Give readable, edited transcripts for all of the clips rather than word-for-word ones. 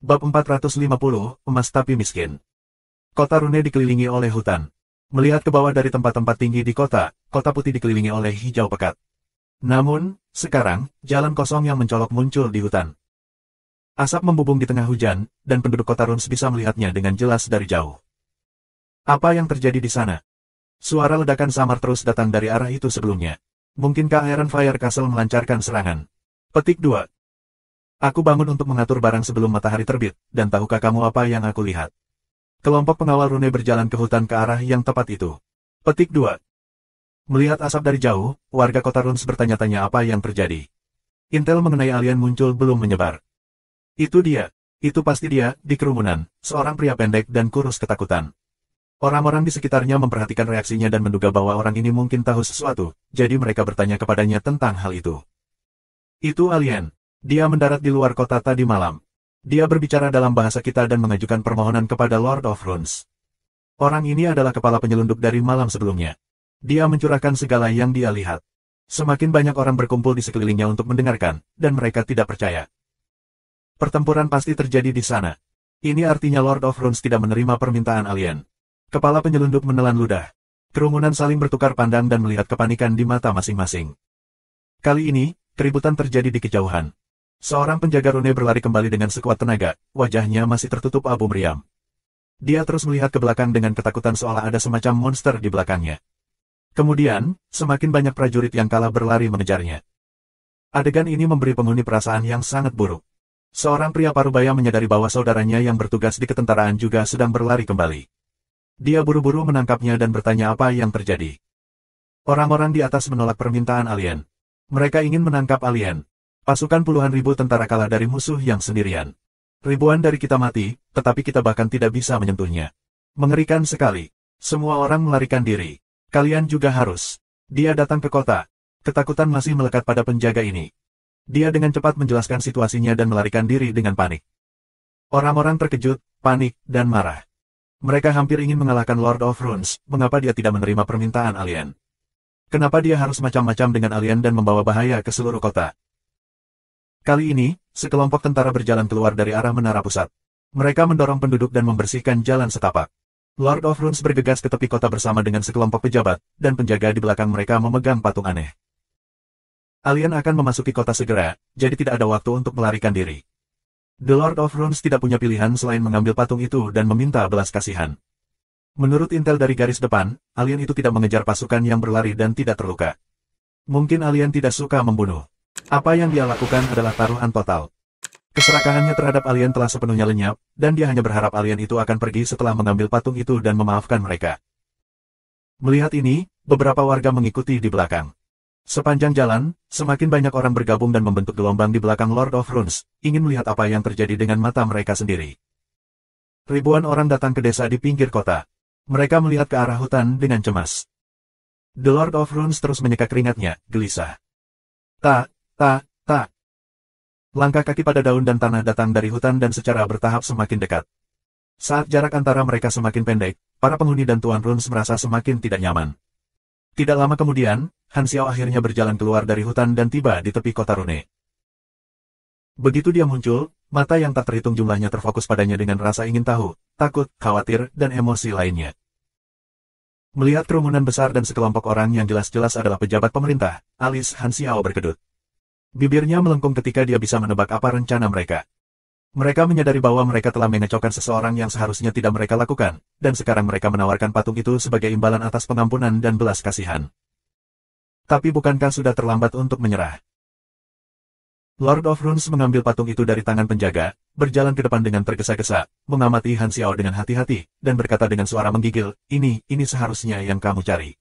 Bab 450, Emas Tapi Miskin. Kota Rune dikelilingi oleh hutan. Melihat ke bawah dari tempat-tempat tinggi di kota, kota putih dikelilingi oleh hijau pekat. Namun, sekarang, jalan kosong yang mencolok muncul di hutan. Asap membubung di tengah hujan, dan penduduk kota Runes bisa melihatnya dengan jelas dari jauh. Apa yang terjadi di sana? Suara ledakan samar terus datang dari arah itu sebelumnya. Mungkinkah Iron Fire Castle melancarkan serangan? Petik 2. Aku bangun untuk mengatur barang sebelum matahari terbit, dan tahukah kamu apa yang aku lihat? Kelompok pengawal Rune berjalan ke hutan ke arah yang tepat itu. Petik 2. Melihat asap dari jauh, warga kota Runes bertanya-tanya apa yang terjadi. Intel mengenai alien muncul belum menyebar. Itu dia. Itu pasti dia, di kerumunan, seorang pria pendek dan kurus ketakutan. Orang-orang di sekitarnya memperhatikan reaksinya dan menduga bahwa orang ini mungkin tahu sesuatu, jadi mereka bertanya kepadanya tentang hal itu. Itu alien. Dia mendarat di luar kota tadi malam. Dia berbicara dalam bahasa kita dan mengajukan permohonan kepada Lord of Runes. Orang ini adalah kepala penyelundup dari malam sebelumnya. Dia mencurahkan segala yang dia lihat. Semakin banyak orang berkumpul di sekelilingnya untuk mendengarkan, dan mereka tidak percaya. Pertempuran pasti terjadi di sana. Ini artinya Lord of Runes tidak menerima permintaan alien. Kepala penyelundup menelan ludah. Kerumunan saling bertukar pandang dan melihat kepanikan di mata masing-masing. Kali ini, keributan terjadi di kejauhan. Seorang penjaga Rune berlari kembali dengan sekuat tenaga, wajahnya masih tertutup abu meriam. Dia terus melihat ke belakang dengan ketakutan seolah ada semacam monster di belakangnya. Kemudian, semakin banyak prajurit yang kalah berlari mengejarnya. Adegan ini memberi penghuni perasaan yang sangat buruk. Seorang pria parubaya menyadari bahwa saudaranya yang bertugas di ketentaraan juga sedang berlari kembali. Dia buru-buru menangkapnya dan bertanya apa yang terjadi. Orang-orang di atas menolak permintaan alien. Mereka ingin menangkap alien. Pasukan puluhan ribu tentara kalah dari musuh yang sendirian. Ribuan dari kita mati, tetapi kita bahkan tidak bisa menyentuhnya. Mengerikan sekali. Semua orang melarikan diri. Kalian juga harus. Dia datang ke kota. Ketakutan masih melekat pada penjaga ini. Dia dengan cepat menjelaskan situasinya dan melarikan diri dengan panik. Orang-orang terkejut, panik, dan marah. Mereka hampir ingin mengalahkan Lord of Runes. Mengapa dia tidak menerima permintaan alien? Kenapa dia harus macam-macam dengan alien dan membawa bahaya ke seluruh kota? Kali ini, sekelompok tentara berjalan keluar dari arah menara pusat. Mereka mendorong penduduk dan membersihkan jalan setapak. Lord of Runes bergegas ke tepi kota bersama dengan sekelompok pejabat, dan penjaga di belakang mereka memegang patung aneh. Alien akan memasuki kota segera, jadi tidak ada waktu untuk melarikan diri. The Lord of Runes tidak punya pilihan selain mengambil patung itu dan meminta belas kasihan. Menurut intel dari garis depan, alien itu tidak mengejar pasukan yang berlari dan tidak terluka. Mungkin alien tidak suka membunuh. Apa yang dia lakukan adalah taruhan total. Keserakahannya terhadap alien telah sepenuhnya lenyap, dan dia hanya berharap alien itu akan pergi setelah mengambil patung itu dan memaafkan mereka. Melihat ini, beberapa warga mengikuti di belakang. Sepanjang jalan, semakin banyak orang bergabung dan membentuk gelombang di belakang Lord of Runes, ingin melihat apa yang terjadi dengan mata mereka sendiri. Ribuan orang datang ke desa di pinggir kota. Mereka melihat ke arah hutan dengan cemas. The Lord of Runes terus menyeka keringatnya, gelisah. Tak. Langkah kaki pada daun dan tanah datang dari hutan dan secara bertahap semakin dekat. Saat jarak antara mereka semakin pendek, para penghuni dan Tuan Runes merasa semakin tidak nyaman. Tidak lama kemudian, Han Xiao akhirnya berjalan keluar dari hutan dan tiba di tepi kota Rune. Begitu dia muncul, mata yang tak terhitung jumlahnya terfokus padanya dengan rasa ingin tahu, takut, khawatir, dan emosi lainnya. Melihat kerumunan besar dan sekelompok orang yang jelas-jelas adalah pejabat pemerintah, alis Han Xiao berkedut. Bibirnya melengkung ketika dia bisa menebak apa rencana mereka. Mereka menyadari bahwa mereka telah mengecaukan seseorang yang seharusnya tidak mereka lakukan, dan sekarang mereka menawarkan patung itu sebagai imbalan atas pengampunan dan belas kasihan. Tapi bukankah sudah terlambat untuk menyerah? Lord of Runes mengambil patung itu dari tangan penjaga, berjalan ke depan dengan tergesa-gesa, mengamati Han Xiao dengan hati-hati, dan berkata dengan suara menggigil, ini seharusnya yang kamu cari.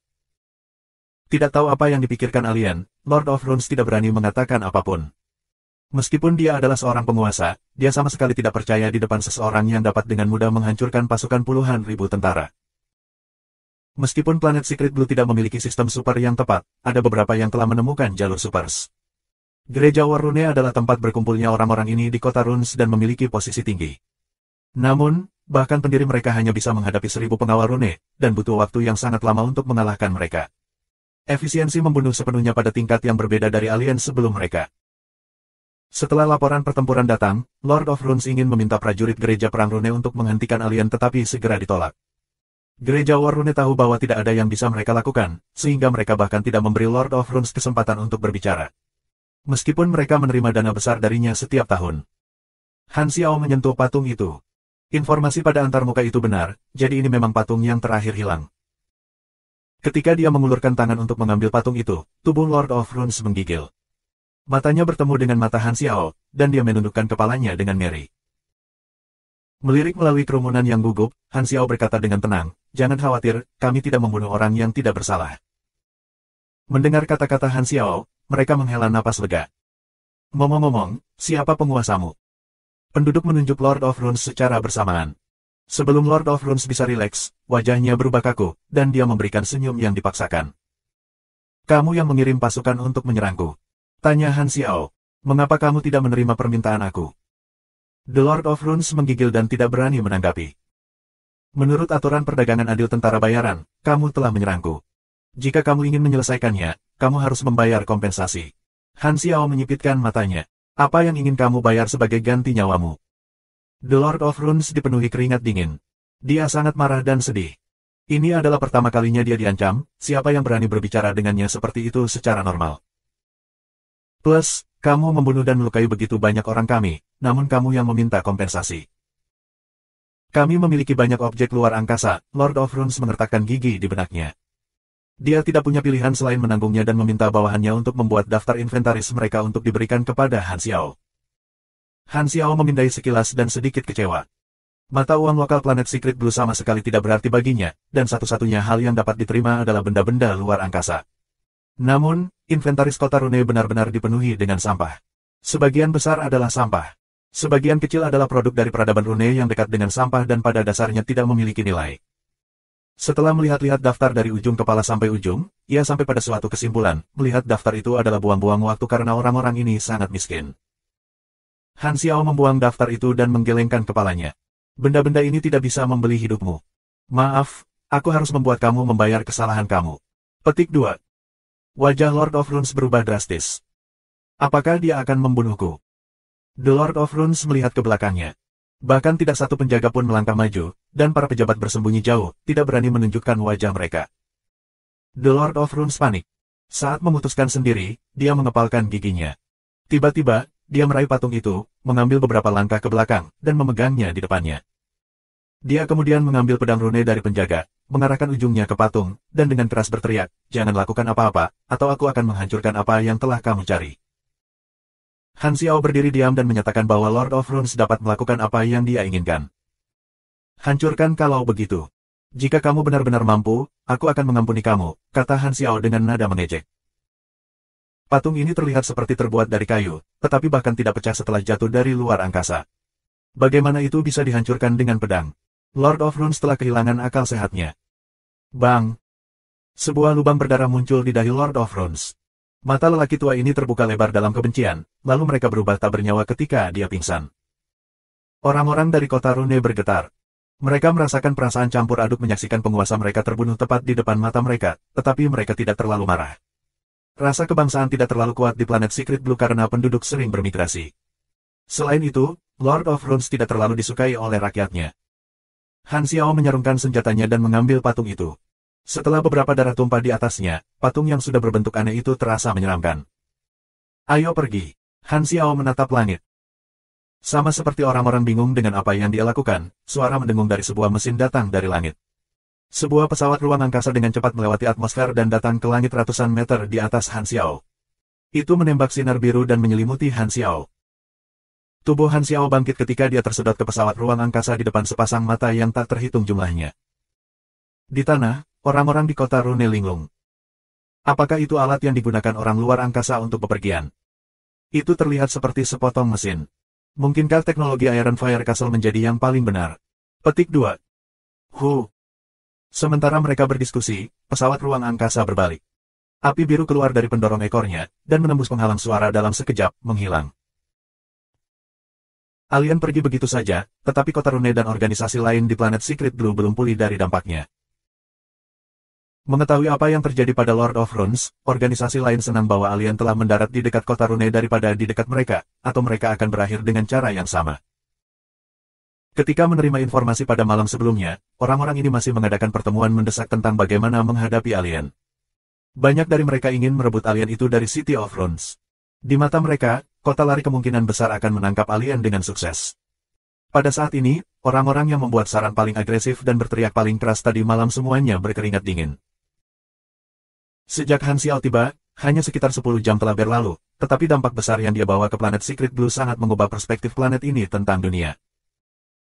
Tidak tahu apa yang dipikirkan alien, Lord of Runes tidak berani mengatakan apapun. Meskipun dia adalah seorang penguasa, dia sama sekali tidak percaya di depan seseorang yang dapat dengan mudah menghancurkan pasukan puluhan ribu tentara. Meskipun planet Secret Blue tidak memiliki sistem super yang tepat, ada beberapa yang telah menemukan jalur supers. Gereja War Rune adalah tempat berkumpulnya orang-orang ini di kota Runes dan memiliki posisi tinggi. Namun, bahkan pendiri mereka hanya bisa menghadapi 1000 pengawal Rune, dan butuh waktu yang sangat lama untuk mengalahkan mereka. Efisiensi membunuh sepenuhnya pada tingkat yang berbeda dari alien sebelum mereka. Setelah laporan pertempuran datang, Lord of Runes ingin meminta prajurit gereja perang rune untuk menghentikan alien tetapi segera ditolak. Gereja War Rune tahu bahwa tidak ada yang bisa mereka lakukan, sehingga mereka bahkan tidak memberi Lord of Runes kesempatan untuk berbicara. Meskipun mereka menerima dana besar darinya setiap tahun. Han Xiao menyentuh patung itu. Informasi pada antarmuka itu benar, jadi ini memang patung yang terakhir hilang. Ketika dia mengulurkan tangan untuk mengambil patung itu, tubuh Lord of Runes menggigil. Matanya bertemu dengan mata Han Xiao, dan dia menundukkan kepalanya dengan ngeri. Melirik melalui kerumunan yang gugup, Han Xiao berkata dengan tenang, "Jangan khawatir, kami tidak membunuh orang yang tidak bersalah." Mendengar kata-kata Han Xiao, mereka menghela napas lega. "Ngomong-ngomong, siapa penguasamu?" Penduduk menunjuk Lord of Runes secara bersamaan. Sebelum Lord of Runes bisa rileks, wajahnya berubah kaku, dan dia memberikan senyum yang dipaksakan. "Kamu yang mengirim pasukan untuk menyerangku?" tanya Han Xiao. "Mengapa kamu tidak menerima permintaan aku?" The Lord of Runes menggigil dan tidak berani menanggapi. "Menurut aturan perdagangan adil tentara bayaran, kamu telah menyerangku. Jika kamu ingin menyelesaikannya, kamu harus membayar kompensasi." Han Xiao menyipitkan matanya. "Apa yang ingin kamu bayar sebagai ganti nyawamu?" The Lord of Runes dipenuhi keringat dingin. Dia sangat marah dan sedih. Ini adalah pertama kalinya dia diancam, siapa yang berani berbicara dengannya seperti itu secara normal. "Plus, kamu membunuh dan melukai begitu banyak orang kami, namun kamu yang meminta kompensasi." "Kami memiliki banyak objek luar angkasa," Lord of Runes mengertakkan gigi di benaknya. Dia tidak punya pilihan selain menanggungnya dan meminta bawahannya untuk membuat daftar inventaris mereka untuk diberikan kepada Han Xiao. Han Xiao memindai sekilas dan sedikit kecewa. Mata uang lokal planet Secret Blue sama sekali tidak berarti baginya, dan satu-satunya hal yang dapat diterima adalah benda-benda luar angkasa. Namun, inventaris kota rune benar-benar dipenuhi dengan sampah. Sebagian besar adalah sampah. Sebagian kecil adalah produk dari peradaban rune yang dekat dengan sampah dan pada dasarnya tidak memiliki nilai. Setelah melihat-lihat daftar dari ujung kepala sampai ujung, ia sampai pada suatu kesimpulan, melihat daftar itu adalah buang-buang waktu karena orang-orang ini sangat miskin. Han Xiao membuang daftar itu dan menggelengkan kepalanya. "Benda-benda ini tidak bisa membeli hidupmu. Maaf, aku harus membuat kamu membayar kesalahan kamu." Petik 2. Wajah Lord of Runes berubah drastis. "Apakah dia akan membunuhku?" The Lord of Runes melihat ke belakangnya. Bahkan tidak satu penjaga pun melangkah maju, dan para pejabat bersembunyi jauh, tidak berani menunjukkan wajah mereka. The Lord of Runes panik. Saat memutuskan sendiri, dia mengepalkan giginya. Tiba-tiba, dia meraih patung itu, mengambil beberapa langkah ke belakang, dan memegangnya di depannya. Dia kemudian mengambil pedang rune dari penjaga, mengarahkan ujungnya ke patung, dan dengan keras berteriak, "Jangan lakukan apa-apa, atau aku akan menghancurkan apa yang telah kamu cari." Han Xiao berdiri diam dan menyatakan bahwa Lord of Runes dapat melakukan apa yang dia inginkan. "Hancurkan kalau begitu. Jika kamu benar-benar mampu, aku akan mengampuni kamu," kata Han Xiao dengan nada mengejek. Patung ini terlihat seperti terbuat dari kayu, tetapi bahkan tidak pecah setelah jatuh dari luar angkasa. Bagaimana itu bisa dihancurkan dengan pedang? Lord of Runes telah kehilangan akal sehatnya. Bang! Sebuah lubang berdarah muncul di dahi Lord of Runes. Mata lelaki tua ini terbuka lebar dalam kebencian, lalu mereka berubah tak bernyawa ketika dia pingsan. Orang-orang dari kota Rune bergetar. Mereka merasakan perasaan campur aduk menyaksikan penguasa mereka terbunuh tepat di depan mata mereka, tetapi mereka tidak terlalu marah. Rasa kebangsaan tidak terlalu kuat di planet Secret Blue karena penduduk sering bermigrasi. Selain itu, Lord of Runes tidak terlalu disukai oleh rakyatnya. Han Xiao menyarungkan senjatanya dan mengambil patung itu. Setelah beberapa darah tumpah di atasnya, patung yang sudah berbentuk aneh itu terasa menyeramkan. "Ayo pergi." Han Xiao menatap langit. Sama seperti orang-orang bingung dengan apa yang dia lakukan, suara mendengung dari sebuah mesin datang dari langit. Sebuah pesawat ruang angkasa dengan cepat melewati atmosfer dan datang ke langit ratusan meter di atas Han Xiao. Itu menembak sinar biru dan menyelimuti Han Xiao. Tubuh Han Xiao bangkit ketika dia tersedot ke pesawat ruang angkasa di depan sepasang mata yang tak terhitung jumlahnya. Di tanah, orang-orang di kota Rune linglung. Apakah itu alat yang digunakan orang luar angkasa untuk bepergian? Itu terlihat seperti sepotong mesin. Mungkinkah teknologi Iron Fire Castle menjadi yang paling benar? Petik 2. Sementara mereka berdiskusi, pesawat ruang angkasa berbalik. Api biru keluar dari pendorong ekornya, dan menembus penghalang suara dalam sekejap, menghilang. Alien pergi begitu saja, tetapi kota Rune dan organisasi lain di planet Secret Blue belum pulih dari dampaknya. Mengetahui apa yang terjadi pada Lord of Runes, organisasi lain senang bahwa alien telah mendarat di dekat kota Rune daripada di dekat mereka, atau mereka akan berakhir dengan cara yang sama. Ketika menerima informasi pada malam sebelumnya, orang-orang ini masih mengadakan pertemuan mendesak tentang bagaimana menghadapi alien. Banyak dari mereka ingin merebut alien itu dari City of Runes. Di mata mereka, kota lari kemungkinan besar akan menangkap alien dengan sukses. Pada saat ini, orang-orang yang membuat saran paling agresif dan berteriak paling keras tadi malam semuanya berkeringat dingin. Sejak Han Xiao tiba, hanya sekitar 10 jam telah berlalu, tetapi dampak besar yang dia bawa ke planet Secret Blue sangat mengubah perspektif planet ini tentang dunia.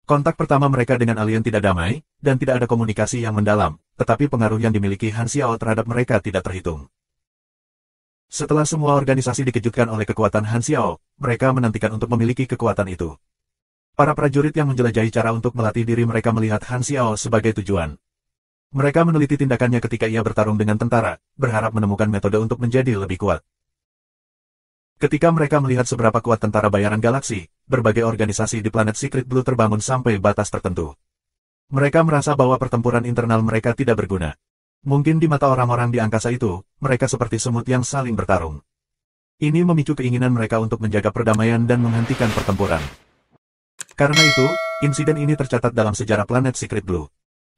Kontak pertama mereka dengan alien tidak damai, dan tidak ada komunikasi yang mendalam, tetapi pengaruh yang dimiliki Han Xiao terhadap mereka tidak terhitung. Setelah semua organisasi dikejutkan oleh kekuatan Han Xiao, mereka menantikan untuk memiliki kekuatan itu. Para prajurit yang menjelajahi cara untuk melatih diri mereka melihat Han Xiao sebagai tujuan. Mereka meneliti tindakannya ketika ia bertarung dengan tentara, berharap menemukan metode untuk menjadi lebih kuat. Ketika mereka melihat seberapa kuat tentara bayaran galaksi, berbagai organisasi di planet Secret Blue terbangun sampai batas tertentu. Mereka merasa bahwa pertempuran internal mereka tidak berguna. Mungkin di mata orang-orang di angkasa itu, mereka seperti semut yang saling bertarung. Ini memicu keinginan mereka untuk menjaga perdamaian dan menghentikan pertempuran. Karena itu, insiden ini tercatat dalam sejarah planet Secret Blue.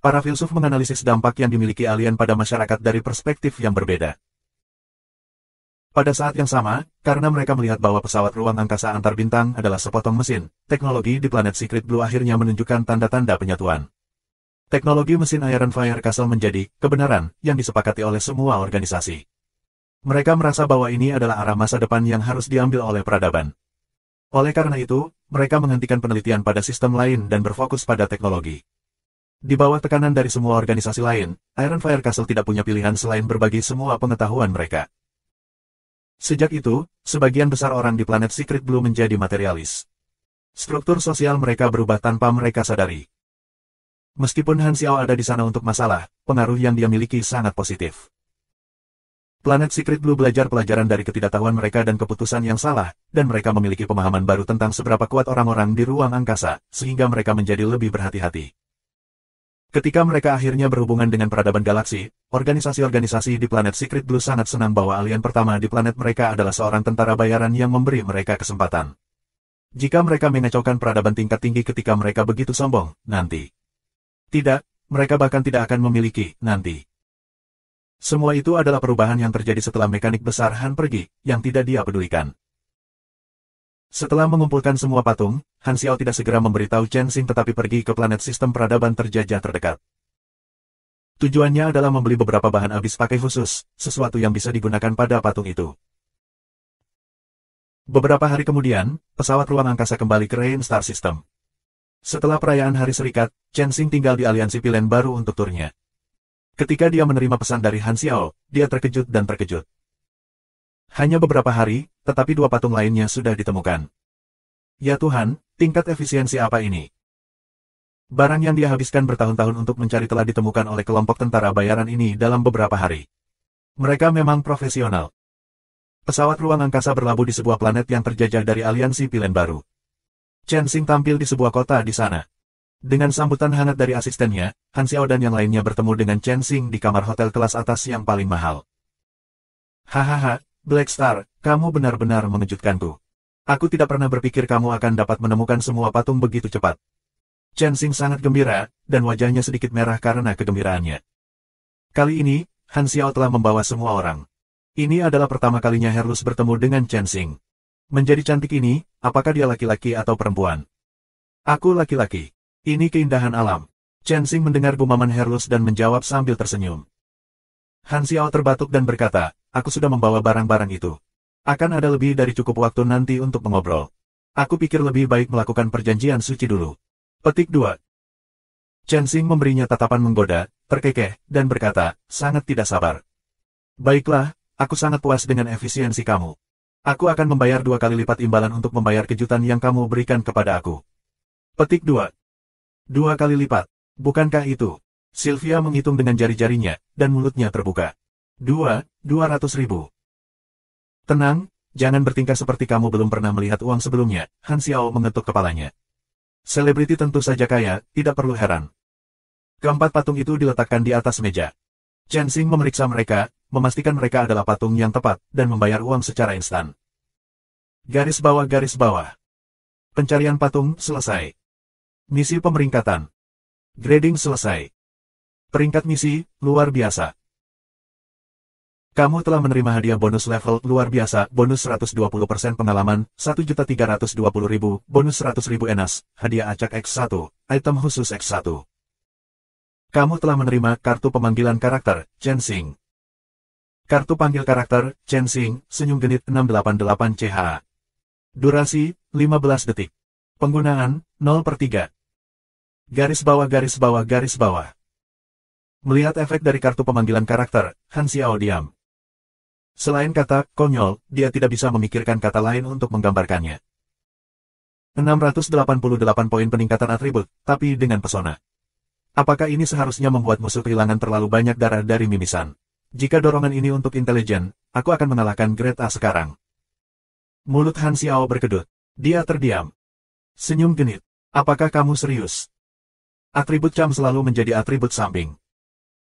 Para filsuf menganalisis dampak yang dimiliki alien pada masyarakat dari perspektif yang berbeda. Pada saat yang sama, karena mereka melihat bahwa pesawat ruang angkasa antar bintang adalah sepotong mesin, teknologi di planet Secret Blue akhirnya menunjukkan tanda-tanda penyatuan. Teknologi mesin Iron Fire Castle menjadi kebenaran yang disepakati oleh semua organisasi. Mereka merasa bahwa ini adalah arah masa depan yang harus diambil oleh peradaban. Oleh karena itu, mereka menghentikan penelitian pada sistem lain dan berfokus pada teknologi. Di bawah tekanan dari semua organisasi lain, Iron Fire Castle tidak punya pilihan selain berbagi semua pengetahuan mereka. Sejak itu, sebagian besar orang di planet Secret Blue menjadi materialis. Struktur sosial mereka berubah tanpa mereka sadari. Meskipun Han Xiao ada di sana untuk masalah, pengaruh yang dia miliki sangat positif. Planet Secret Blue belajar pelajaran dari ketidaktahuan mereka dan keputusan yang salah, dan mereka memiliki pemahaman baru tentang seberapa kuat orang-orang di ruang angkasa, sehingga mereka menjadi lebih berhati-hati. Ketika mereka akhirnya berhubungan dengan peradaban galaksi, organisasi-organisasi di planet Secret Blue sangat senang bahwa alien pertama di planet mereka adalah seorang tentara bayaran yang memberi mereka kesempatan. Jika mereka mengacaukan peradaban tingkat tinggi ketika mereka begitu sombong, nanti. Tidak, mereka bahkan tidak akan memiliki, nanti. Semua itu adalah perubahan yang terjadi setelah mekanik besar Han pergi, yang tidak dia pedulikan. Setelah mengumpulkan semua patung, Han Xiao tidak segera memberitahu Chen Xing tetapi pergi ke planet sistem peradaban terjajah terdekat. Tujuannya adalah membeli beberapa bahan habis pakai khusus, sesuatu yang bisa digunakan pada patung itu. Beberapa hari kemudian, pesawat ruang angkasa kembali ke Rain Star System. Setelah perayaan Hari Serikat, Chen Xing tinggal di aliansi Pilen baru untuk turnya. Ketika dia menerima pesan dari Han Xiao, dia terkejut dan terkejut. Hanya beberapa hari, tetapi dua patung lainnya sudah ditemukan. Ya Tuhan, tingkat efisiensi apa ini? Barang yang dia habiskan bertahun-tahun untuk mencari telah ditemukan oleh kelompok tentara bayaran ini dalam beberapa hari. Mereka memang profesional. Pesawat ruang angkasa berlabuh di sebuah planet yang terjajah dari aliansi Pilen baru. Chen Xing tampil di sebuah kota di sana. Dengan sambutan hangat dari asistennya, Han Xiao dan yang lainnya bertemu dengan Chen Xing di kamar hotel kelas atas yang paling mahal. Hahaha, Black Star, kamu benar-benar mengejutkanku. Aku tidak pernah berpikir kamu akan dapat menemukan semua patung begitu cepat. Chen Xing sangat gembira, dan wajahnya sedikit merah karena kegembiraannya. Kali ini, Han Xiao telah membawa semua orang. Ini adalah pertama kalinya Herlus bertemu dengan Chen Xing. Menjadi cantik ini, apakah dia laki-laki atau perempuan? Aku laki-laki. Ini keindahan alam. Chen Xing mendengar gumaman Herlus dan menjawab sambil tersenyum. Han Xiao terbatuk dan berkata, aku sudah membawa barang-barang itu. Akan ada lebih dari cukup waktu nanti untuk mengobrol. Aku pikir lebih baik melakukan perjanjian suci dulu. Petik 2. Chen Xing memberinya tatapan menggoda, terkekeh, dan berkata, sangat tidak sabar. Baiklah, aku sangat puas dengan efisiensi kamu. Aku akan membayar 2 kali lipat imbalan untuk membayar kejutan yang kamu berikan kepada aku. Petik 2. 2 kali lipat. Bukankah itu? Sylvia menghitung dengan jari-jarinya, dan mulutnya terbuka. 200.000. Tenang, jangan bertingkah seperti kamu belum pernah melihat uang sebelumnya, Han Xiao mengetuk kepalanya. Selebriti tentu saja kaya, tidak perlu heran. Keempat patung itu diletakkan di atas meja. Chen Xing memeriksa mereka, memastikan mereka adalah patung yang tepat, dan membayar uang secara instan. Garis bawah garis bawah. Pencarian patung selesai. Misi pemeringkatan. Grading selesai. Peringkat misi, luar biasa. Kamu telah menerima hadiah bonus level luar biasa, bonus 120% pengalaman, 1.320.000, bonus 100.000 enas, hadiah acak X1, item khusus X1. Kamu telah menerima kartu pemanggilan karakter, Chen Xing. Kartu panggil karakter, Chen Xing, senyum genit 688 CH. Durasi, 15 detik. Penggunaan, 0/3. Garis bawah garis bawah garis bawah. Melihat efek dari kartu pemanggilan karakter, Han Xiao diam. Selain kata konyol, dia tidak bisa memikirkan kata lain untuk menggambarkannya. 688 poin peningkatan atribut, tapi dengan pesona. Apakah ini seharusnya membuat musuh kehilangan terlalu banyak darah dari mimisan? Jika dorongan ini untuk intelijen, aku akan mengalahkan grade A sekarang. Mulut Han Xiao berkedut. Dia terdiam. Senyum genit. Apakah kamu serius? Atribut cam selalu menjadi atribut samping.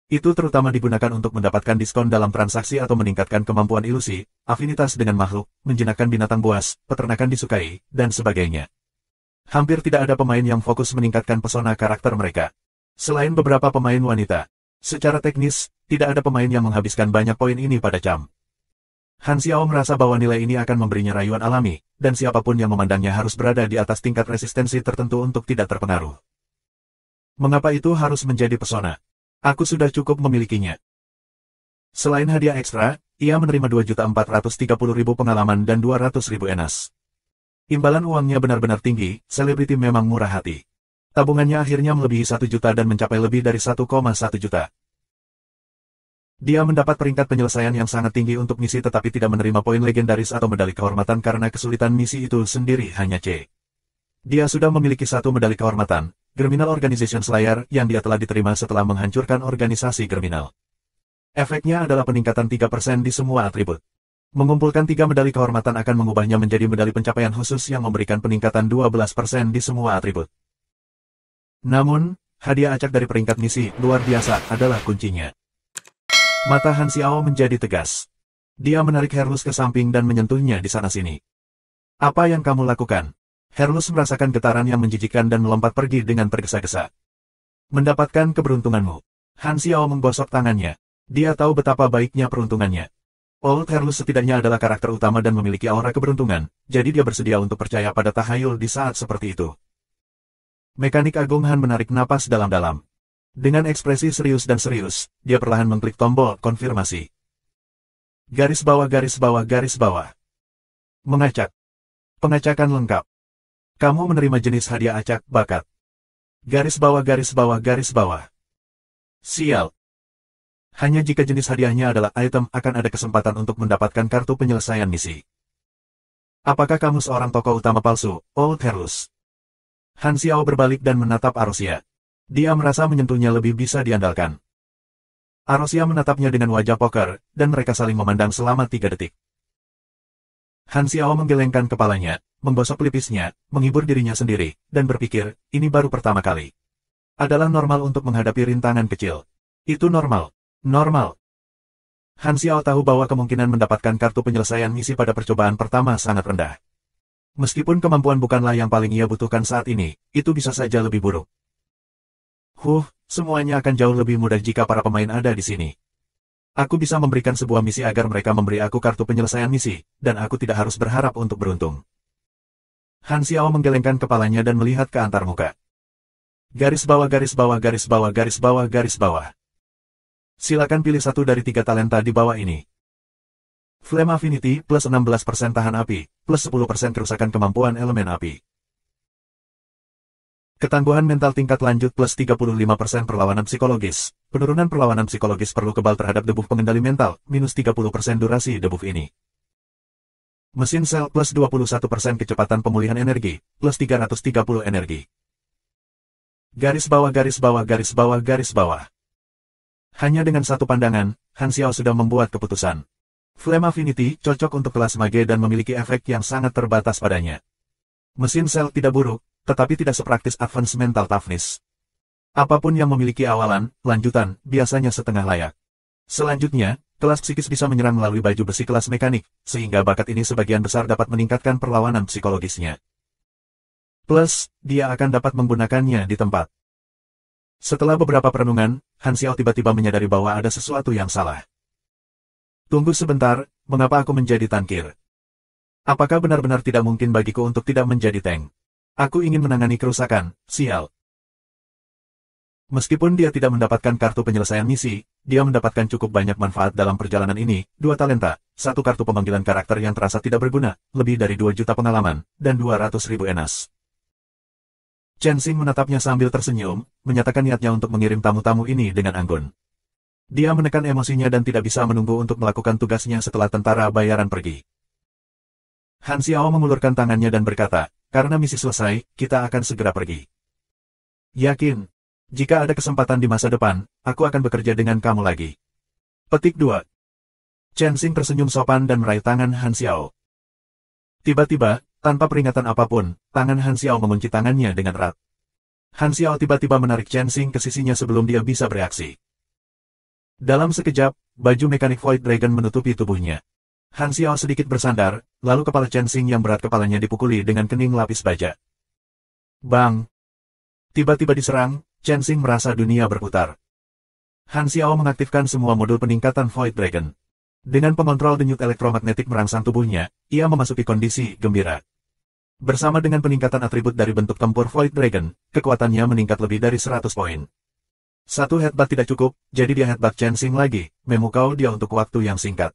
Itu terutama digunakan untuk mendapatkan diskon dalam transaksi atau meningkatkan kemampuan ilusi, afinitas dengan makhluk, menjinakkan binatang buas, peternakan disukai, dan sebagainya. Hampir tidak ada pemain yang fokus meningkatkan pesona karakter mereka. Selain beberapa pemain wanita. Secara teknis, tidak ada pemain yang menghabiskan banyak poin ini pada cam. Han Xiao merasa bahwa nilai ini akan memberinya rayuan alami, dan siapapun yang memandangnya harus berada di atas tingkat resistensi tertentu untuk tidak terpengaruh. Mengapa itu harus menjadi pesona? Aku sudah cukup memilikinya. Selain hadiah ekstra, ia menerima 2.430.000 pengalaman dan 200.000 enas. Imbalan uangnya benar-benar tinggi, selebriti memang murah hati. Tabungannya akhirnya melebihi 1 juta dan mencapai lebih dari 1,1 juta. Dia mendapat peringkat penyelesaian yang sangat tinggi untuk misi tetapi tidak menerima poin legendaris atau medali kehormatan karena kesulitan misi itu sendiri hanya C. Dia sudah memiliki 1 medali kehormatan, Germinal Organization Slayer, yang dia telah diterima setelah menghancurkan organisasi Germinal. Efeknya adalah peningkatan 3% di semua atribut. Mengumpulkan 3 medali kehormatan akan mengubahnya menjadi medali pencapaian khusus yang memberikan peningkatan 12% di semua atribut. Namun, hadiah acak dari peringkat misi luar biasa adalah kuncinya. Mata Han Xiao menjadi tegas. Dia menarik Herlus ke samping dan menyentuhnya di sana-sini. Apa yang kamu lakukan? Herlus merasakan getaran yang menjijikkan dan melompat pergi dengan tergesa-gesa. Mendapatkan keberuntunganmu. Han Xiao menggosok tangannya. Dia tahu betapa baiknya peruntungannya. Old Herlus setidaknya adalah karakter utama dan memiliki aura keberuntungan, jadi dia bersedia untuk percaya pada tahayul di saat seperti itu. Mekanik Agung Han menarik napas dalam-dalam. Dengan ekspresi serius dan serius, dia perlahan mengklik tombol konfirmasi. Garis bawah garis bawah garis bawah. Mengacak. Pengacakan lengkap. Kamu menerima jenis hadiah acak bakat. Garis bawah garis bawah garis bawah. Sial. Hanya jika jenis hadiahnya adalah item akan ada kesempatan untuk mendapatkan kartu penyelesaian misi. Apakah kamu seorang tokoh utama palsu, Old Herlus? Han Xiao berbalik dan menatap Arosia. Dia merasa menyentuhnya lebih bisa diandalkan. Arosia menatapnya dengan wajah poker, dan mereka saling memandang selama 3 detik. Han Xiao menggelengkan kepalanya, menggosok pelipisnya, menghibur dirinya sendiri, dan berpikir, ini baru pertama kali. Adalah normal untuk menghadapi rintangan kecil. Itu normal. Normal. Han Xiao tahu bahwa kemungkinan mendapatkan kartu penyelesaian misi pada percobaan pertama sangat rendah. Meskipun kemampuan bukanlah yang paling ia butuhkan saat ini, itu bisa saja lebih buruk. Semuanya akan jauh lebih mudah jika para pemain ada di sini. Aku bisa memberikan sebuah misi agar mereka memberi aku kartu penyelesaian misi, dan aku tidak harus berharap untuk beruntung. Han Xiao menggelengkan kepalanya dan melihat ke antarmuka. Garis bawah garis bawah garis bawah garis bawah garis bawah. Silakan pilih 1 dari 3 talenta di bawah ini. Flame Affinity, plus 16% tahan api, plus 10% kerusakan kemampuan elemen api. Ketangguhan mental tingkat lanjut plus 35% perlawanan psikologis. Penurunan perlawanan psikologis perlu kebal terhadap debuff pengendali mental, minus 30% durasi debuff ini. Mesin sel plus 21% kecepatan pemulihan energi, plus 330 energi. Garis bawah garis bawah garis bawah garis bawah. Hanya dengan 1 pandangan, Han Xiao sudah membuat keputusan. Flame Affinity cocok untuk kelas mage dan memiliki efek yang sangat terbatas padanya. Mesin sel tidak buruk, tetapi tidak sepraktis Advance Mental Toughness. Apapun yang memiliki awalan, lanjutan, biasanya setengah layak. Selanjutnya, kelas psikis bisa menyerang melalui baju besi kelas mekanik, sehingga bakat ini sebagian besar dapat meningkatkan perlawanan psikologisnya. Plus, dia akan dapat menggunakannya di tempat. Setelah beberapa perenungan, Han Xiao tiba-tiba menyadari bahwa ada sesuatu yang salah. Tunggu sebentar, mengapa aku menjadi tankir? Apakah benar-benar tidak mungkin bagiku untuk tidak menjadi tank? Aku ingin menangani kerusakan, sial. Meskipun dia tidak mendapatkan kartu penyelesaian misi, dia mendapatkan cukup banyak manfaat dalam perjalanan ini, 2 talenta, 1 kartu pemanggilan karakter yang terasa tidak berguna, lebih dari 2 juta pengalaman, dan 200.000 enas. Chen Xing menatapnya sambil tersenyum, menyatakan niatnya untuk mengirim tamu-tamu ini dengan anggun. Dia menekan emosinya dan tidak bisa menunggu untuk melakukan tugasnya setelah tentara bayaran pergi. Han Xiao mengulurkan tangannya dan berkata, karena misi selesai, kita akan segera pergi. Yakin? Jika ada kesempatan di masa depan, aku akan bekerja dengan kamu lagi. Petik 2. Chen Xing tersenyum sopan dan meraih tangan Han Xiao. Tiba-tiba, tanpa peringatan apapun, tangan Han Xiao mengunci tangannya dengan erat. Han Xiao tiba-tiba menarik Chen Xing ke sisinya sebelum dia bisa bereaksi. Dalam sekejap, baju mekanik Void Dragon menutupi tubuhnya. Han Xiao sedikit bersandar, lalu kepala Chen Xing yang berat kepalanya dipukuli dengan kening lapis baja. Bang! Tiba-tiba diserang, Chen Xing merasa dunia berputar. Han Xiao mengaktifkan semua modul peningkatan Void Dragon. Dengan pengontrol denyut elektromagnetik merangsang tubuhnya, ia memasuki kondisi gembira. Bersama dengan peningkatan atribut dari bentuk tempur Void Dragon, kekuatannya meningkat lebih dari 100 poin. 1 headbutt tidak cukup, jadi dia headbutt Chen Xing lagi, memukau dia untuk waktu yang singkat.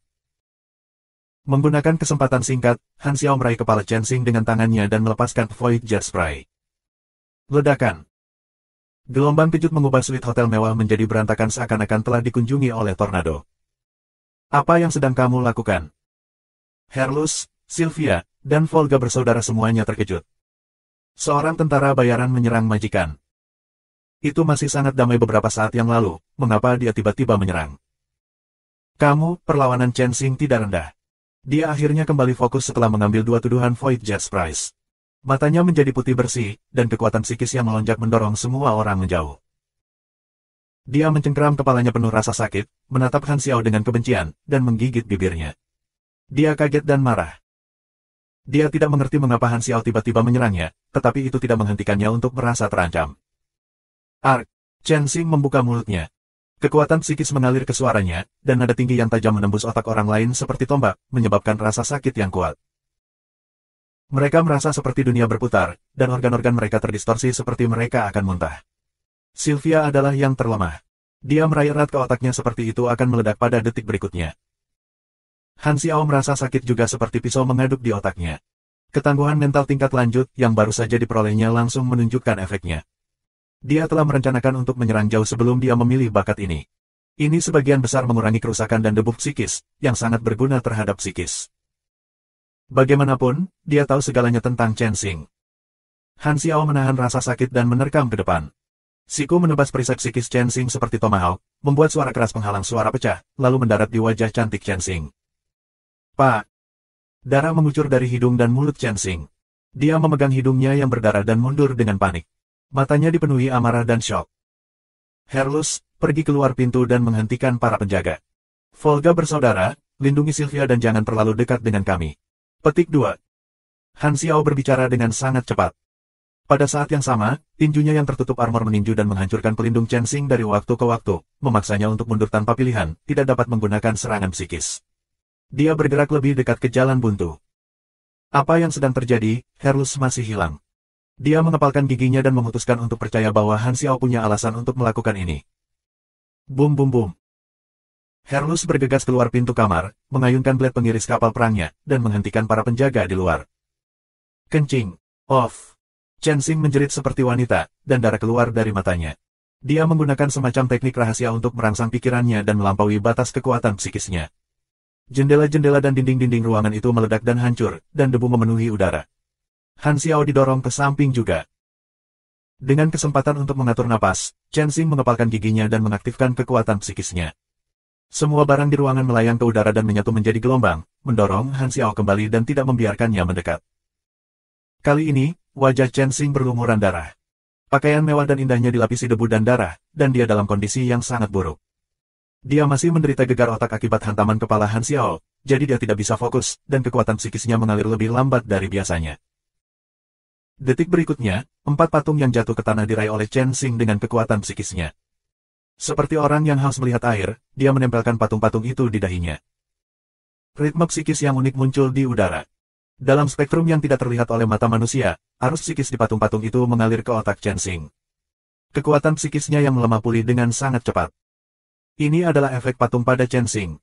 Menggunakan kesempatan singkat, Han Xiao meraih kepala Chen Xing dengan tangannya dan melepaskan Void Jet Spray. Ledakan. Gelombang kejut mengubah suite hotel mewah menjadi berantakan seakan-akan telah dikunjungi oleh tornado. Apa yang sedang kamu lakukan? Herlus, Sylvia, dan Volga bersaudara semuanya terkejut. Seorang tentara bayaran menyerang majikan. Itu masih sangat damai beberapa saat yang lalu, mengapa dia tiba-tiba menyerang? Kamu, perlawanan Chen Xing tidak rendah. Dia akhirnya kembali fokus setelah mengambil 2 tuduhan Void Jet Prize. Matanya menjadi putih bersih, dan kekuatan psikis yang melonjak mendorong semua orang menjauh. Dia mencengkeram kepalanya penuh rasa sakit, menatap Han Xiao dengan kebencian, dan menggigit bibirnya. Dia kaget dan marah. Dia tidak mengerti mengapa Han Xiao tiba-tiba menyerangnya, tetapi itu tidak menghentikannya untuk merasa terancam. Ark! Chen Xing membuka mulutnya. Kekuatan psikis mengalir ke suaranya, dan nada tinggi yang tajam menembus otak orang lain seperti tombak, menyebabkan rasa sakit yang kuat. Mereka merasa seperti dunia berputar, dan organ-organ mereka terdistorsi seperti mereka akan muntah. Sylvia adalah yang terlemah. Dia meraih erat ke otaknya seperti itu akan meledak pada detik berikutnya. Han Xiao merasa sakit juga seperti pisau mengaduk di otaknya. Ketangguhan mental tingkat lanjut yang baru saja diperolehnya langsung menunjukkan efeknya. Dia telah merencanakan untuk menyerang jauh sebelum dia memilih bakat ini. Ini sebagian besar mengurangi kerusakan dan debuff psikis, yang sangat berguna terhadap psikis. Bagaimanapun, dia tahu segalanya tentang Chen Xing. Han Xiao menahan rasa sakit dan menerkam ke depan. Siku menebas perisai psikis Chen Xing seperti tomahawk, membuat suara keras penghalang suara pecah, lalu mendarat di wajah cantik Chen Xing. Pak! Darah mengucur dari hidung dan mulut Chen Xing. Dia memegang hidungnya yang berdarah dan mundur dengan panik. Matanya dipenuhi amarah dan syok. Herlus, pergi keluar pintu dan menghentikan para penjaga. Volga bersaudara, lindungi Sylvia dan jangan terlalu dekat dengan kami. Petik 2. Han Xiao berbicara dengan sangat cepat. Pada saat yang sama, tinjunya yang tertutup armor meninju dan menghancurkan pelindung Chen Xing dari waktu ke waktu, memaksanya untuk mundur tanpa pilihan, tidak dapat menggunakan serangan psikis. Dia bergerak lebih dekat ke jalan buntu. Apa yang sedang terjadi, Herlus masih hilang. Dia mengepalkan giginya dan memutuskan untuk percaya bahwa Han Xiao punya alasan untuk melakukan ini. Bum bum bum. Herlus bergegas keluar pintu kamar, mengayunkan blade pengiris kapal perangnya, dan menghentikan para penjaga di luar. Kencing. Off. Chen Xing menjerit seperti wanita, dan darah keluar dari matanya. Dia menggunakan semacam teknik rahasia untuk merangsang pikirannya dan melampaui batas kekuatan psikisnya. Jendela-jendela dan dinding-dinding ruangan itu meledak dan hancur, dan debu memenuhi udara. Han Xiao didorong ke samping juga. Dengan kesempatan untuk mengatur napas, Chen Xing mengepalkan giginya dan mengaktifkan kekuatan psikisnya. Semua barang di ruangan melayang ke udara dan menyatu menjadi gelombang, mendorong Han Xiao kembali dan tidak membiarkannya mendekat. Kali ini, wajah Chen Xing berlumuran darah. Pakaian mewah dan indahnya dilapisi debu dan darah, dan dia dalam kondisi yang sangat buruk. Dia masih menderita gegar otak akibat hantaman kepala Han Xiao, jadi dia tidak bisa fokus, dan kekuatan psikisnya mengalir lebih lambat dari biasanya. Detik berikutnya, 4 patung yang jatuh ke tanah diraih oleh Chen Xing dengan kekuatan psikisnya. Seperti orang yang haus melihat air, dia menempelkan patung-patung itu di dahinya. Ritme psikis yang unik muncul di udara. Dalam spektrum yang tidak terlihat oleh mata manusia, arus psikis di patung-patung itu mengalir ke otak Chen Xing. Kekuatan psikisnya yang melemah pulih dengan sangat cepat. Ini adalah efek patung pada Chen Xing.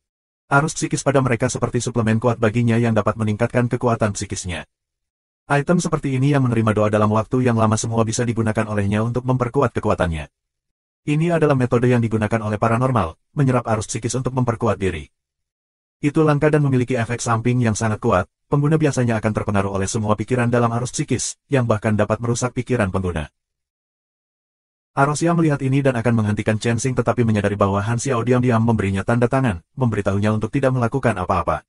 Arus psikis pada mereka seperti suplemen kuat baginya yang dapat meningkatkan kekuatan psikisnya. Item seperti ini yang menerima doa dalam waktu yang lama semua bisa digunakan olehnya untuk memperkuat kekuatannya. Ini adalah metode yang digunakan oleh paranormal, menyerap arus psikis untuk memperkuat diri. Itu langka dan memiliki efek samping yang sangat kuat, pengguna biasanya akan terpengaruh oleh semua pikiran dalam arus psikis, yang bahkan dapat merusak pikiran pengguna. Arosia melihat ini dan akan menghentikan Chen Xing tetapi menyadari bahwa Han Xiao diam-diam memberinya tanda tangan, memberitahunya untuk tidak melakukan apa-apa.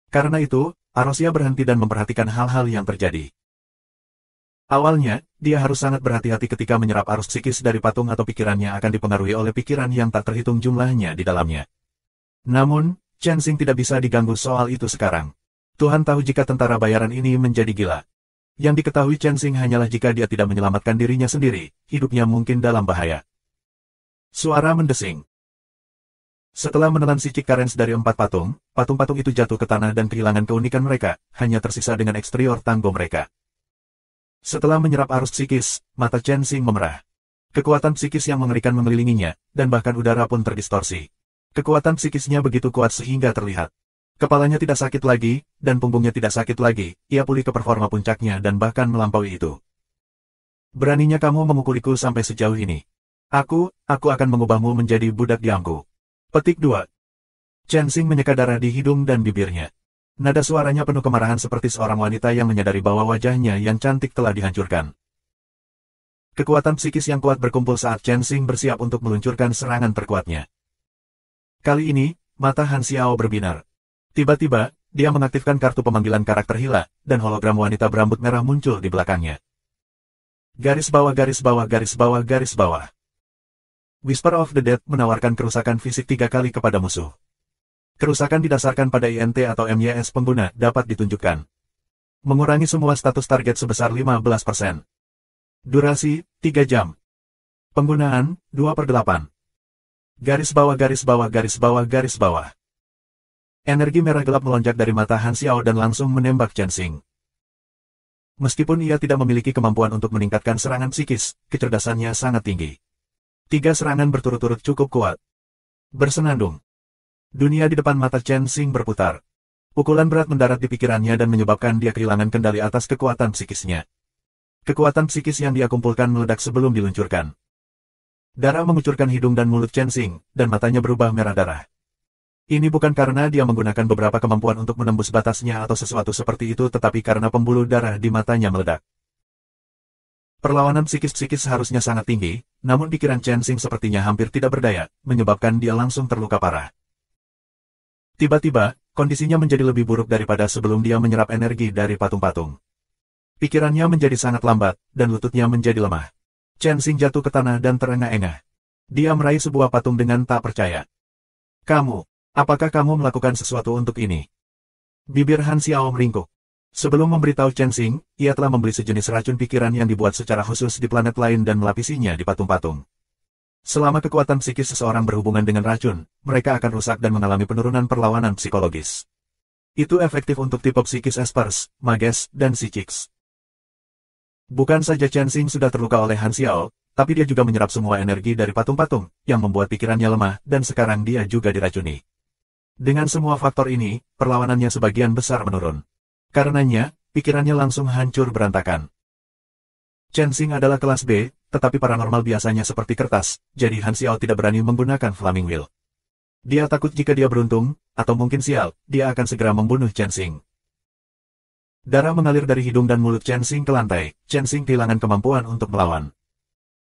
Karena itu, Arosia berhenti dan memperhatikan hal-hal yang terjadi. Awalnya, dia harus sangat berhati-hati ketika menyerap arus psikis dari patung atau pikirannya akan dipengaruhi oleh pikiran yang tak terhitung jumlahnya di dalamnya. Namun, Chen Xing tidak bisa diganggu soal itu sekarang. Tuhan tahu jika tentara bayaran ini menjadi gila. Yang diketahui Chen Xing hanyalah jika dia tidak menyelamatkan dirinya sendiri, hidupnya mungkin dalam bahaya. Suara mendesing. Setelah menelan sicik karens dari 4 patung, patung-patung itu jatuh ke tanah dan kehilangan keunikan mereka, hanya tersisa dengan eksterior tanggo mereka. Setelah menyerap arus psikis, mata Chen Xing memerah. Kekuatan psikis yang mengerikan mengelilinginya, dan bahkan udara pun terdistorsi. Kekuatan psikisnya begitu kuat sehingga terlihat. Kepalanya tidak sakit lagi, dan punggungnya tidak sakit lagi, ia pulih ke performa puncaknya dan bahkan melampaui itu. Beraninya kamu memukuliku sampai sejauh ini. Aku akan mengubahmu menjadi budak diamku. Petik 2. Chen Xing menyeka darah di hidung dan bibirnya. Nada suaranya penuh kemarahan seperti seorang wanita yang menyadari bahwa wajahnya yang cantik telah dihancurkan. Kekuatan psikis yang kuat berkumpul saat Chen Xing bersiap untuk meluncurkan serangan terkuatnya. Kali ini, mata Han Xiao berbinar. Tiba-tiba, dia mengaktifkan kartu pemanggilan karakter Hila, dan hologram wanita berambut merah muncul di belakangnya. Garis bawah garis bawah garis bawah garis bawah. Whisper of the Dead menawarkan kerusakan fisik 3 kali kepada musuh. Kerusakan didasarkan pada INT atau MYS pengguna dapat ditunjukkan. Mengurangi semua status target sebesar 15%. Durasi, 3 jam. Penggunaan, 2/8. Garis bawah garis bawah garis bawah garis bawah. Energi merah gelap melonjak dari mata Han Xiao dan langsung menembak Chen Xing. Meskipun ia tidak memiliki kemampuan untuk meningkatkan serangan psikis, kecerdasannya sangat tinggi. 3 serangan berturut-turut cukup kuat. Bersenandung. Dunia di depan mata Chen Xing berputar. Pukulan berat mendarat di pikirannya dan menyebabkan dia kehilangan kendali atas kekuatan psikisnya. Kekuatan psikis yang dia kumpulkan meledak sebelum diluncurkan. Darah mengucurkan hidung dan mulut Chen Xing, dan matanya berubah merah darah. Ini bukan karena dia menggunakan beberapa kemampuan untuk menembus batasnya atau sesuatu seperti itu tetapi karena pembuluh darah di matanya meledak. Perlawanan psikis-psikis harusnya sangat tinggi, namun pikiran Chen Xing sepertinya hampir tidak berdaya, menyebabkan dia langsung terluka parah. Tiba-tiba, kondisinya menjadi lebih buruk daripada sebelum dia menyerap energi dari patung-patung. Pikirannya menjadi sangat lambat, dan lututnya menjadi lemah. Chen Xing jatuh ke tanah dan terengah-engah. Dia meraih sebuah patung dengan tak percaya. Apakah kamu melakukan sesuatu untuk ini? Bibir Han Xiao meringkuk. Sebelum memberitahu Chen Xing, ia telah membeli sejenis racun pikiran yang dibuat secara khusus di planet lain dan melapisinya di patung-patung. Selama kekuatan psikis seseorang berhubungan dengan racun, mereka akan rusak dan mengalami penurunan perlawanan psikologis. Itu efektif untuk tipe psikis Espers, Mages, dan Psychics. Bukan saja Chen Xing sudah terluka oleh Han Xiao, tapi dia juga menyerap semua energi dari patung-patung, yang membuat pikirannya lemah, dan sekarang dia juga diracuni. Dengan semua faktor ini, perlawanannya sebagian besar menurun. Karenanya, pikirannya langsung hancur berantakan. Chen Xing adalah kelas B, tetapi paranormal biasanya seperti kertas, jadi Han Xiao tidak berani menggunakan Flaming Wheel. Dia takut jika dia beruntung, atau mungkin sial, dia akan segera membunuh Chen Xing. Darah mengalir dari hidung dan mulut Chen Xing ke lantai, Chen Xing kehilangan kemampuan untuk melawan.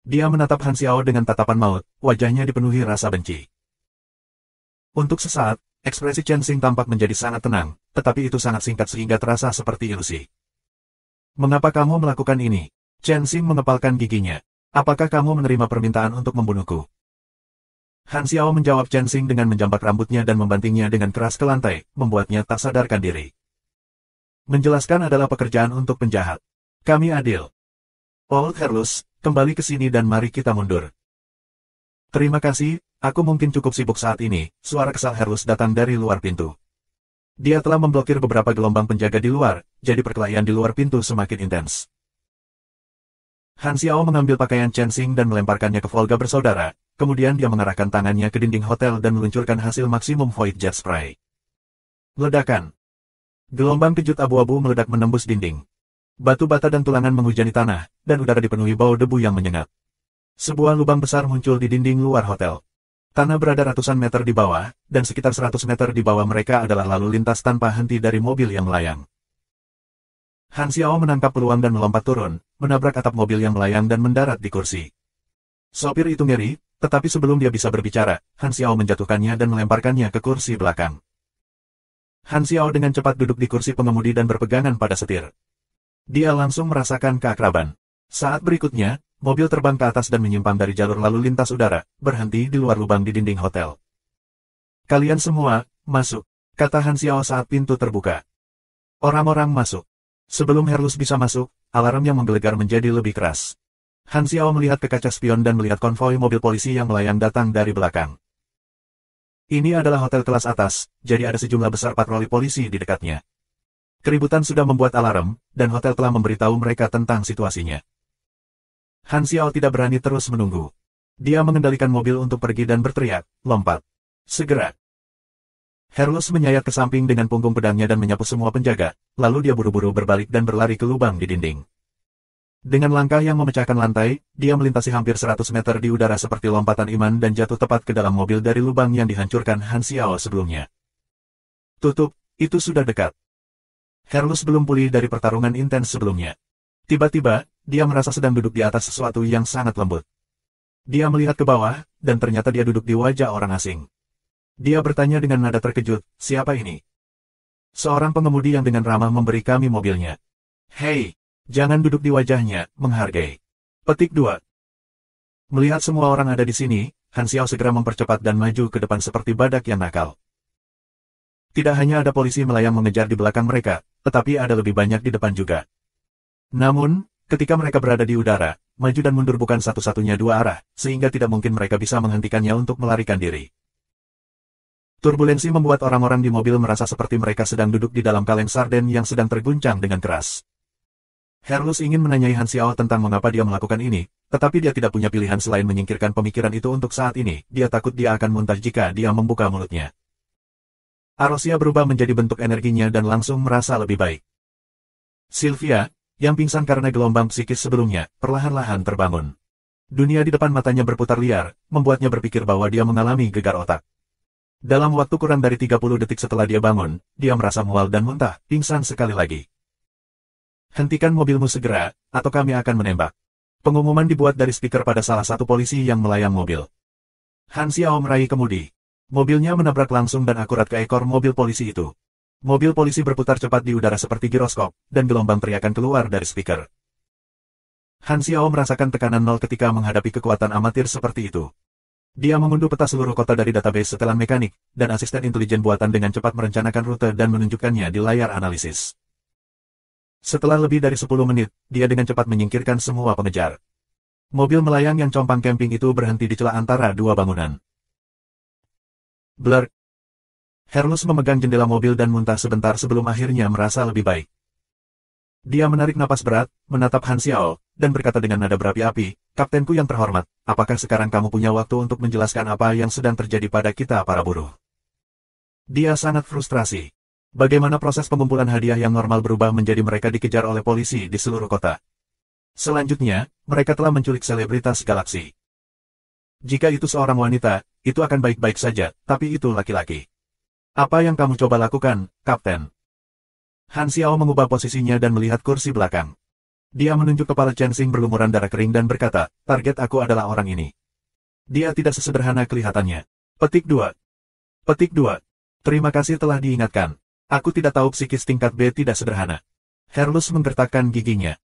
Dia menatap Han Xiao dengan tatapan maut, wajahnya dipenuhi rasa benci. Untuk sesaat, ekspresi Chen Xing tampak menjadi sangat tenang, tetapi itu sangat singkat sehingga terasa seperti ilusi. Mengapa kamu melakukan ini? Chen Xing mengepalkan giginya. Apakah kamu menerima permintaan untuk membunuhku? Han Xiao menjawab Chen Xing dengan menjambak rambutnya dan membantingnya dengan keras ke lantai, membuatnya tak sadarkan diri. Menjelaskan adalah pekerjaan untuk penjahat. Kami adil. Old Herlus, kembali ke sini dan mari kita mundur. Terima kasih, aku mungkin cukup sibuk saat ini, suara kesal Herlus datang dari luar pintu. Dia telah memblokir beberapa gelombang penjaga di luar, jadi perkelahian di luar pintu semakin intens. Han Xiao mengambil pakaian Chen Xing dan melemparkannya ke Volga bersaudara, kemudian dia mengarahkan tangannya ke dinding hotel dan meluncurkan hasil maksimum Void Jet Spray. Ledakan. Gelombang kejut abu-abu meledak menembus dinding. Batu bata dan tulangan menghujani tanah, dan udara dipenuhi bau debu yang menyengat. Sebuah lubang besar muncul di dinding luar hotel. Tanah berada ratusan meter di bawah, dan sekitar 100 meter di bawah mereka adalah lalu lintas tanpa henti dari mobil yang melayang. Han Xiao menangkap peluang dan melompat turun, menabrak atap mobil yang melayang dan mendarat di kursi. Sopir itu ngeri, tetapi sebelum dia bisa berbicara, Han Xiao menjatuhkannya dan melemparkannya ke kursi belakang. Han Xiao dengan cepat duduk di kursi pengemudi dan berpegangan pada setir. Dia langsung merasakan keakraban. Saat berikutnya, mobil terbang ke atas dan menyimpang dari jalur lalu lintas udara, berhenti di luar lubang di dinding hotel. Kalian semua, masuk, kata Han Xiao saat pintu terbuka. Orang-orang masuk. Sebelum Herlus bisa masuk, alarm yang menggelegar menjadi lebih keras. Han Xiao melihat ke kaca spion dan melihat konvoi mobil polisi yang melayang datang dari belakang. Ini adalah hotel kelas atas, jadi ada sejumlah besar patroli polisi di dekatnya. Keributan sudah membuat alarm, dan hotel telah memberitahu mereka tentang situasinya. Han Xiao tidak berani terus menunggu. Dia mengendalikan mobil untuk pergi dan berteriak, lompat. Segera. Herlus menyayat ke samping dengan punggung pedangnya dan menyapu semua penjaga, lalu dia buru-buru berbalik dan berlari ke lubang di dinding. Dengan langkah yang memecahkan lantai, dia melintasi hampir 100 meter di udara seperti lompatan iman dan jatuh tepat ke dalam mobil dari lubang yang dihancurkan Han Xiao sebelumnya. Tutup, itu sudah dekat. Herlus belum pulih dari pertarungan intens sebelumnya. Tiba-tiba, dia merasa sedang duduk di atas sesuatu yang sangat lembut. Dia melihat ke bawah, dan ternyata dia duduk di wajah orang asing. Dia bertanya dengan nada terkejut, siapa ini? Seorang pengemudi yang dengan ramah memberi kami mobilnya. Hei! Jangan duduk di wajahnya, menghargai. Petik 2. Melihat semua orang ada di sini, Han Xiao segera mempercepat dan maju ke depan seperti badak yang nakal. Tidak hanya ada polisi melayang mengejar di belakang mereka, tetapi ada lebih banyak di depan juga. Namun, ketika mereka berada di udara, maju dan mundur bukan satu-satunya dua arah, sehingga tidak mungkin mereka bisa menghentikannya untuk melarikan diri. Turbulensi membuat orang-orang di mobil merasa seperti mereka sedang duduk di dalam kaleng sarden yang sedang terguncang dengan keras. Herlus ingin menanyai Han Xiao tentang mengapa dia melakukan ini, tetapi dia tidak punya pilihan selain menyingkirkan pemikiran itu untuk saat ini. Dia takut dia akan muntah jika dia membuka mulutnya. Arosia berubah menjadi bentuk energinya dan langsung merasa lebih baik. Sylvia, yang pingsan karena gelombang psikis sebelumnya, perlahan-lahan terbangun. Dunia di depan matanya berputar liar, membuatnya berpikir bahwa dia mengalami gegar otak. Dalam waktu kurang dari 30 detik setelah dia bangun, dia merasa mual dan muntah, pingsan sekali lagi. Hentikan mobilmu segera, atau kami akan menembak. Pengumuman dibuat dari speaker pada salah satu polisi yang melayang mobil. Han Xiao meraih kemudi. Mobilnya menabrak langsung dan akurat ke ekor mobil polisi itu. Mobil polisi berputar cepat di udara seperti giroskop, dan gelombang teriakan keluar dari speaker. Han Xiao merasakan tekanan nol ketika menghadapi kekuatan amatir seperti itu. Dia mengunduh peta seluruh kota dari database setelan mekanik, dan asisten intelijen buatan dengan cepat merencanakan rute dan menunjukkannya di layar analisis. Setelah lebih dari 10 menit, dia dengan cepat menyingkirkan semua pengejar. Mobil melayang yang compang camping itu berhenti di celah antara dua bangunan. Blur. Herlus memegang jendela mobil dan muntah sebentar sebelum akhirnya merasa lebih baik. Dia menarik napas berat, menatap Han Xiao, dan berkata dengan nada berapi-api, Kaptenku yang terhormat, apakah sekarang kamu punya waktu untuk menjelaskan apa yang sedang terjadi pada kita para buruh? Dia sangat frustrasi. Bagaimana proses pengumpulan hadiah yang normal berubah menjadi mereka dikejar oleh polisi di seluruh kota. Selanjutnya, mereka telah menculik selebritas galaksi. Jika itu seorang wanita, itu akan baik-baik saja, tapi itu laki-laki. Apa yang kamu coba lakukan, Kapten? Han Xiao mengubah posisinya dan melihat kursi belakang. Dia menunjuk kepala Chen Xing berlumuran darah kering dan berkata, target aku adalah orang ini. Dia tidak sesederhana kelihatannya. Petik 2. Petik 2. Terima kasih telah diingatkan. Aku tidak tahu psikis tingkat B tidak sederhana. Herlus menggertakkan giginya.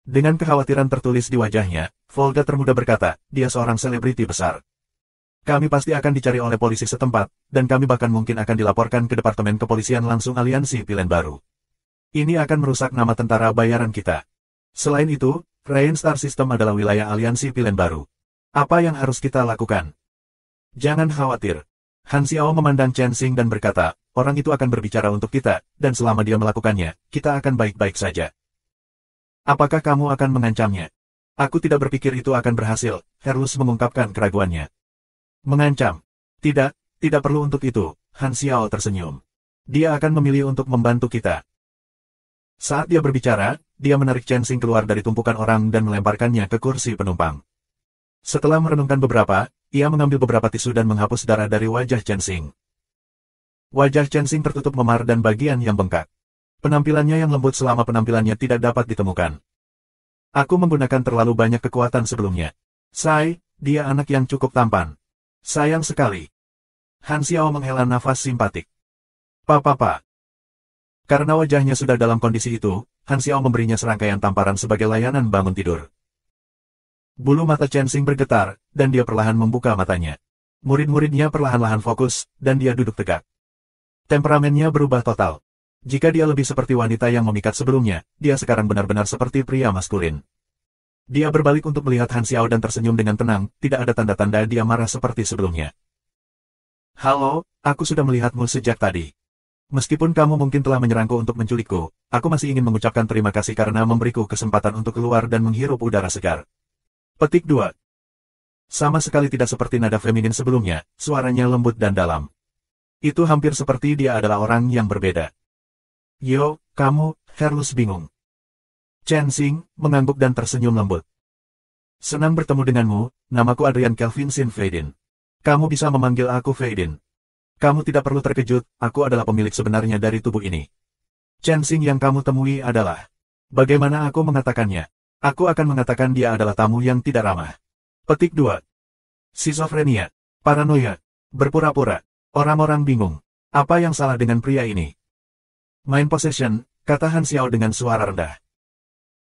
Dengan kekhawatiran tertulis di wajahnya, Volga termuda berkata, dia seorang selebriti besar. Kami pasti akan dicari oleh polisi setempat, dan kami bahkan mungkin akan dilaporkan ke Departemen Kepolisian langsung Aliansi Pilihan Baru. Ini akan merusak nama tentara bayaran kita. Selain itu, Rain Star System adalah wilayah Aliansi Pilihan Baru. Apa yang harus kita lakukan? Jangan khawatir. Han Xiao memandang Chen Xing dan berkata, orang itu akan berbicara untuk kita, dan selama dia melakukannya, kita akan baik-baik saja. Apakah kamu akan mengancamnya? Aku tidak berpikir itu akan berhasil, Herlus mengungkapkan keraguannya. Mengancam? Tidak, tidak perlu untuk itu, Han Xiao tersenyum. Dia akan memilih untuk membantu kita. Saat dia berbicara, dia menarik Chen Xing keluar dari tumpukan orang dan melemparkannya ke kursi penumpang. Setelah merenungkan beberapa, ia mengambil beberapa tisu dan menghapus darah dari wajah Chen Xing. Wajah Chen Xing tertutup memar dan bagian yang bengkak. Penampilannya yang lembut selama penampilannya tidak dapat ditemukan. Aku menggunakan terlalu banyak kekuatan sebelumnya. Dia anak yang cukup tampan. Sayang sekali. Han Xiao menghela nafas simpatik. Papa. Karena wajahnya sudah dalam kondisi itu, Han Xiao memberinya serangkaian tamparan sebagai layanan bangun tidur. Bulu mata Chen Xing bergetar, dan dia perlahan membuka matanya. Murid-muridnya perlahan-lahan fokus, dan dia duduk tegak. Temperamennya berubah total. Jika dia lebih seperti wanita yang memikat sebelumnya, dia sekarang benar-benar seperti pria maskulin. Dia berbalik untuk melihat Han Xiao dan tersenyum dengan tenang, tidak ada tanda-tanda dia marah seperti sebelumnya. Halo, aku sudah melihatmu sejak tadi. Meskipun kamu mungkin telah menyerangku untuk menculikku, aku masih ingin mengucapkan terima kasih karena memberiku kesempatan untuk keluar dan menghirup udara segar. Petik 2. Sama sekali tidak seperti nada feminin sebelumnya, suaranya lembut dan dalam. Itu hampir seperti dia adalah orang yang berbeda. Yo, kamu, Herlus bingung. Chen Xing mengangguk dan tersenyum lembut. Senang bertemu denganmu, namaku Adrian Kelvin Sin Feidin. Kamu bisa memanggil aku Feidin. Kamu tidak perlu terkejut, aku adalah pemilik sebenarnya dari tubuh ini. Chen Xing yang kamu temui adalah... Bagaimana aku mengatakannya? Aku akan mengatakan dia adalah tamu yang tidak ramah. Petik 2. Schizofrenia, paranoia, berpura-pura, orang-orang bingung. Apa yang salah dengan pria ini? Mind possession, kata Han Xiao dengan suara rendah.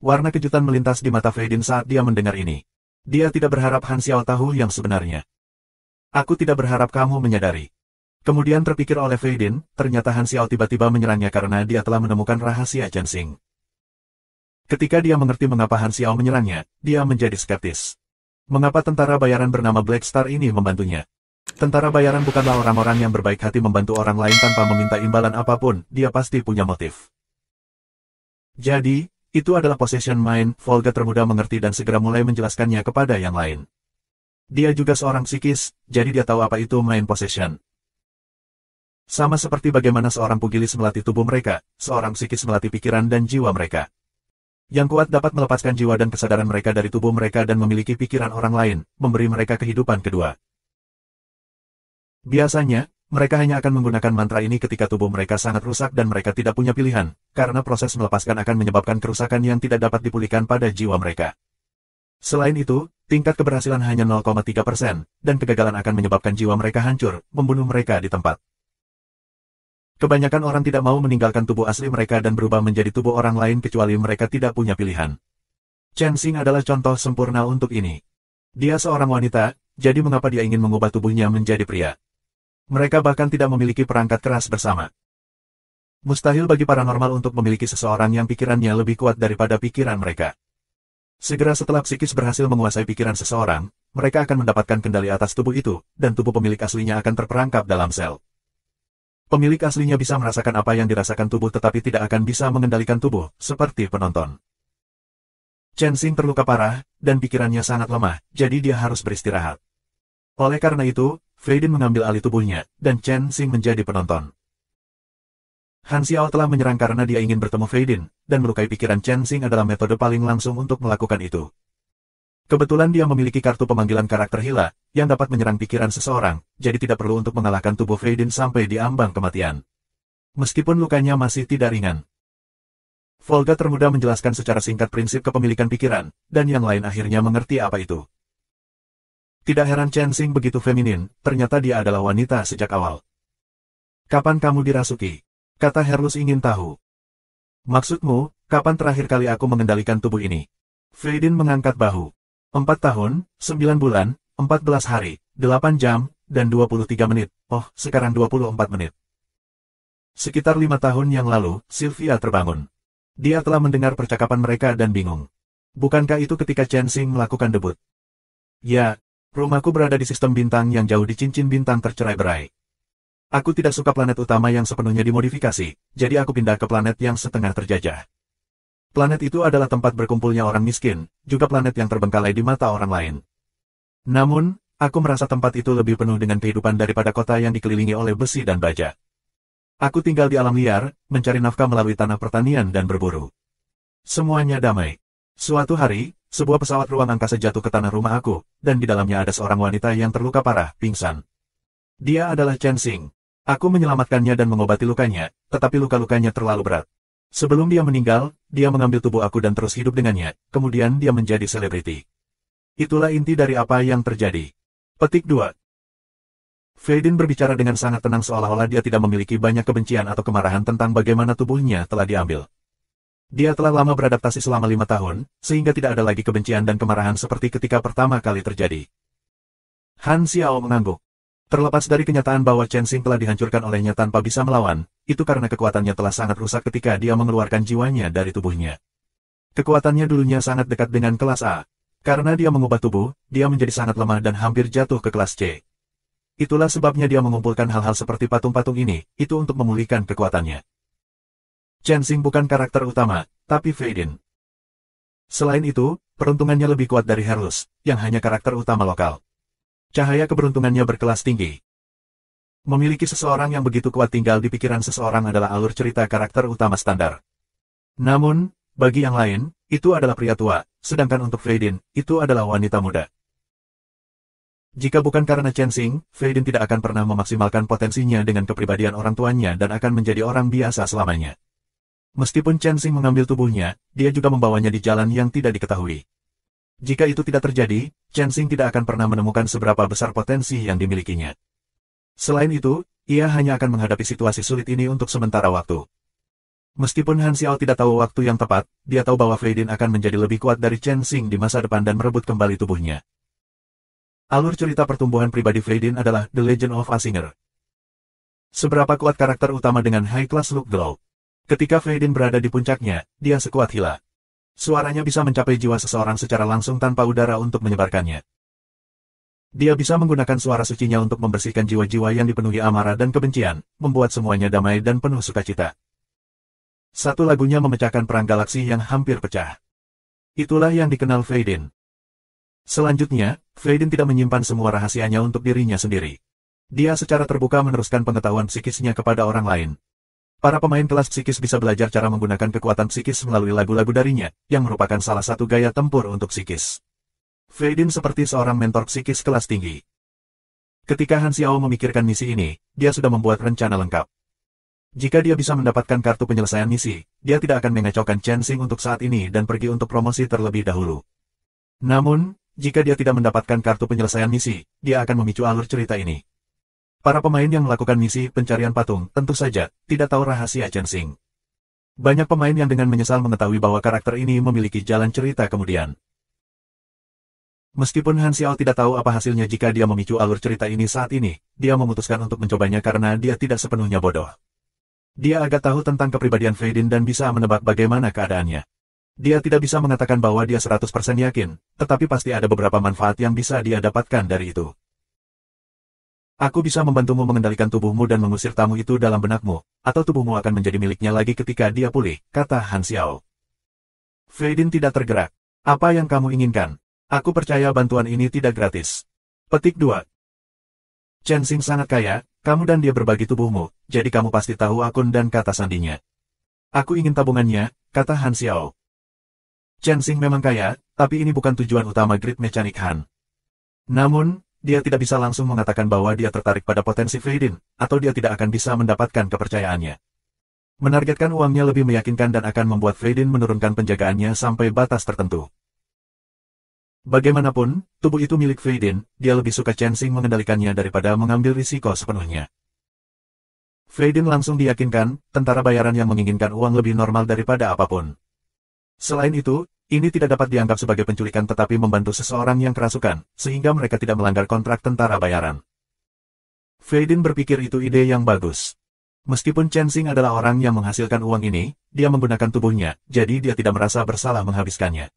Warna kejutan melintas di mata Feidin saat dia mendengar ini. Dia tidak berharap Han Xiao tahu yang sebenarnya. Aku tidak berharap kamu menyadari. Kemudian terpikir oleh Feidin, ternyata Han Xiao tiba-tiba menyerangnya karena dia telah menemukan rahasia Chen Xing. Ketika dia mengerti mengapa Han Xiao menyerangnya, dia menjadi skeptis. Mengapa tentara bayaran bernama Black Star ini membantunya? Tentara bayaran bukanlah orang-orang yang berbaik hati membantu orang lain tanpa meminta imbalan apapun, dia pasti punya motif. Jadi, itu adalah possession mind, Volga termuda mengerti dan segera mulai menjelaskannya kepada yang lain. Dia juga seorang psikis, jadi dia tahu apa itu mind possession. Sama seperti bagaimana seorang pugilis melatih tubuh mereka, seorang psikis melatih pikiran dan jiwa mereka. Yang kuat dapat melepaskan jiwa dan kesadaran mereka dari tubuh mereka dan memiliki pikiran orang lain, memberi mereka kehidupan kedua. Biasanya, mereka hanya akan menggunakan mantra ini ketika tubuh mereka sangat rusak dan mereka tidak punya pilihan, karena proses melepaskan akan menyebabkan kerusakan yang tidak dapat dipulihkan pada jiwa mereka. Selain itu, tingkat keberhasilan hanya 0,3%, dan kegagalan akan menyebabkan jiwa mereka hancur, membunuh mereka di tempat. Kebanyakan orang tidak mau meninggalkan tubuh asli mereka dan berubah menjadi tubuh orang lain kecuali mereka tidak punya pilihan. Chen Xing adalah contoh sempurna untuk ini. Dia seorang wanita, jadi mengapa dia ingin mengubah tubuhnya menjadi pria? Mereka bahkan tidak memiliki perangkat keras bersama. Mustahil bagi paranormal untuk memiliki seseorang yang pikirannya lebih kuat daripada pikiran mereka. Segera setelah psikis berhasil menguasai pikiran seseorang, mereka akan mendapatkan kendali atas tubuh itu, dan tubuh pemilik aslinya akan terperangkap dalam sel. Pemilik aslinya bisa merasakan apa yang dirasakan tubuh tetapi tidak akan bisa mengendalikan tubuh, seperti penonton. Chen Xing terluka parah, dan pikirannya sangat lemah, jadi dia harus beristirahat. Oleh karena itu, Feidin mengambil alih tubuhnya, dan Chen Xing menjadi penonton. Han Xiao telah menyerang karena dia ingin bertemu Feidin, dan melukai pikiran Chen Xing adalah metode paling langsung untuk melakukan itu. Kebetulan dia memiliki kartu pemanggilan karakter Hila, yang dapat menyerang pikiran seseorang, jadi tidak perlu untuk mengalahkan tubuh Feidin sampai di ambang kematian. Meskipun lukanya masih tidak ringan. Volga termuda menjelaskan secara singkat prinsip kepemilikan pikiran, dan yang lain akhirnya mengerti apa itu. Tidak heran Chen Xing begitu feminin, ternyata dia adalah wanita sejak awal. Kapan kamu dirasuki? Kata Herlus ingin tahu. Maksudmu, kapan terakhir kali aku mengendalikan tubuh ini? Feidin mengangkat bahu. 4 tahun, 9 bulan, 14 hari, 8 jam, dan 23 menit. Oh, sekarang 24 menit. Sekitar 5 tahun yang lalu, Sylvia terbangun. Dia telah mendengar percakapan mereka dan bingung. Bukankah itu ketika Chen Xing melakukan debut? Ya, rumahku berada di sistem bintang yang jauh di cincin bintang tercerai-berai. Aku tidak suka planet utama yang sepenuhnya dimodifikasi, jadi aku pindah ke planet yang setengah terjajah. Planet itu adalah tempat berkumpulnya orang miskin, juga planet yang terbengkalai di mata orang lain. Namun, aku merasa tempat itu lebih penuh dengan kehidupan daripada kota yang dikelilingi oleh besi dan baja. Aku tinggal di alam liar, mencari nafkah melalui tanah pertanian dan berburu. Semuanya damai. Suatu hari, sebuah pesawat ruang angkasa jatuh ke tanah rumah aku, dan di dalamnya ada seorang wanita yang terluka parah, pingsan. Dia adalah Chen Xing. Aku menyelamatkannya dan mengobati lukanya, tetapi luka-lukanya terlalu berat. Sebelum dia meninggal, dia mengambil tubuh aku dan terus hidup dengannya, kemudian dia menjadi selebriti. Itulah inti dari apa yang terjadi. Petik 2. Fei Din berbicara dengan sangat tenang seolah-olah dia tidak memiliki banyak kebencian atau kemarahan tentang bagaimana tubuhnya telah diambil. Dia telah lama beradaptasi selama 5 tahun, sehingga tidak ada lagi kebencian dan kemarahan seperti ketika pertama kali terjadi. Han Xiao mengangguk. Terlepas dari kenyataan bahwa Chen Xing telah dihancurkan olehnya tanpa bisa melawan, itu karena kekuatannya telah sangat rusak ketika dia mengeluarkan jiwanya dari tubuhnya. Kekuatannya dulunya sangat dekat dengan kelas A. Karena dia mengubah tubuh, dia menjadi sangat lemah dan hampir jatuh ke kelas C. Itulah sebabnya dia mengumpulkan hal-hal seperti patung-patung ini, itu untuk memulihkan kekuatannya. Chen Xing bukan karakter utama, tapi Fei Din. Selain itu, peruntungannya lebih kuat dari Herlus, yang hanya karakter utama lokal. Cahaya keberuntungannya berkelas tinggi. Memiliki seseorang yang begitu kuat tinggal di pikiran seseorang adalah alur cerita karakter utama standar. Namun, bagi yang lain, itu adalah pria tua, sedangkan untuk Fei Din, itu adalah wanita muda. Jika bukan karena Chen Xing, Fei Din tidak akan pernah memaksimalkan potensinya dengan kepribadian orang tuanya dan akan menjadi orang biasa selamanya. Meskipun Chen Xing mengambil tubuhnya, dia juga membawanya di jalan yang tidak diketahui. Jika itu tidak terjadi, Chen Xing tidak akan pernah menemukan seberapa besar potensi yang dimilikinya. Selain itu, ia hanya akan menghadapi situasi sulit ini untuk sementara waktu. Meskipun Han Xiao tidak tahu waktu yang tepat, dia tahu bahwa Fei Din akan menjadi lebih kuat dari Chen Xing di masa depan dan merebut kembali tubuhnya. Alur cerita pertumbuhan pribadi Fei Din adalah The Legend of A Singer. Seberapa kuat karakter utama dengan high class look glow. Ketika Fei Din berada di puncaknya, dia sekuat Hila. Suaranya bisa mencapai jiwa seseorang secara langsung tanpa udara untuk menyebarkannya. Dia bisa menggunakan suara sucinya untuk membersihkan jiwa-jiwa yang dipenuhi amarah dan kebencian, membuat semuanya damai dan penuh sukacita. Satu lagunya memecahkan perang galaksi yang hampir pecah. Itulah yang dikenal Fei Din. Selanjutnya, Fei Din tidak menyimpan semua rahasianya untuk dirinya sendiri. Dia secara terbuka meneruskan pengetahuan psikisnya kepada orang lain. Para pemain kelas psikis bisa belajar cara menggunakan kekuatan psikis melalui lagu-lagu darinya, yang merupakan salah satu gaya tempur untuk psikis. Fei Din seperti seorang mentor psikis kelas tinggi. Ketika Han Xiao memikirkan misi ini, dia sudah membuat rencana lengkap. Jika dia bisa mendapatkan kartu penyelesaian misi, dia tidak akan mengacaukan Chen Xing untuk saat ini dan pergi untuk promosi terlebih dahulu. Namun, jika dia tidak mendapatkan kartu penyelesaian misi, dia akan memicu alur cerita ini. Para pemain yang melakukan misi pencarian patung, tentu saja, tidak tahu rahasia Chen Xing. Banyak pemain yang dengan menyesal mengetahui bahwa karakter ini memiliki jalan cerita kemudian. Meskipun Han Xiao tidak tahu apa hasilnya jika dia memicu alur cerita ini saat ini, dia memutuskan untuk mencobanya karena dia tidak sepenuhnya bodoh. Dia agak tahu tentang kepribadian Fei Din dan bisa menebak bagaimana keadaannya. Dia tidak bisa mengatakan bahwa dia 100% yakin, tetapi pasti ada beberapa manfaat yang bisa dia dapatkan dari itu. Aku bisa membantumu mengendalikan tubuhmu dan mengusir tamu itu dalam benakmu, atau tubuhmu akan menjadi miliknya lagi ketika dia pulih, kata Han Xiao. Fei Din tidak tergerak. Apa yang kamu inginkan? Aku percaya bantuan ini tidak gratis. Petik 2. Chen Xing sangat kaya, kamu dan dia berbagi tubuhmu, jadi kamu pasti tahu akun dan kata sandinya. Aku ingin tabungannya, kata Han Xiao. Chen Xing memang kaya, tapi ini bukan tujuan utama Grid Mechanic Han. Namun, dia tidak bisa langsung mengatakan bahwa dia tertarik pada potensi Fei Din, atau dia tidak akan bisa mendapatkan kepercayaannya. Menargetkan uangnya lebih meyakinkan dan akan membuat Fei Din menurunkan penjagaannya sampai batas tertentu. Bagaimanapun, tubuh itu milik Fei Din, dia lebih suka Chen Xing mengendalikannya daripada mengambil risiko sepenuhnya. Fei Din langsung diyakinkan, tentara bayaran yang menginginkan uang lebih normal daripada apapun. Selain itu, ini tidak dapat dianggap sebagai penculikan tetapi membantu seseorang yang kerasukan, sehingga mereka tidak melanggar kontrak tentara bayaran. Fei Din berpikir itu ide yang bagus. Meskipun Chen Xing adalah orang yang menghasilkan uang ini, dia menggunakan tubuhnya, jadi dia tidak merasa bersalah menghabiskannya.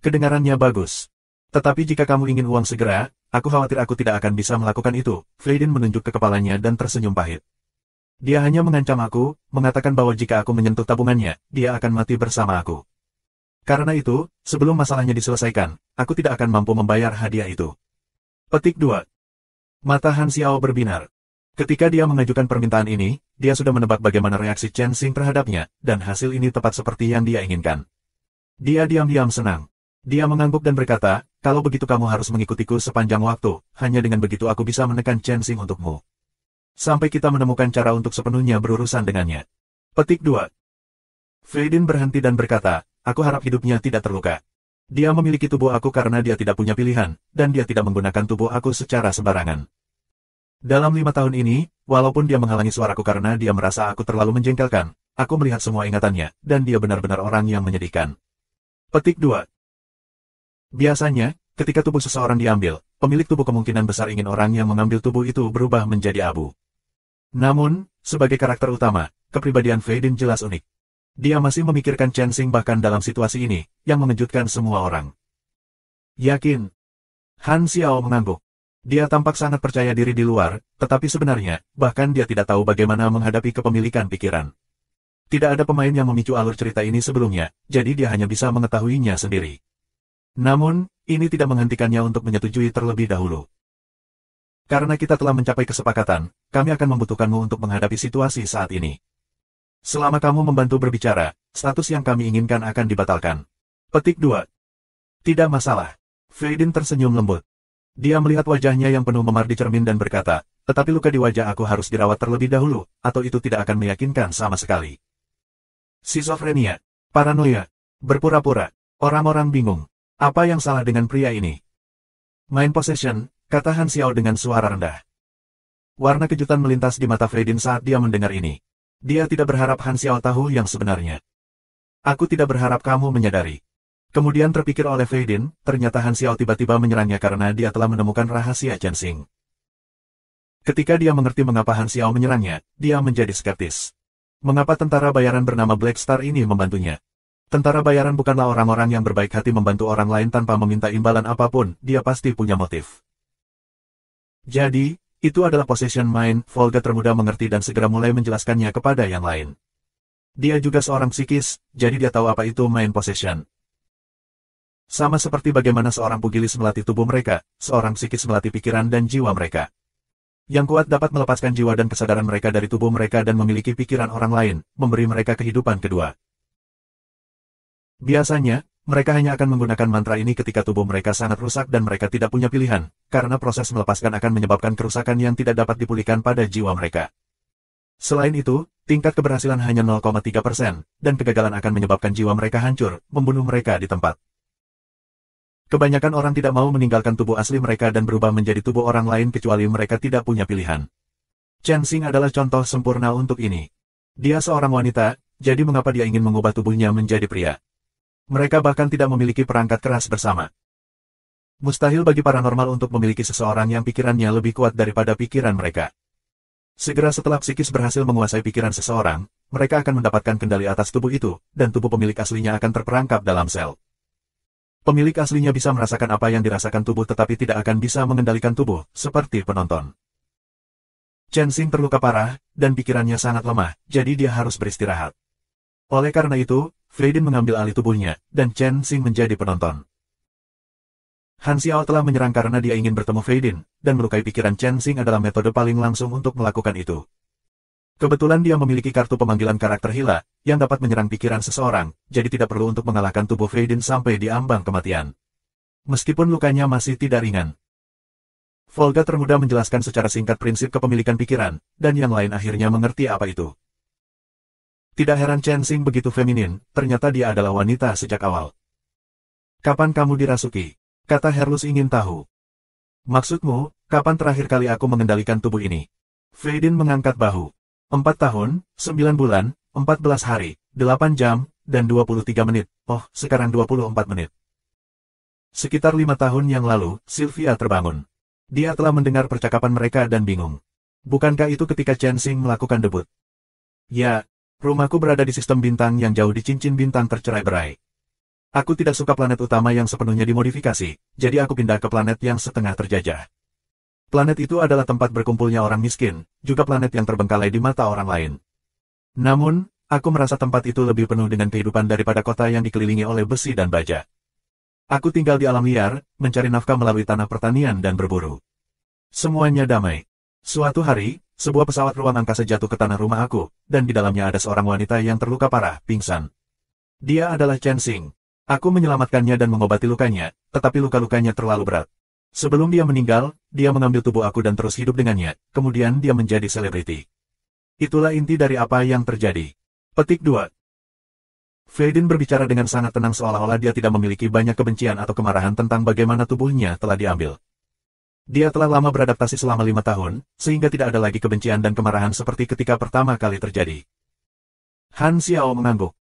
Kedengarannya bagus. Tetapi jika kamu ingin uang segera, aku khawatir aku tidak akan bisa melakukan itu. Fei Din menunjuk ke kepalanya dan tersenyum pahit. Dia hanya mengancam aku, mengatakan bahwa jika aku menyentuh tabungannya, dia akan mati bersama aku. Karena itu, sebelum masalahnya diselesaikan, aku tidak akan mampu membayar hadiah itu. Petik 2. Mata Han Xiao berbinar. Ketika dia mengajukan permintaan ini, dia sudah menebak bagaimana reaksi Chen Xing terhadapnya, dan hasil ini tepat seperti yang dia inginkan. Dia diam-diam senang. Dia mengangguk dan berkata, kalau begitu kamu harus mengikutiku sepanjang waktu, hanya dengan begitu aku bisa menekan Chen Xing untukmu. Sampai kita menemukan cara untuk sepenuhnya berurusan dengannya. Petik 2. Fei Din berhenti dan berkata, aku harap hidupnya tidak terluka. Dia memiliki tubuh aku karena dia tidak punya pilihan, dan dia tidak menggunakan tubuh aku secara sembarangan. Dalam 5 tahun ini, walaupun dia menghalangi suaraku karena dia merasa aku terlalu menjengkelkan, aku melihat semua ingatannya, dan dia benar-benar orang yang menyedihkan. Petik 2. Biasanya, ketika tubuh seseorang diambil, pemilik tubuh kemungkinan besar ingin orang yang mengambil tubuh itu berubah menjadi abu. Namun, sebagai karakter utama, kepribadian Fei Din jelas unik. Dia masih memikirkan Chen Xing bahkan dalam situasi ini, yang mengejutkan semua orang. Yakin? Han Xiao mengangguk. Dia tampak sangat percaya diri di luar, tetapi sebenarnya, bahkan dia tidak tahu bagaimana menghadapi kepemilikan pikiran. Tidak ada pemain yang memicu alur cerita ini sebelumnya, jadi dia hanya bisa mengetahuinya sendiri. Namun, ini tidak menghentikannya untuk menyetujui terlebih dahulu. Karena kita telah mencapai kesepakatan, kami akan membutuhkanmu untuk menghadapi situasi saat ini. Selama kamu membantu berbicara, status yang kami inginkan akan dibatalkan. Petik 2. Tidak masalah. Fei Din tersenyum lembut. Dia melihat wajahnya yang penuh memar di cermin dan berkata, tetapi luka di wajah aku harus dirawat terlebih dahulu, atau itu tidak akan meyakinkan sama sekali. Skizofrenia, paranoia, berpura-pura, orang-orang bingung. Apa yang salah dengan pria ini? Mind possession, kata Han Xiao dengan suara rendah. Warna kejutan melintas di mata Fei Din saat dia mendengar ini. Dia tidak berharap Han Xiao tahu yang sebenarnya. Aku tidak berharap kamu menyadari. Kemudian terpikir oleh Fei Din, ternyata Han Xiao tiba-tiba menyerangnya karena dia telah menemukan rahasia Chen Xing. Ketika dia mengerti mengapa Han Xiao menyerangnya, dia menjadi skeptis. Mengapa tentara bayaran bernama Black Star ini membantunya? Tentara bayaran bukanlah orang-orang yang berbaik hati membantu orang lain tanpa meminta imbalan apapun, dia pasti punya motif. Jadi, itu adalah possession mind, Volga termuda mengerti dan segera mulai menjelaskannya kepada yang lain. Dia juga seorang psikis, jadi dia tahu apa itu mind possession. Sama seperti bagaimana seorang pugilis melatih tubuh mereka, seorang psikis melatih pikiran dan jiwa mereka. Yang kuat dapat melepaskan jiwa dan kesadaran mereka dari tubuh mereka dan memiliki pikiran orang lain, memberi mereka kehidupan kedua. Biasanya, mereka hanya akan menggunakan mantra ini ketika tubuh mereka sangat rusak dan mereka tidak punya pilihan, karena proses melepaskan akan menyebabkan kerusakan yang tidak dapat dipulihkan pada jiwa mereka. Selain itu, tingkat keberhasilan hanya 0,3%, dan kegagalan akan menyebabkan jiwa mereka hancur, membunuh mereka di tempat. Kebanyakan orang tidak mau meninggalkan tubuh asli mereka dan berubah menjadi tubuh orang lain kecuali mereka tidak punya pilihan. Chen Xing adalah contoh sempurna untuk ini. Dia seorang wanita, jadi mengapa dia ingin mengubah tubuhnya menjadi pria? Mereka bahkan tidak memiliki perangkat keras bersama. Mustahil bagi paranormal untuk memiliki seseorang yang pikirannya lebih kuat daripada pikiran mereka. Segera setelah psikis berhasil menguasai pikiran seseorang, mereka akan mendapatkan kendali atas tubuh itu, dan tubuh pemilik aslinya akan terperangkap dalam sel. Pemilik aslinya bisa merasakan apa yang dirasakan tubuh tetapi tidak akan bisa mengendalikan tubuh, seperti penonton. Chen Xing terluka parah, dan pikirannya sangat lemah, jadi dia harus beristirahat. Oleh karena itu, Fei Din mengambil alih tubuhnya, dan Chen Xing menjadi penonton. Han Xiao telah menyerang karena dia ingin bertemu Fei Din, dan melukai pikiran Chen Xing adalah metode paling langsung untuk melakukan itu. Kebetulan dia memiliki kartu pemanggilan karakter Hila, yang dapat menyerang pikiran seseorang, jadi tidak perlu untuk mengalahkan tubuh Fei Din sampai di ambang kematian. Meskipun lukanya masih tidak ringan. Volga termuda menjelaskan secara singkat prinsip kepemilikan pikiran, dan yang lain akhirnya mengerti apa itu. Tidak heran Chen Xing begitu feminin, ternyata dia adalah wanita sejak awal. Kapan kamu dirasuki? Kata Herlus ingin tahu. Maksudmu, kapan terakhir kali aku mengendalikan tubuh ini? Fei Din mengangkat bahu. 4 tahun, 9 bulan, 14 hari, 8 jam, dan 23 menit. Oh, sekarang 24 menit. Sekitar 5 tahun yang lalu, Sylvia terbangun. Dia telah mendengar percakapan mereka dan bingung. Bukankah itu ketika Chen Xing melakukan debut? Ya, rumahku berada di sistem bintang yang jauh di cincin bintang tercerai-berai. Aku tidak suka planet utama yang sepenuhnya dimodifikasi, jadi aku pindah ke planet yang setengah terjajah. Planet itu adalah tempat berkumpulnya orang miskin, juga planet yang terbengkalai di mata orang lain. Namun, aku merasa tempat itu lebih penuh dengan kehidupan daripada kota yang dikelilingi oleh besi dan baja. Aku tinggal di alam liar, mencari nafkah melalui tanah pertanian dan berburu. Semuanya damai. Suatu hari, sebuah pesawat ruang angkasa jatuh ke tanah rumah aku, dan di dalamnya ada seorang wanita yang terluka parah, pingsan. Dia adalah Chen Xing. Aku menyelamatkannya dan mengobati lukanya, tetapi luka-lukanya terlalu berat. Sebelum dia meninggal, dia mengambil tubuh aku dan terus hidup dengannya, kemudian dia menjadi selebriti. Itulah inti dari apa yang terjadi. Petik 2. Fei Din berbicara dengan sangat tenang seolah-olah dia tidak memiliki banyak kebencian atau kemarahan tentang bagaimana tubuhnya telah diambil. Dia telah lama beradaptasi selama 5 tahun, sehingga tidak ada lagi kebencian dan kemarahan seperti ketika pertama kali terjadi. Han Xiao mengangguk.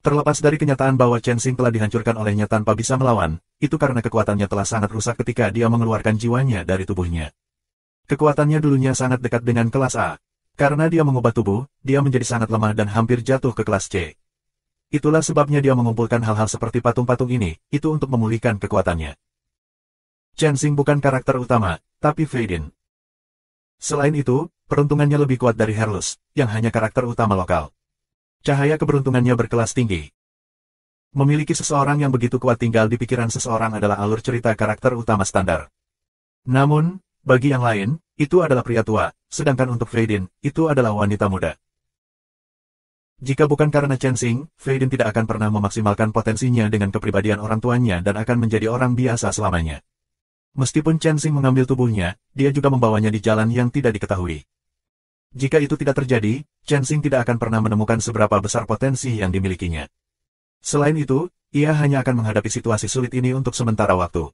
Terlepas dari kenyataan bahwa Chen Xing telah dihancurkan olehnya tanpa bisa melawan, itu karena kekuatannya telah sangat rusak ketika dia mengeluarkan jiwanya dari tubuhnya. Kekuatannya dulunya sangat dekat dengan kelas A. Karena dia mengubah tubuh, dia menjadi sangat lemah dan hampir jatuh ke kelas C. Itulah sebabnya dia mengumpulkan hal-hal seperti patung-patung ini, itu untuk memulihkan kekuatannya. Chen Xing bukan karakter utama, tapi Fei Din. Selain itu, peruntungannya lebih kuat dari Herlus, yang hanya karakter utama lokal. Cahaya keberuntungannya berkelas tinggi. Memiliki seseorang yang begitu kuat tinggal di pikiran seseorang adalah alur cerita karakter utama standar. Namun, bagi yang lain, itu adalah pria tua, sedangkan untuk Fei Din, itu adalah wanita muda. Jika bukan karena Chen Xing, Fei Din tidak akan pernah memaksimalkan potensinya dengan kepribadian orang tuanya dan akan menjadi orang biasa selamanya. Meskipun Chen Xing mengambil tubuhnya, dia juga membawanya di jalan yang tidak diketahui. Jika itu tidak terjadi, Chen Xing tidak akan pernah menemukan seberapa besar potensi yang dimilikinya. Selain itu, ia hanya akan menghadapi situasi sulit ini untuk sementara waktu.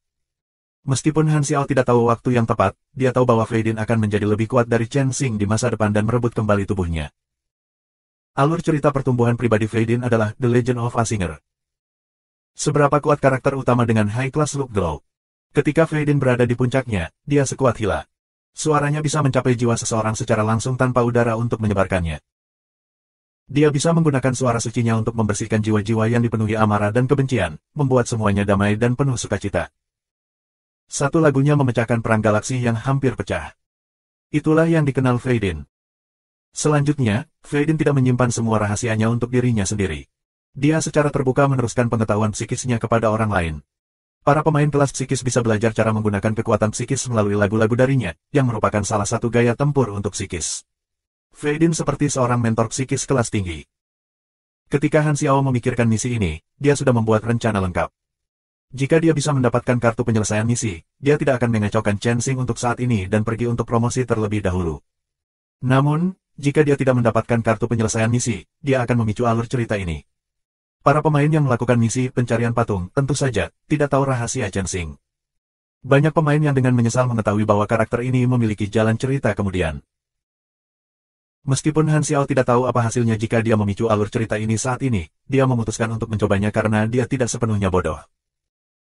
Meskipun Han Xiao tidak tahu waktu yang tepat, dia tahu bahwa Fei Din akan menjadi lebih kuat dari Chen Xing di masa depan dan merebut kembali tubuhnya. Alur cerita pertumbuhan pribadi Fei Din adalah The Legend of a Singer. Seberapa kuat karakter utama dengan high class look glow. Ketika Fei Din berada di puncaknya, dia sekuat Hila. Suaranya bisa mencapai jiwa seseorang secara langsung tanpa udara untuk menyebarkannya. Dia bisa menggunakan suara sucinya untuk membersihkan jiwa-jiwa yang dipenuhi amarah dan kebencian, membuat semuanya damai dan penuh sukacita. Satu lagunya memecahkan perang galaksi yang hampir pecah. Itulah yang dikenal Fei Din. Selanjutnya, Fei Din tidak menyimpan semua rahasianya untuk dirinya sendiri. Dia secara terbuka meneruskan pengetahuan psikisnya kepada orang lain. Para pemain kelas psikis bisa belajar cara menggunakan kekuatan psikis melalui lagu-lagu darinya, yang merupakan salah satu gaya tempur untuk psikis. Fei Din seperti seorang mentor psikis kelas tinggi. Ketika Han Xiao memikirkan misi ini, dia sudah membuat rencana lengkap. Jika dia bisa mendapatkan kartu penyelesaian misi, dia tidak akan mengacaukan Chen Xing untuk saat ini dan pergi untuk promosi terlebih dahulu. Namun, jika dia tidak mendapatkan kartu penyelesaian misi, dia akan memicu alur cerita ini. Para pemain yang melakukan misi pencarian patung, tentu saja, tidak tahu rahasia Chen Xing. Banyak pemain yang dengan menyesal mengetahui bahwa karakter ini memiliki jalan cerita kemudian. Meskipun Han Xiao tidak tahu apa hasilnya jika dia memicu alur cerita ini saat ini, dia memutuskan untuk mencobanya karena dia tidak sepenuhnya bodoh.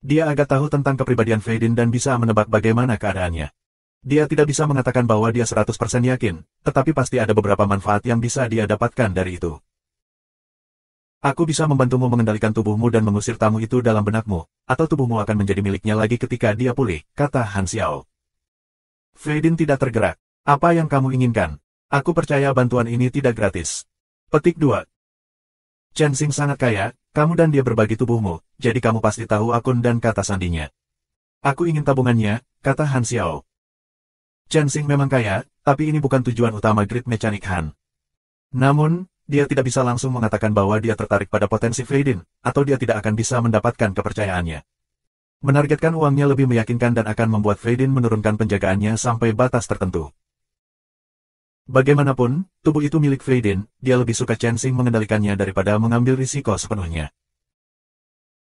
Dia agak tahu tentang kepribadian Fei Din dan bisa menebak bagaimana keadaannya. Dia tidak bisa mengatakan bahwa dia 100% yakin, tetapi pasti ada beberapa manfaat yang bisa dia dapatkan dari itu. Aku bisa membantumu mengendalikan tubuhmu dan mengusir tamu itu dalam benakmu, atau tubuhmu akan menjadi miliknya lagi ketika dia pulih, kata Han Xiao. Fei Din tidak tergerak. Apa yang kamu inginkan? Aku percaya bantuan ini tidak gratis. Petik 2. Chen Xing sangat kaya, kamu dan dia berbagi tubuhmu, jadi kamu pasti tahu akun dan kata sandinya. Aku ingin tabungannya, kata Han Xiao. Chen Xing memang kaya, tapi ini bukan tujuan utama Grid Mechanic Han. Namun, dia tidak bisa langsung mengatakan bahwa dia tertarik pada potensi Fei Din, atau dia tidak akan bisa mendapatkan kepercayaannya. Menargetkan uangnya lebih meyakinkan dan akan membuat Fei Din menurunkan penjagaannya sampai batas tertentu. Bagaimanapun, tubuh itu milik Fei Din, dia lebih suka Chen Xing mengendalikannya daripada mengambil risiko sepenuhnya.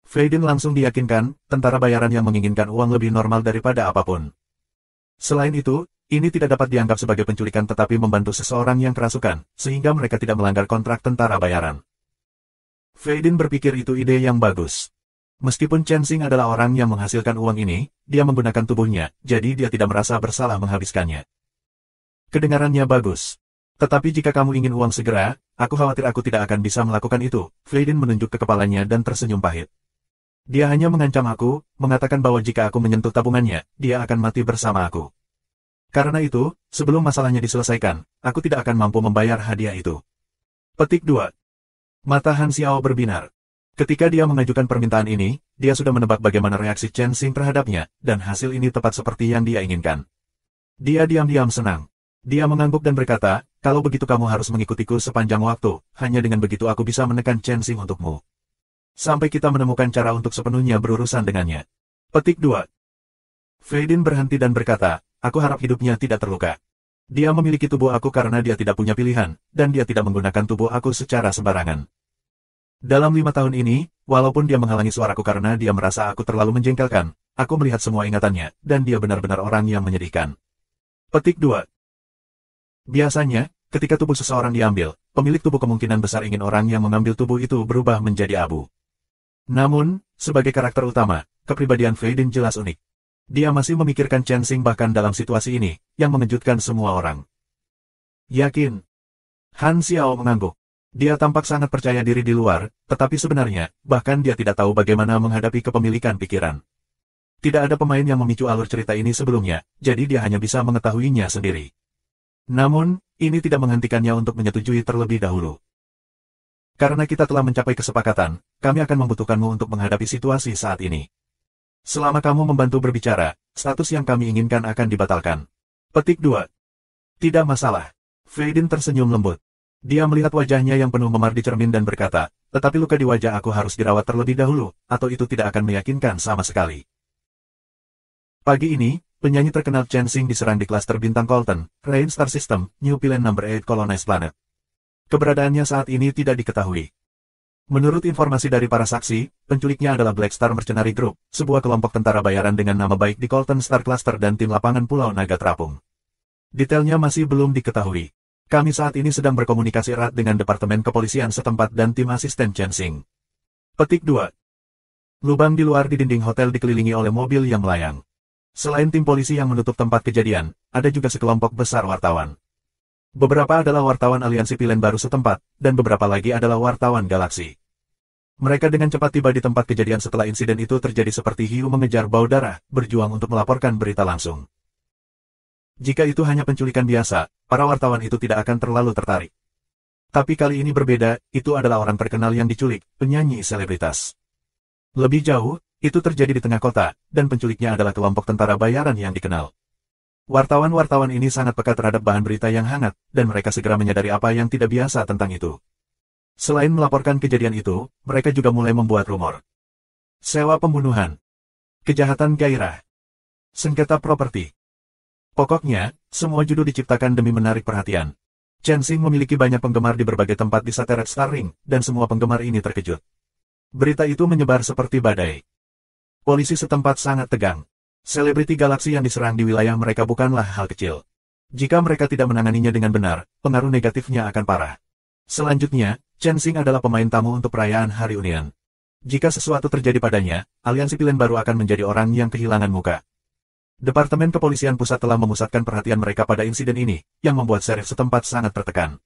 Fei Din langsung diyakinkan, tentara bayaran yang menginginkan uang lebih normal daripada apapun. Selain itu, ini tidak dapat dianggap sebagai penculikan tetapi membantu seseorang yang kerasukan, sehingga mereka tidak melanggar kontrak tentara bayaran. Fei Din berpikir itu ide yang bagus. Meskipun Chen Xing adalah orang yang menghasilkan uang ini, dia menggunakan tubuhnya, jadi dia tidak merasa bersalah menghabiskannya. Kedengarannya bagus. Tetapi jika kamu ingin uang segera, aku khawatir aku tidak akan bisa melakukan itu. Fei Din menunjuk ke kepalanya dan tersenyum pahit. Dia hanya mengancam aku, mengatakan bahwa jika aku menyentuh tabungannya, dia akan mati bersama aku. Karena itu, sebelum masalahnya diselesaikan, aku tidak akan mampu membayar hadiah itu. Petik 2. Mata Han Xiao berbinar. Ketika dia mengajukan permintaan ini, dia sudah menebak bagaimana reaksi Chen Xing terhadapnya, dan hasil ini tepat seperti yang dia inginkan. Dia diam-diam senang. Dia mengangguk dan berkata, kalau begitu kamu harus mengikutiku sepanjang waktu, hanya dengan begitu aku bisa menekan Chen Xing untukmu. Sampai kita menemukan cara untuk sepenuhnya berurusan dengannya. Petik 2. Fei Din berhenti dan berkata, aku harap hidupnya tidak terluka. Dia memiliki tubuh aku karena dia tidak punya pilihan, dan dia tidak menggunakan tubuh aku secara sembarangan. Dalam 5 tahun ini, walaupun dia menghalangi suaraku karena dia merasa aku terlalu menjengkelkan, aku melihat semua ingatannya, dan dia benar-benar orang yang menyedihkan. Petik 2. Biasanya, ketika tubuh seseorang diambil, pemilik tubuh kemungkinan besar ingin orang yang mengambil tubuh itu berubah menjadi abu. Namun, sebagai karakter utama, kepribadian Fei Din jelas unik. Dia masih memikirkan Chen Xing bahkan dalam situasi ini, yang mengejutkan semua orang. Yakin? Han Xiao mengangguk. Dia tampak sangat percaya diri di luar, tetapi sebenarnya, bahkan dia tidak tahu bagaimana menghadapi kepemilikan pikiran. Tidak ada pemain yang memicu alur cerita ini sebelumnya, jadi dia hanya bisa mengetahuinya sendiri. Namun, ini tidak menghentikannya untuk menyetujui terlebih dahulu. Karena kita telah mencapai kesepakatan, kami akan membutuhkanmu untuk menghadapi situasi saat ini. Selama kamu membantu berbicara, status yang kami inginkan akan dibatalkan. Petik 2. Tidak masalah. Fei Din tersenyum lembut. Dia melihat wajahnya yang penuh memar di cermin dan berkata, tetapi luka di wajah aku harus dirawat terlebih dahulu, atau itu tidak akan meyakinkan sama sekali. Pagi ini, penyanyi terkenal Chen Xing diserang di klaster bintang Colton, Rain Star System, New Plan No. 8 Colonized Planet. Keberadaannya saat ini tidak diketahui. Menurut informasi dari para saksi, penculiknya adalah Black Star Mercenary Group, sebuah kelompok tentara bayaran dengan nama baik di Colton Star Cluster dan tim lapangan Pulau Naga Terapung. Detailnya masih belum diketahui. Kami saat ini sedang berkomunikasi erat dengan Departemen Kepolisian setempat dan tim asisten Chen Xing. Petik 2. Lubang di luar di dinding hotel dikelilingi oleh mobil yang melayang. Selain tim polisi yang menutup tempat kejadian, ada juga sekelompok besar wartawan. Beberapa adalah wartawan aliansi Pilen baru setempat, dan beberapa lagi adalah wartawan galaksi. Mereka dengan cepat tiba di tempat kejadian setelah insiden itu terjadi seperti hiu mengejar bau darah, berjuang untuk melaporkan berita langsung. Jika itu hanya penculikan biasa, para wartawan itu tidak akan terlalu tertarik. Tapi kali ini berbeda, itu adalah orang terkenal yang diculik, penyanyi selebritas. Lebih jauh, itu terjadi di tengah kota, dan penculiknya adalah kelompok tentara bayaran yang dikenal. Wartawan-wartawan ini sangat peka terhadap bahan berita yang hangat, dan mereka segera menyadari apa yang tidak biasa tentang itu. Selain melaporkan kejadian itu, mereka juga mulai membuat rumor. Sewa pembunuhan. Kejahatan gairah. Sengketa properti. Pokoknya, semua judul diciptakan demi menarik perhatian. Chen Xing memiliki banyak penggemar di berbagai tempat di Satellite Star Ring, dan semua penggemar ini terkejut. Berita itu menyebar seperti badai. Polisi setempat sangat tegang. Selebriti galaksi yang diserang di wilayah mereka bukanlah hal kecil. Jika mereka tidak menanganinya dengan benar, pengaruh negatifnya akan parah. Selanjutnya, Chen Xing adalah pemain tamu untuk perayaan Hari Union. Jika sesuatu terjadi padanya, aliansi Pilen baru akan menjadi orang yang kehilangan muka. Departemen Kepolisian Pusat telah memusatkan perhatian mereka pada insiden ini, yang membuat sheriff setempat sangat tertekan.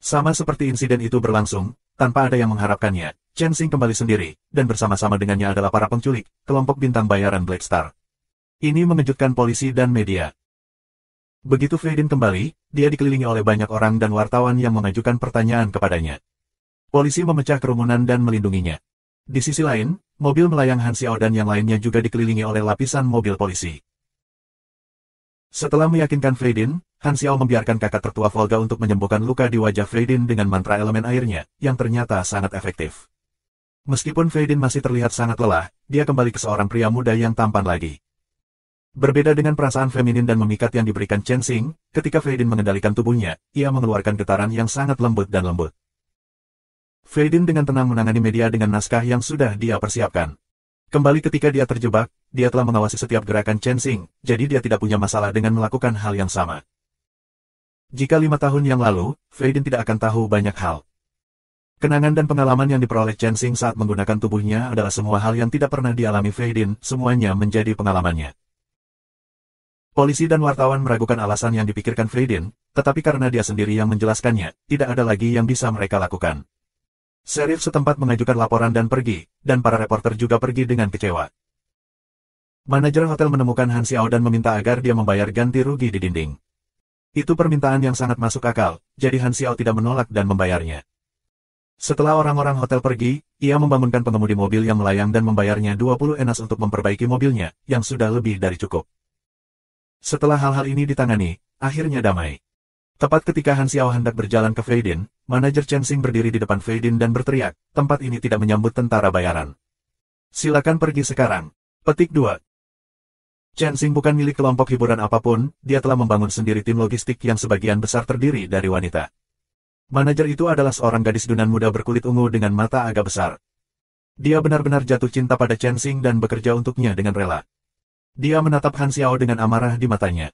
Sama seperti insiden itu berlangsung, tanpa ada yang mengharapkannya, Chen Xing kembali sendiri, dan bersama-sama dengannya adalah para penculik, kelompok bintang bayaran Black Star. Ini mengejutkan polisi dan media. Begitu Fei Din kembali, dia dikelilingi oleh banyak orang dan wartawan yang mengajukan pertanyaan kepadanya. Polisi memecah kerumunan dan melindunginya. Di sisi lain, mobil melayang Han Xiao dan yang lainnya juga dikelilingi oleh lapisan mobil polisi. Setelah meyakinkan Fei Din, Han Xiao membiarkan kakak tertua Volga untuk menyembuhkan luka di wajah Fei Din dengan mantra elemen airnya, yang ternyata sangat efektif. Meskipun Fei Din masih terlihat sangat lelah, dia kembali ke seorang pria muda yang tampan lagi. Berbeda dengan perasaan feminin dan memikat yang diberikan Chen Xing, ketika Fei Din mengendalikan tubuhnya, ia mengeluarkan getaran yang sangat lembut dan lembut. Fei Din dengan tenang menangani media dengan naskah yang sudah dia persiapkan. Kembali ketika dia terjebak, dia telah mengawasi setiap gerakan Chen Xing, jadi dia tidak punya masalah dengan melakukan hal yang sama. Jika 5 tahun yang lalu, Fei Din tidak akan tahu banyak hal. Kenangan dan pengalaman yang diperoleh Chen Xing saat menggunakan tubuhnya adalah semua hal yang tidak pernah dialami Fei Din, semuanya menjadi pengalamannya. Polisi dan wartawan meragukan alasan yang dipikirkan Fei Din, tetapi karena dia sendiri yang menjelaskannya, tidak ada lagi yang bisa mereka lakukan. Sheriff setempat mengajukan laporan dan pergi, dan para reporter juga pergi dengan kecewa. Manajer hotel menemukan Han Xiao dan meminta agar dia membayar ganti rugi di dinding. Itu permintaan yang sangat masuk akal, jadi Han Xiao tidak menolak dan membayarnya. Setelah orang-orang hotel pergi, ia membangunkan pengemudi mobil yang melayang dan membayarnya 20 enas untuk memperbaiki mobilnya, yang sudah lebih dari cukup. Setelah hal-hal ini ditangani, akhirnya damai. Tepat ketika Han Xiao hendak berjalan ke Fei Din, manajer Chen Xing berdiri di depan Fei Din dan berteriak, tempat ini tidak menyambut tentara bayaran. Silakan pergi sekarang. Petik 2. Chen Xing bukan milik kelompok hiburan apapun, dia telah membangun sendiri tim logistik yang sebagian besar terdiri dari wanita. Manajer itu adalah seorang gadis dunan muda berkulit ungu dengan mata agak besar. Dia benar-benar jatuh cinta pada Chen Xing dan bekerja untuknya dengan rela. Dia menatap Han Xiao dengan amarah di matanya.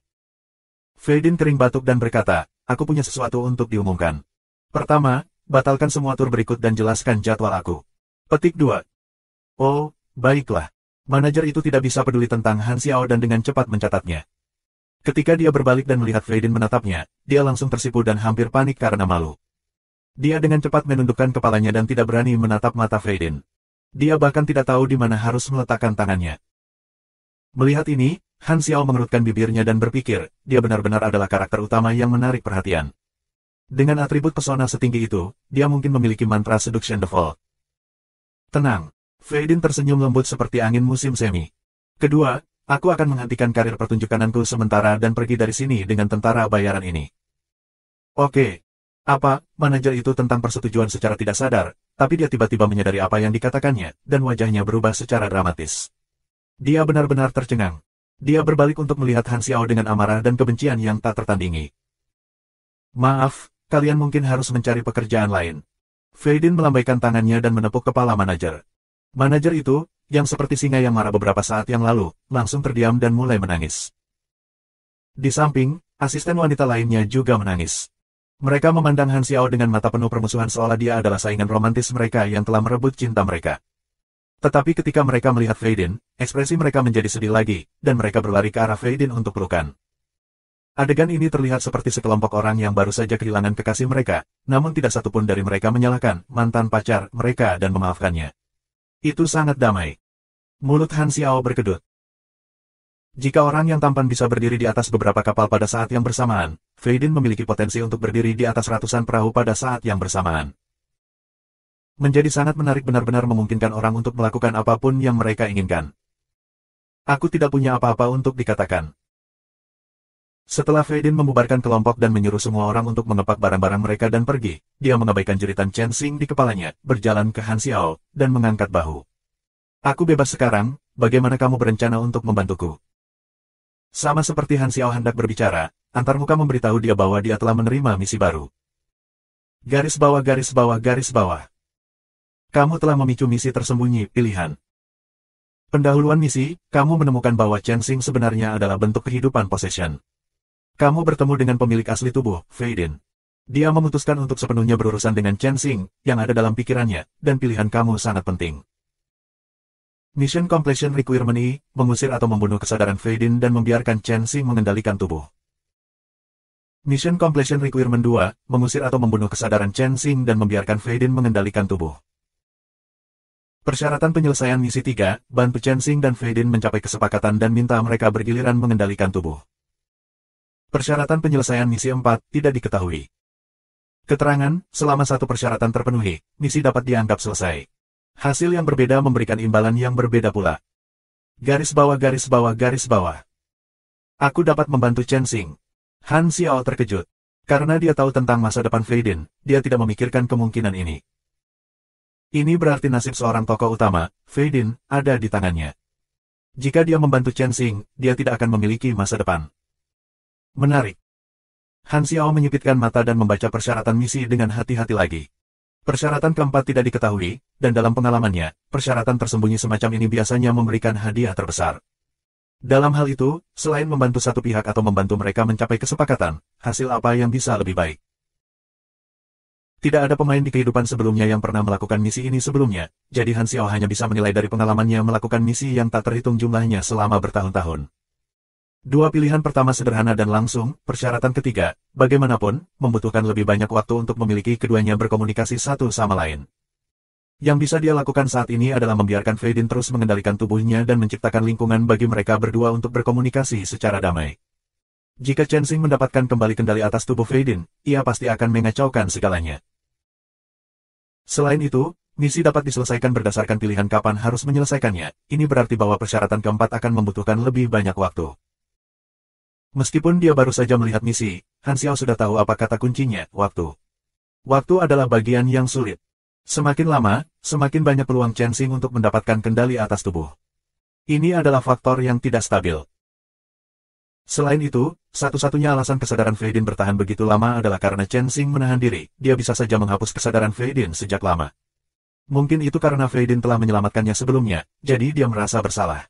Fei Din kering batuk dan berkata, aku punya sesuatu untuk diumumkan. Pertama, batalkan semua tur berikut dan jelaskan jadwal aku. Petik 2. Oh, baiklah. Manajer itu tidak bisa peduli tentang Han Xiao dan dengan cepat mencatatnya. Ketika dia berbalik dan melihat Fei Din menatapnya, dia langsung tersipu dan hampir panik karena malu. Dia dengan cepat menundukkan kepalanya dan tidak berani menatap mata Fei Din. Dia bahkan tidak tahu di mana harus meletakkan tangannya. Melihat ini, Han Xiao mengerutkan bibirnya dan berpikir, dia benar-benar adalah karakter utama yang menarik perhatian. Dengan atribut pesona setinggi itu, dia mungkin memiliki mantra Seduction the Fall. Tenang, Fei Din tersenyum lembut seperti angin musim semi. Kedua, aku akan menghentikan karir pertunjukananku sementara dan pergi dari sini dengan tentara bayaran ini. Oke. Apa, manajer itu tentang persetujuan secara tidak sadar, tapi dia tiba-tiba menyadari apa yang dikatakannya, dan wajahnya berubah secara dramatis. Dia benar-benar tercengang. Dia berbalik untuk melihat Han Xiao dengan amarah dan kebencian yang tak tertandingi. Maaf, kalian mungkin harus mencari pekerjaan lain. Fei Din melambaikan tangannya dan menepuk kepala manajer. Manajer itu, yang seperti singa yang marah beberapa saat yang lalu, langsung terdiam dan mulai menangis. Di samping, asisten wanita lainnya juga menangis. Mereka memandang Han Xiao dengan mata penuh permusuhan seolah dia adalah saingan romantis mereka yang telah merebut cinta mereka. Tetapi ketika mereka melihat Fei Din, ekspresi mereka menjadi sedih lagi, dan mereka berlari ke arah Fei Din untuk pelukan. Adegan ini terlihat seperti sekelompok orang yang baru saja kehilangan kekasih mereka, namun tidak satupun dari mereka menyalahkan mantan pacar mereka dan memaafkannya. Itu sangat damai. Mulut Han Xiao berkedut. Jika orang yang tampan bisa berdiri di atas beberapa kapal pada saat yang bersamaan, Fei Din memiliki potensi untuk berdiri di atas ratusan perahu pada saat yang bersamaan. Menjadi sangat menarik benar-benar memungkinkan orang untuk melakukan apapun yang mereka inginkan. Aku tidak punya apa-apa untuk dikatakan. Setelah Fei Din membubarkan kelompok dan menyuruh semua orang untuk mengepak barang-barang mereka dan pergi, dia mengabaikan jeritan Chen Xing di kepalanya, berjalan ke Han Xiao, dan mengangkat bahu. Aku bebas sekarang, bagaimana kamu berencana untuk membantuku? Sama seperti Han Xiao hendak berbicara, antarmuka memberitahu dia bahwa dia telah menerima misi baru. Garis bawah garis bawah garis bawah. Kamu telah memicu misi tersembunyi, pilihan. Pendahuluan misi, kamu menemukan bahwa Chen Xing sebenarnya adalah bentuk kehidupan possession. Kamu bertemu dengan pemilik asli tubuh, Fei Din. Dia memutuskan untuk sepenuhnya berurusan dengan Chen Xing, yang ada dalam pikirannya, dan pilihan kamu sangat penting. Mission Completion Requirement I, mengusir atau membunuh kesadaran Fei Din dan membiarkan Chen Xing mengendalikan tubuh. Mission Completion Requirement 2, mengusir atau membunuh kesadaran Chen Xing dan membiarkan Fei Din mengendalikan tubuh. Persyaratan penyelesaian misi 3, bantu Chen Xing dan Fei Din mencapai kesepakatan dan minta mereka bergiliran mengendalikan tubuh. Persyaratan penyelesaian misi 4, tidak diketahui. Keterangan, selama satu persyaratan terpenuhi, misi dapat dianggap selesai. Hasil yang berbeda memberikan imbalan yang berbeda pula. Garis bawah garis bawah garis bawah. Aku dapat membantu Chen Xing. Han Xiao terkejut. Karena dia tahu tentang masa depan Fei Din, dia tidak memikirkan kemungkinan ini. Ini berarti nasib seorang tokoh utama, Fei Din, ada di tangannya. Jika dia membantu Chen Xing, dia tidak akan memiliki masa depan. Menarik. Han Xiao menyipitkan mata dan membaca persyaratan misi dengan hati-hati lagi. Persyaratan keempat tidak diketahui, dan dalam pengalamannya, persyaratan tersembunyi semacam ini biasanya memberikan hadiah terbesar. Dalam hal itu, selain membantu satu pihak atau membantu mereka mencapai kesepakatan, hasil apa yang bisa lebih baik? Tidak ada pemain di kehidupan sebelumnya yang pernah melakukan misi ini sebelumnya, jadi Han Xiao hanya bisa menilai dari pengalamannya melakukan misi yang tak terhitung jumlahnya selama bertahun-tahun. Dua pilihan pertama sederhana dan langsung, persyaratan ketiga, bagaimanapun, membutuhkan lebih banyak waktu untuk memiliki keduanya berkomunikasi satu sama lain. Yang bisa dia lakukan saat ini adalah membiarkan Fei Din terus mengendalikan tubuhnya dan menciptakan lingkungan bagi mereka berdua untuk berkomunikasi secara damai. Jika Chen Xing mendapatkan kembali kendali atas tubuh Fei Din, ia pasti akan mengacaukan segalanya. Selain itu, misi dapat diselesaikan berdasarkan pilihan kapan harus menyelesaikannya. Ini berarti bahwa persyaratan keempat akan membutuhkan lebih banyak waktu. Meskipun dia baru saja melihat misi, Han Xiao sudah tahu apa kata kuncinya, waktu. Waktu adalah bagian yang sulit. Semakin lama, semakin banyak peluang Chen Xing untuk mendapatkan kendali atas tubuh. Ini adalah faktor yang tidak stabil. Selain itu, satu-satunya alasan kesadaran Fei Din bertahan begitu lama adalah karena Chen Xing menahan diri. Dia bisa saja menghapus kesadaran Fei Din sejak lama. Mungkin itu karena Fei Din telah menyelamatkannya sebelumnya, jadi dia merasa bersalah.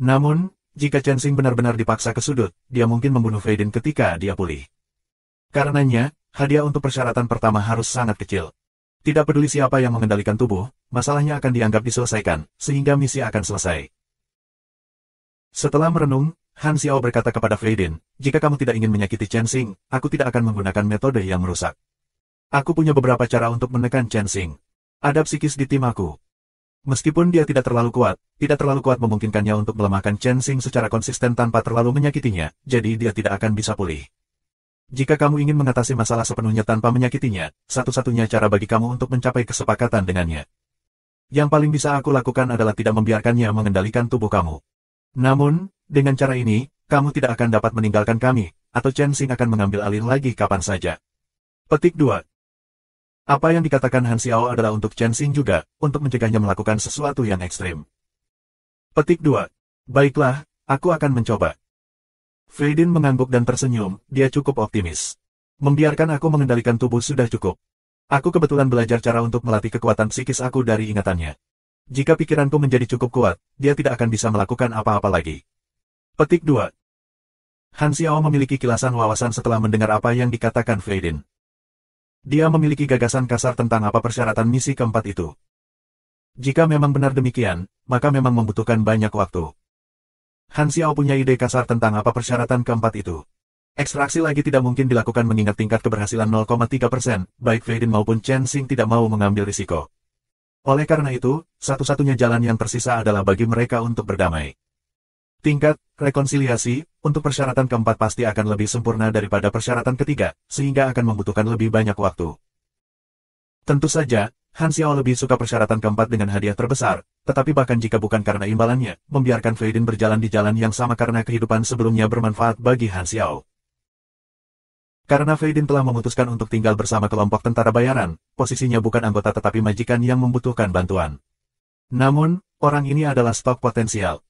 Namun, jika Chen Xing benar-benar dipaksa ke sudut, dia mungkin membunuh Fei Din ketika dia pulih. Karenanya, hadiah untuk persyaratan pertama harus sangat kecil. Tidak peduli siapa yang mengendalikan tubuh, masalahnya akan dianggap diselesaikan, sehingga misi akan selesai. Setelah merenung, Han Xiao berkata kepada Fei Din, jika kamu tidak ingin menyakiti Chen Xing, aku tidak akan menggunakan metode yang merusak. Aku punya beberapa cara untuk menekan Chen Xing. Ada psikis di tim aku. Meskipun dia tidak terlalu kuat memungkinkannya untuk melemahkan Chen Xing secara konsisten tanpa terlalu menyakitinya, jadi dia tidak akan bisa pulih. Jika kamu ingin mengatasi masalah sepenuhnya tanpa menyakitinya, satu-satunya cara bagi kamu untuk mencapai kesepakatan dengannya. Yang paling bisa aku lakukan adalah tidak membiarkannya mengendalikan tubuh kamu. Namun, dengan cara ini, kamu tidak akan dapat meninggalkan kami, atau Chen Xing akan mengambil alih lagi kapan saja. Petik 2. Apa yang dikatakan Han Xiao adalah untuk Chen Xing juga, untuk mencegahnya melakukan sesuatu yang ekstrim. Petik 2. Baiklah, aku akan mencoba. Fei Din mengangguk dan tersenyum, dia cukup optimis. Membiarkan aku mengendalikan tubuh sudah cukup. Aku kebetulan belajar cara untuk melatih kekuatan psikis aku dari ingatannya. Jika pikiranku menjadi cukup kuat, dia tidak akan bisa melakukan apa-apa lagi. Petik 2. Han Xiao memiliki kilasan wawasan setelah mendengar apa yang dikatakan Fei Din. Dia memiliki gagasan kasar tentang apa persyaratan misi keempat itu. Jika memang benar demikian, maka memang membutuhkan banyak waktu. Han Xiao punya ide kasar tentang apa persyaratan keempat itu. Ekstraksi lagi tidak mungkin dilakukan mengingat tingkat keberhasilan 0,3%, baik Fei Din maupun Chen Xing tidak mau mengambil risiko. Oleh karena itu, satu-satunya jalan yang tersisa adalah bagi mereka untuk berdamai. Tingkat rekonsiliasi untuk persyaratan keempat pasti akan lebih sempurna daripada persyaratan ketiga, sehingga akan membutuhkan lebih banyak waktu. Tentu saja, Han Xiao lebih suka persyaratan keempat dengan hadiah terbesar, tetapi bahkan jika bukan karena imbalannya, membiarkan Fei Din berjalan di jalan yang sama karena kehidupan sebelumnya bermanfaat bagi Han Xiao. Karena Fei Din telah memutuskan untuk tinggal bersama kelompok tentara bayaran, posisinya bukan anggota tetapi majikan yang membutuhkan bantuan. Namun, orang ini adalah stok potensial.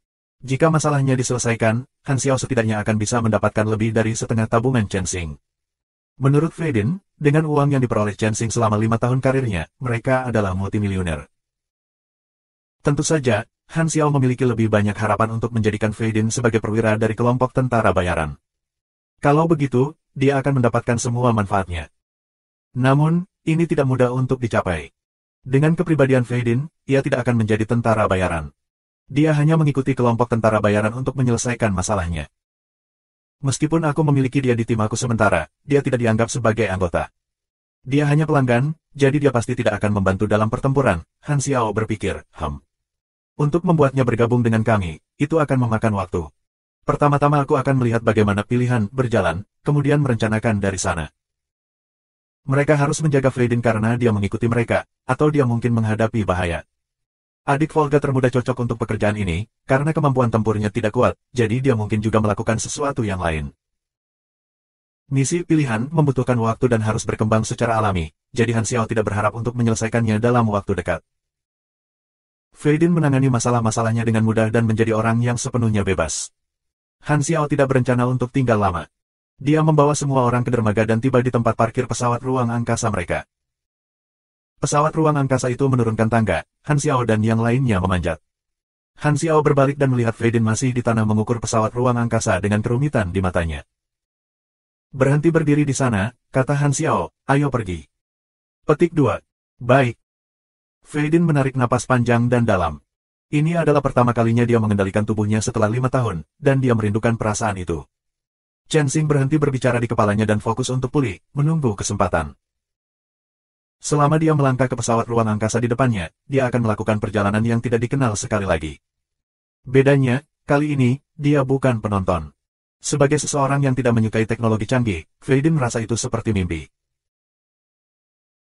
Jika masalahnya diselesaikan, Han Xiao setidaknya akan bisa mendapatkan lebih dari setengah tabungan Chen Xing. Menurut Fei Din, dengan uang yang diperoleh Chen Xing selama 5 tahun karirnya, mereka adalah multimilioner. Tentu saja, Han Xiao memiliki lebih banyak harapan untuk menjadikan Fei Din sebagai perwira dari kelompok tentara bayaran. Kalau begitu, dia akan mendapatkan semua manfaatnya. Namun, ini tidak mudah untuk dicapai. Dengan kepribadian Fei Din, ia tidak akan menjadi tentara bayaran. Dia hanya mengikuti kelompok tentara bayaran untuk menyelesaikan masalahnya. Meskipun aku memiliki dia di tim aku sementara, dia tidak dianggap sebagai anggota. Dia hanya pelanggan, jadi dia pasti tidak akan membantu dalam pertempuran, Han Xiao berpikir, Untuk membuatnya bergabung dengan kami, itu akan memakan waktu. Pertama-tama aku akan melihat bagaimana pilihan berjalan, kemudian merencanakan dari sana. Mereka harus menjaga Fei Din karena dia mengikuti mereka, atau dia mungkin menghadapi bahaya. Adik Volga termuda cocok untuk pekerjaan ini, karena kemampuan tempurnya tidak kuat, jadi dia mungkin juga melakukan sesuatu yang lain. Misi pilihan membutuhkan waktu dan harus berkembang secara alami, jadi Han Xiao tidak berharap untuk menyelesaikannya dalam waktu dekat. Fei Din menangani masalah-masalahnya dengan mudah dan menjadi orang yang sepenuhnya bebas. Han Xiao tidak berencana untuk tinggal lama. Dia membawa semua orang ke dermaga dan tiba di tempat parkir pesawat ruang angkasa mereka. Pesawat ruang angkasa itu menurunkan tangga, Han Xiao dan yang lainnya memanjat. Han Xiao berbalik dan melihat Fei Din masih di tanah mengukur pesawat ruang angkasa dengan kerumitan di matanya. Berhenti berdiri di sana, kata Han Xiao, ayo pergi. Petik 2. Baik. Feidin menarik napas panjang dan dalam. Ini adalah pertama kalinya dia mengendalikan tubuhnya setelah 5 tahun, dan dia merindukan perasaan itu. Chen Xing berhenti berbicara di kepalanya dan fokus untuk pulih, menunggu kesempatan. Selama dia melangkah ke pesawat ruang angkasa di depannya, dia akan melakukan perjalanan yang tidak dikenal sekali lagi. Bedanya, kali ini, dia bukan penonton. Sebagai seseorang yang tidak menyukai teknologi canggih, Feidin merasa itu seperti mimpi.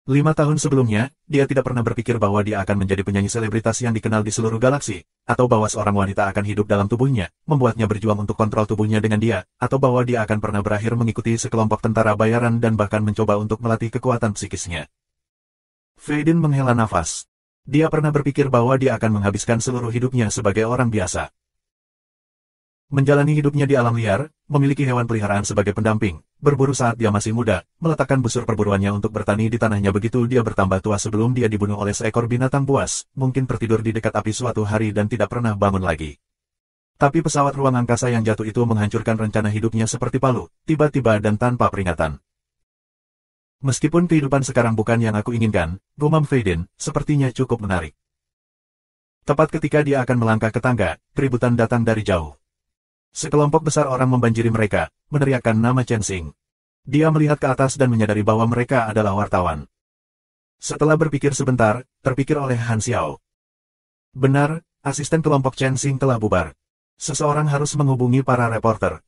5 tahun sebelumnya, dia tidak pernah berpikir bahwa dia akan menjadi penyanyi selebritas yang dikenal di seluruh galaksi, atau bahwa seorang wanita akan hidup dalam tubuhnya, membuatnya berjuang untuk kontrol tubuhnya dengan dia, atau bahwa dia akan pernah berakhir mengikuti sekelompok tentara bayaran dan bahkan mencoba untuk melatih kekuatan psikisnya. Feidin menghela nafas. Dia pernah berpikir bahwa dia akan menghabiskan seluruh hidupnya sebagai orang biasa. Menjalani hidupnya di alam liar, memiliki hewan peliharaan sebagai pendamping, berburu saat dia masih muda, meletakkan busur perburuannya untuk bertani di tanahnya begitu dia bertambah tua sebelum dia dibunuh oleh seekor binatang buas, mungkin tertidur di dekat api suatu hari dan tidak pernah bangun lagi. Tapi pesawat ruang angkasa yang jatuh itu menghancurkan rencana hidupnya seperti palu, tiba-tiba dan tanpa peringatan. Meskipun kehidupan sekarang bukan yang aku inginkan, gumam Feidin, sepertinya cukup menarik. Tepat ketika dia akan melangkah ke tangga, keributan datang dari jauh. Sekelompok besar orang membanjiri mereka, meneriakkan nama Chen Xing. Dia melihat ke atas dan menyadari bahwa mereka adalah wartawan. Setelah berpikir sebentar, terpikir oleh Han Xiao. Benar, asisten kelompok Chen Xing telah bubar. Seseorang harus menghubungi para reporter.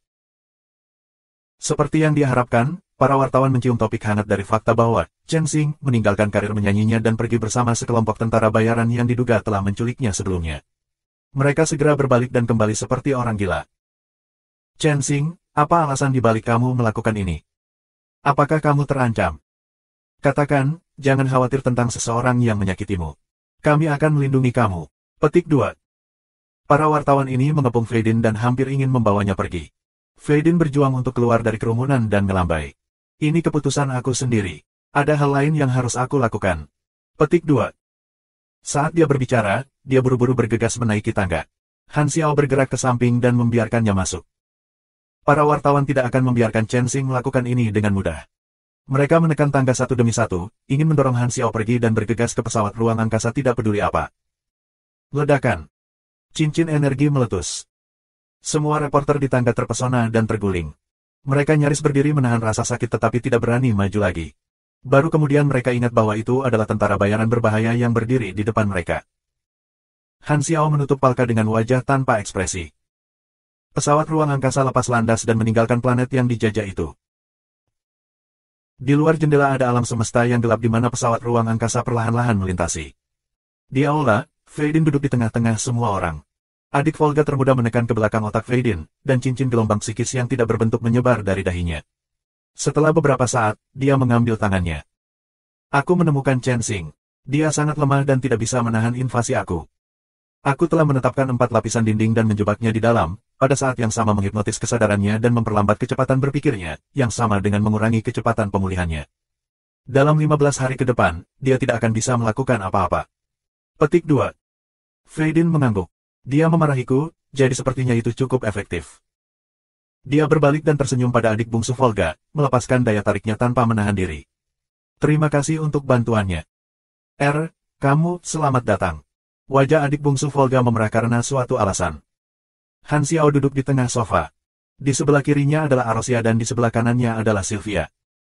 Seperti yang dia harapkan, para wartawan mencium topik hangat dari fakta bahwa Chen Xing meninggalkan karir menyanyinya dan pergi bersama sekelompok tentara bayaran yang diduga telah menculiknya sebelumnya. Mereka segera berbalik dan kembali seperti orang gila. Chen Xing, apa alasan dibalik kamu melakukan ini? Apakah kamu terancam? Katakan, jangan khawatir tentang seseorang yang menyakitimu. Kami akan melindungi kamu. Petik 2. Para wartawan ini mengepung Feidin dan hampir ingin membawanya pergi. Feidin berjuang untuk keluar dari kerumunan dan melambai. Ini keputusan aku sendiri. Ada hal lain yang harus aku lakukan. Petik 2. Saat dia berbicara, dia buru-buru bergegas menaiki tangga. Han Xiao bergerak ke samping dan membiarkannya masuk. Para wartawan tidak akan membiarkan Chen Xing melakukan ini dengan mudah. Mereka menekan tangga satu demi satu, ingin mendorong Han Xiao pergi dan bergegas ke pesawat ruang angkasa tidak peduli apa. Ledakan. Cincin energi meletus. Semua reporter di tangga terpesona dan terguling. Mereka nyaris berdiri menahan rasa sakit tetapi tidak berani maju lagi. Baru kemudian mereka ingat bahwa itu adalah tentara bayaran berbahaya yang berdiri di depan mereka. Han Xiao menutup palka dengan wajah tanpa ekspresi. Pesawat ruang angkasa lepas landas dan meninggalkan planet yang dijajah itu. Di luar jendela ada alam semesta yang gelap di mana pesawat ruang angkasa perlahan-lahan melintasi. Di aula, Feidin duduk di tengah-tengah semua orang. Adik Volga termuda menekan ke belakang otak Feidin, dan cincin gelombang psikis yang tidak berbentuk menyebar dari dahinya. Setelah beberapa saat, dia mengambil tangannya. Aku menemukan Chen Xing. Dia sangat lemah dan tidak bisa menahan invasi aku. Aku telah menetapkan 4 lapisan dinding dan menjebaknya di dalam, pada saat yang sama menghipnotis kesadarannya dan memperlambat kecepatan berpikirnya, yang sama dengan mengurangi kecepatan pemulihannya. Dalam 15 hari ke depan, dia tidak akan bisa melakukan apa-apa. Petik 2. Feidin mengangguk. Dia memarahiku, jadi sepertinya itu cukup efektif. Dia berbalik dan tersenyum pada adik bungsu Volga, melepaskan daya tariknya tanpa menahan diri. Terima kasih untuk bantuannya. Kamu, selamat datang. Wajah adik bungsu Volga memerah karena suatu alasan. Han Xiao duduk di tengah sofa. Di sebelah kirinya adalah Arosia dan di sebelah kanannya adalah Sylvia.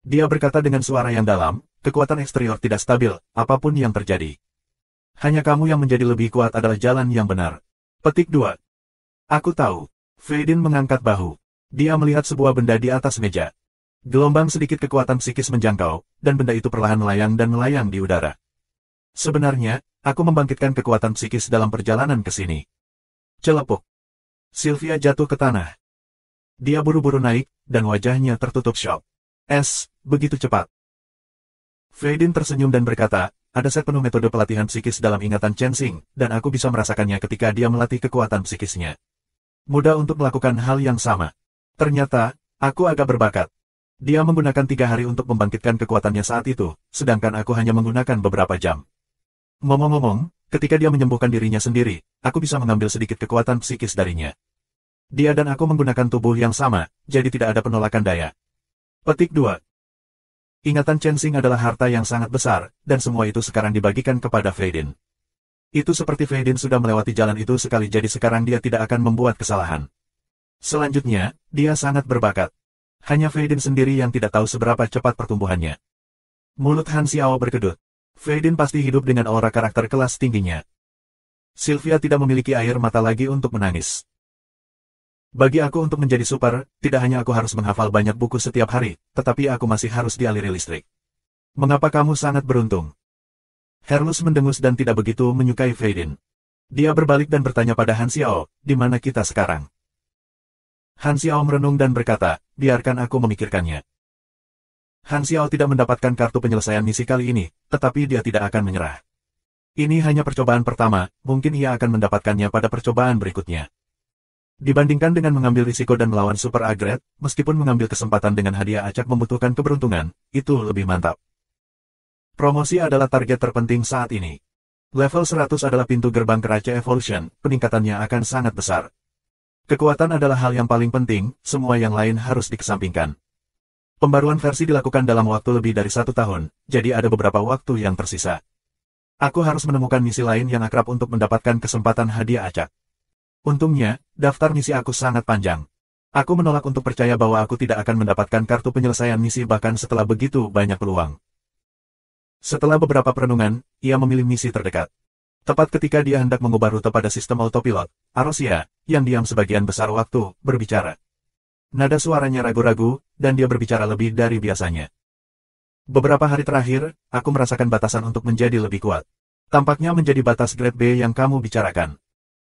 Dia berkata dengan suara yang dalam, kekuatan eksterior tidak stabil, apapun yang terjadi. Hanya kamu yang menjadi lebih kuat adalah jalan yang benar. Petik 2. Aku tahu. Feidin mengangkat bahu. Dia melihat sebuah benda di atas meja. Gelombang sedikit kekuatan psikis menjangkau, dan benda itu perlahan melayang dan melayang di udara. Sebenarnya, aku membangkitkan kekuatan psikis dalam perjalanan ke sini. Celepuk. Sylvia jatuh ke tanah. Dia buru-buru naik, dan wajahnya tertutup syok. Begitu cepat. Feidin tersenyum dan berkata, ada set penuh metode pelatihan psikis dalam ingatan Chen Xing, dan aku bisa merasakannya ketika dia melatih kekuatan psikisnya. Mudah untuk melakukan hal yang sama. Ternyata, aku agak berbakat. Dia menggunakan 3 hari untuk membangkitkan kekuatannya saat itu, sedangkan aku hanya menggunakan beberapa jam. Ngomong-ngomong, ketika dia menyembuhkan dirinya sendiri, aku bisa mengambil sedikit kekuatan psikis darinya. Dia dan aku menggunakan tubuh yang sama, jadi tidak ada penolakan daya. Petik 2. Ingatan Chensing adalah harta yang sangat besar, dan semua itu sekarang dibagikan kepada Feidin. Itu seperti Feidin sudah melewati jalan itu sekali jadi sekarang dia tidak akan membuat kesalahan. Selanjutnya, dia sangat berbakat. Hanya Feidin sendiri yang tidak tahu seberapa cepat pertumbuhannya. Mulut Han Xiao berkedut. Feidin pasti hidup dengan aura karakter kelas tingginya. Sylvia tidak memiliki air mata lagi untuk menangis. Bagi aku untuk menjadi super, tidak hanya aku harus menghafal banyak buku setiap hari, tetapi aku masih harus dialiri listrik. Mengapa kamu sangat beruntung? Herlus mendengus dan tidak begitu menyukai Feidin. Dia berbalik dan bertanya pada Han Xiao, di mana kita sekarang? Han Xiao merenung dan berkata, biarkan aku memikirkannya. Han Xiao tidak mendapatkan kartu penyelesaian misi kali ini, tetapi dia tidak akan menyerah. Ini hanya percobaan pertama, mungkin ia akan mendapatkannya pada percobaan berikutnya. Dibandingkan dengan mengambil risiko dan melawan Super Agret, meskipun mengambil kesempatan dengan hadiah acak membutuhkan keberuntungan, itu lebih mantap. Promosi adalah target terpenting saat ini. Level 100 adalah pintu gerbang ke Raja Evolution, peningkatannya akan sangat besar. Kekuatan adalah hal yang paling penting, semua yang lain harus dikesampingkan. Pembaruan versi dilakukan dalam waktu lebih dari 1 tahun, jadi ada beberapa waktu yang tersisa. Aku harus menemukan misi lain yang akrab untuk mendapatkan kesempatan hadiah acak. Untungnya, daftar misi aku sangat panjang. Aku menolak untuk percaya bahwa aku tidak akan mendapatkan kartu penyelesaian misi bahkan setelah begitu banyak peluang. Setelah beberapa perenungan, ia memilih misi terdekat. Tepat ketika dia hendak mengubah rute pada sistem autopilot, Arosia, yang diam sebagian besar waktu, berbicara. Nada suaranya ragu-ragu, dan dia berbicara lebih dari biasanya. Beberapa hari terakhir, aku merasakan batasan untuk menjadi lebih kuat. Tampaknya menjadi batas grade B yang kamu bicarakan.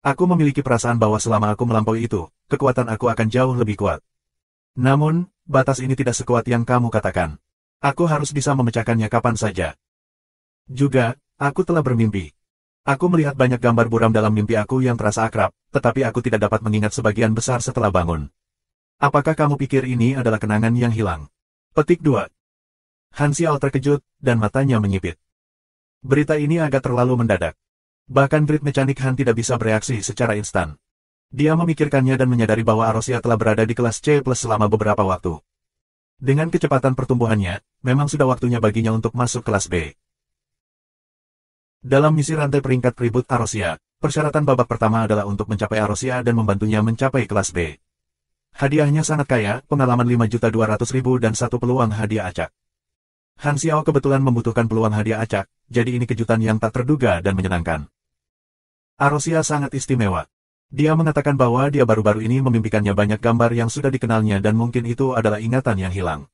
Aku memiliki perasaan bahwa selama aku melampaui itu, kekuatan aku akan jauh lebih kuat. Namun, batas ini tidak sekuat yang kamu katakan. Aku harus bisa memecahkannya kapan saja. Juga, aku telah bermimpi. Aku melihat banyak gambar buram dalam mimpi aku yang terasa akrab, tetapi aku tidak dapat mengingat sebagian besar setelah bangun. Apakah kamu pikir ini adalah kenangan yang hilang? Petik 2. Han Xiao terkejut, dan matanya menyipit. Berita ini agak terlalu mendadak. Bahkan grid mekanik Han tidak bisa bereaksi secara instan. Dia memikirkannya dan menyadari bahwa Arosia telah berada di kelas C+ selama beberapa waktu. Dengan kecepatan pertumbuhannya, memang sudah waktunya baginya untuk masuk kelas B. Dalam misi rantai peringkat Tribut Arosia, persyaratan babak pertama adalah untuk mencapai Arosia dan membantunya mencapai kelas B. Hadiahnya sangat kaya, pengalaman 5.200.000 dan satu peluang hadiah acak. Han Xiao kebetulan membutuhkan peluang hadiah acak, jadi ini kejutan yang tak terduga dan menyenangkan. Arosia sangat istimewa. Dia mengatakan bahwa dia baru-baru ini memimpikannya banyak gambar yang sudah dikenalnya dan mungkin itu adalah ingatan yang hilang.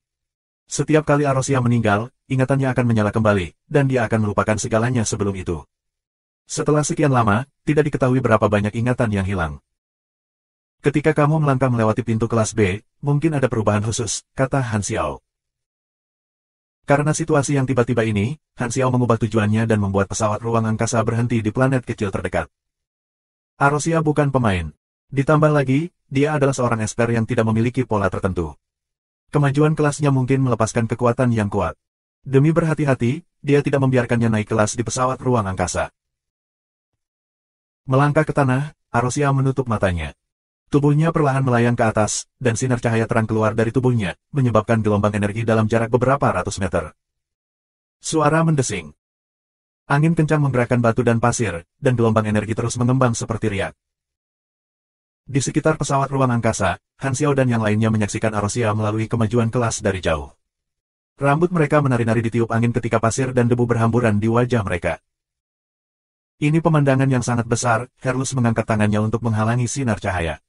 Setiap kali Arosia meninggal, ingatannya akan menyala kembali, dan dia akan melupakan segalanya sebelum itu. Setelah sekian lama, tidak diketahui berapa banyak ingatan yang hilang. Ketika kamu melangkah melewati pintu kelas B, mungkin ada perubahan khusus, kata Han Xiao. Karena situasi yang tiba-tiba ini, Han Xiao mengubah tujuannya dan membuat pesawat ruang angkasa berhenti di planet kecil terdekat. Arosia bukan pemain. Ditambah lagi, dia adalah seorang esper yang tidak memiliki pola tertentu. Kemajuan kelasnya mungkin melepaskan kekuatan yang kuat. Demi berhati-hati, dia tidak membiarkannya naik kelas di pesawat ruang angkasa. Melangkah ke tanah, Arosia menutup matanya. Tubuhnya perlahan melayang ke atas, dan sinar cahaya terang keluar dari tubuhnya, menyebabkan gelombang energi dalam jarak beberapa ratus meter. Suara mendesing. Angin kencang menggerakkan batu dan pasir, dan gelombang energi terus mengembang seperti riak. Di sekitar pesawat ruang angkasa, Han Xiao dan yang lainnya menyaksikan Arosia melalui kemajuan kelas dari jauh. Rambut mereka menari-nari ditiup angin ketika pasir dan debu berhamburan di wajah mereka. Ini pemandangan yang sangat besar, Herlus mengangkat tangannya untuk menghalangi sinar cahaya.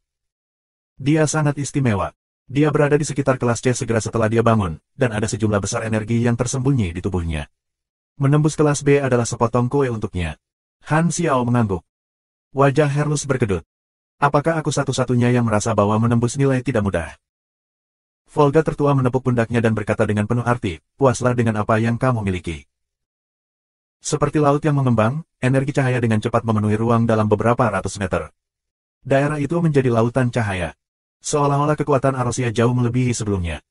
Dia sangat istimewa. Dia berada di sekitar kelas C segera setelah dia bangun, dan ada sejumlah besar energi yang tersembunyi di tubuhnya. Menembus kelas B adalah sepotong kue untuknya. Han Xiao mengangguk. Wajah Herlus berkedut. Apakah aku satu-satunya yang merasa bahwa menembus nilai tidak mudah? Volga tertua menepuk pundaknya dan berkata dengan penuh arti, puaslah dengan apa yang kamu miliki. Seperti laut yang mengembang, energi cahaya dengan cepat memenuhi ruang dalam beberapa ratus meter. Daerah itu menjadi lautan cahaya. Seolah-olah kekuatan Arosia jauh melebihi sebelumnya.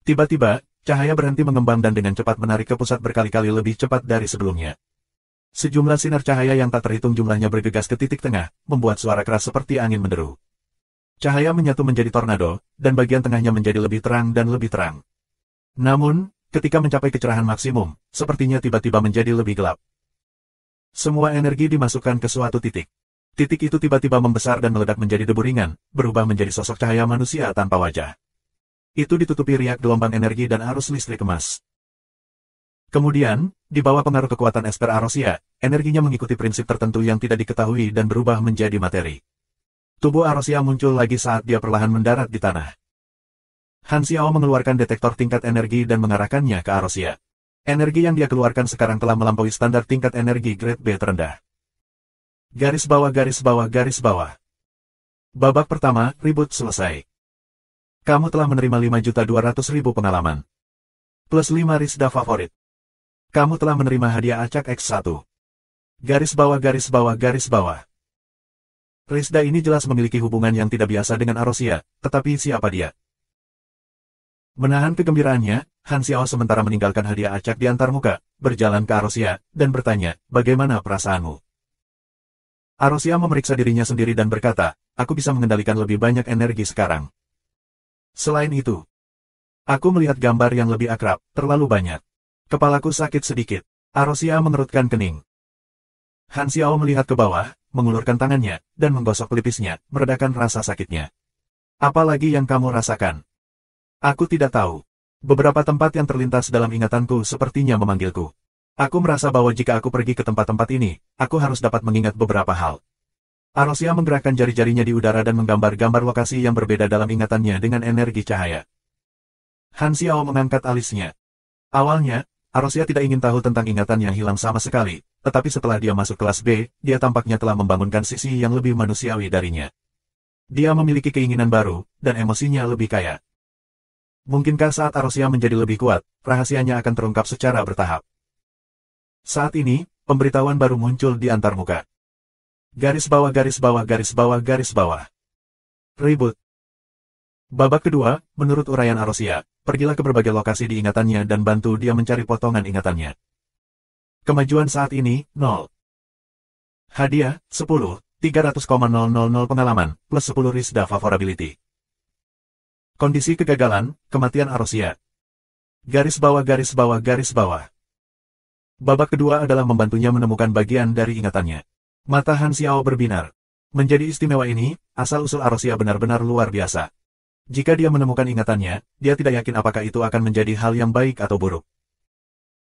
Tiba-tiba, cahaya berhenti mengembang dan dengan cepat menarik ke pusat berkali-kali lebih cepat dari sebelumnya. Sejumlah sinar cahaya yang tak terhitung jumlahnya bergegas ke titik tengah, membuat suara keras seperti angin menderu. Cahaya menyatu menjadi tornado, dan bagian tengahnya menjadi lebih terang dan lebih terang. Namun, ketika mencapai kecerahan maksimum, sepertinya tiba-tiba menjadi lebih gelap. Semua energi dimasukkan ke suatu titik. Titik itu tiba-tiba membesar dan meledak menjadi debu ringan, berubah menjadi sosok cahaya manusia tanpa wajah. Itu ditutupi riak gelombang energi dan arus listrik emas. Kemudian, di bawah pengaruh kekuatan Esper Arosia, energinya mengikuti prinsip tertentu yang tidak diketahui dan berubah menjadi materi. Tubuh Arosia muncul lagi saat dia perlahan mendarat di tanah. Han Xiao mengeluarkan detektor tingkat energi dan mengarahkannya ke Arosia. Energi yang dia keluarkan sekarang telah melampaui standar tingkat energi grade B terendah. Garis bawah garis bawah garis bawah. Babak pertama, ribut selesai. Kamu telah menerima 5.200.000 pengalaman. Plus 5 Risda favorit. Kamu telah menerima hadiah acak X1. Garis bawah garis bawah garis bawah. Risda ini jelas memiliki hubungan yang tidak biasa dengan Arosia, tetapi siapa dia? Menahan kegembiraannya, Han Xiao sementara meninggalkan hadiah acak di antarmuka, berjalan ke Arosia, dan bertanya, bagaimana perasaanmu? Arosia memeriksa dirinya sendiri dan berkata, aku bisa mengendalikan lebih banyak energi sekarang. Selain itu, aku melihat gambar yang lebih akrab, terlalu banyak. Kepalaku sakit sedikit. Arosia mengerutkan kening. Han Xiao melihat ke bawah, mengulurkan tangannya, dan menggosok pelipisnya, meredakan rasa sakitnya. Apalagi yang kamu rasakan? Aku tidak tahu. Beberapa tempat yang terlintas dalam ingatanku sepertinya memanggilku. Aku merasa bahwa jika aku pergi ke tempat-tempat ini, aku harus dapat mengingat beberapa hal. Arosia menggerakkan jari-jarinya di udara dan menggambar-gambar lokasi yang berbeda dalam ingatannya dengan energi cahaya. Han Xiao mengangkat alisnya. Awalnya, Arosia tidak ingin tahu tentang ingatan yang hilang sama sekali, tetapi setelah dia masuk kelas B, dia tampaknya telah membangunkan sisi yang lebih manusiawi darinya. Dia memiliki keinginan baru, dan emosinya lebih kaya. Mungkinkah saat Arosia menjadi lebih kuat, rahasianya akan terungkap secara bertahap? Saat ini, pemberitahuan baru muncul di antarmuka. Garis bawah garis bawah garis bawah garis bawah. Ribut. Babak kedua, menurut uraian Arosia, pergilah ke berbagai lokasi di ingatannya dan bantu dia mencari potongan ingatannya. Kemajuan saat ini, 0. Hadiah, 10, 300,000 pengalaman, plus 10 Risda favorability. Kondisi kegagalan, kematian Arosia. Garis bawah garis bawah garis bawah. Babak kedua adalah membantunya menemukan bagian dari ingatannya. Mata Han Xiao berbinar. Menjadi istimewa ini, asal-usul Arosia benar-benar luar biasa. Jika dia menemukan ingatannya, dia tidak yakin apakah itu akan menjadi hal yang baik atau buruk.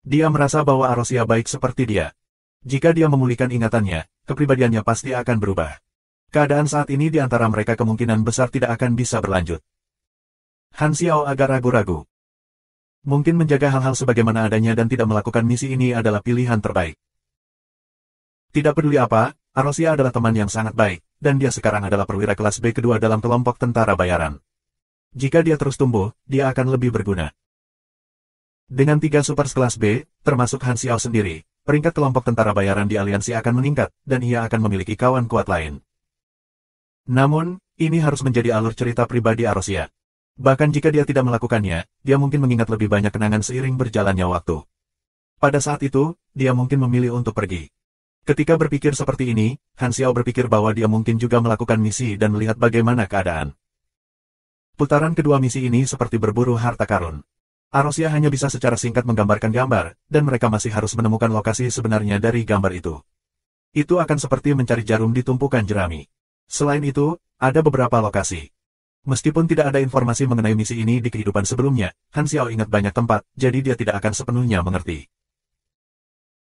Dia merasa bahwa Arosia baik seperti dia. Jika dia memulihkan ingatannya, kepribadiannya pasti akan berubah. Keadaan saat ini di antara mereka kemungkinan besar tidak akan bisa berlanjut. Han Xiao agak ragu-ragu. Mungkin menjaga hal-hal sebagaimana adanya dan tidak melakukan misi ini adalah pilihan terbaik. Tidak peduli apa, Arosia adalah teman yang sangat baik, dan dia sekarang adalah perwira kelas B kedua dalam kelompok tentara bayaran. Jika dia terus tumbuh, dia akan lebih berguna. Dengan 3 supers kelas B, termasuk Han Xiao sendiri, peringkat kelompok tentara bayaran di aliansi akan meningkat, dan ia akan memiliki kawan kuat lain. Namun, ini harus menjadi alur cerita pribadi Arosia. Bahkan jika dia tidak melakukannya, dia mungkin mengingat lebih banyak kenangan seiring berjalannya waktu. Pada saat itu, dia mungkin memilih untuk pergi. Ketika berpikir seperti ini, Han Xiao berpikir bahwa dia mungkin juga melakukan misi dan melihat bagaimana keadaan. Putaran kedua misi ini seperti berburu harta karun. Arosia hanya bisa secara singkat menggambarkan gambar, dan mereka masih harus menemukan lokasi sebenarnya dari gambar itu. Itu akan seperti mencari jarum di tumpukan jerami. Selain itu, ada beberapa lokasi. Meskipun tidak ada informasi mengenai misi ini di kehidupan sebelumnya, Han Xiao ingat banyak tempat, jadi dia tidak akan sepenuhnya mengerti.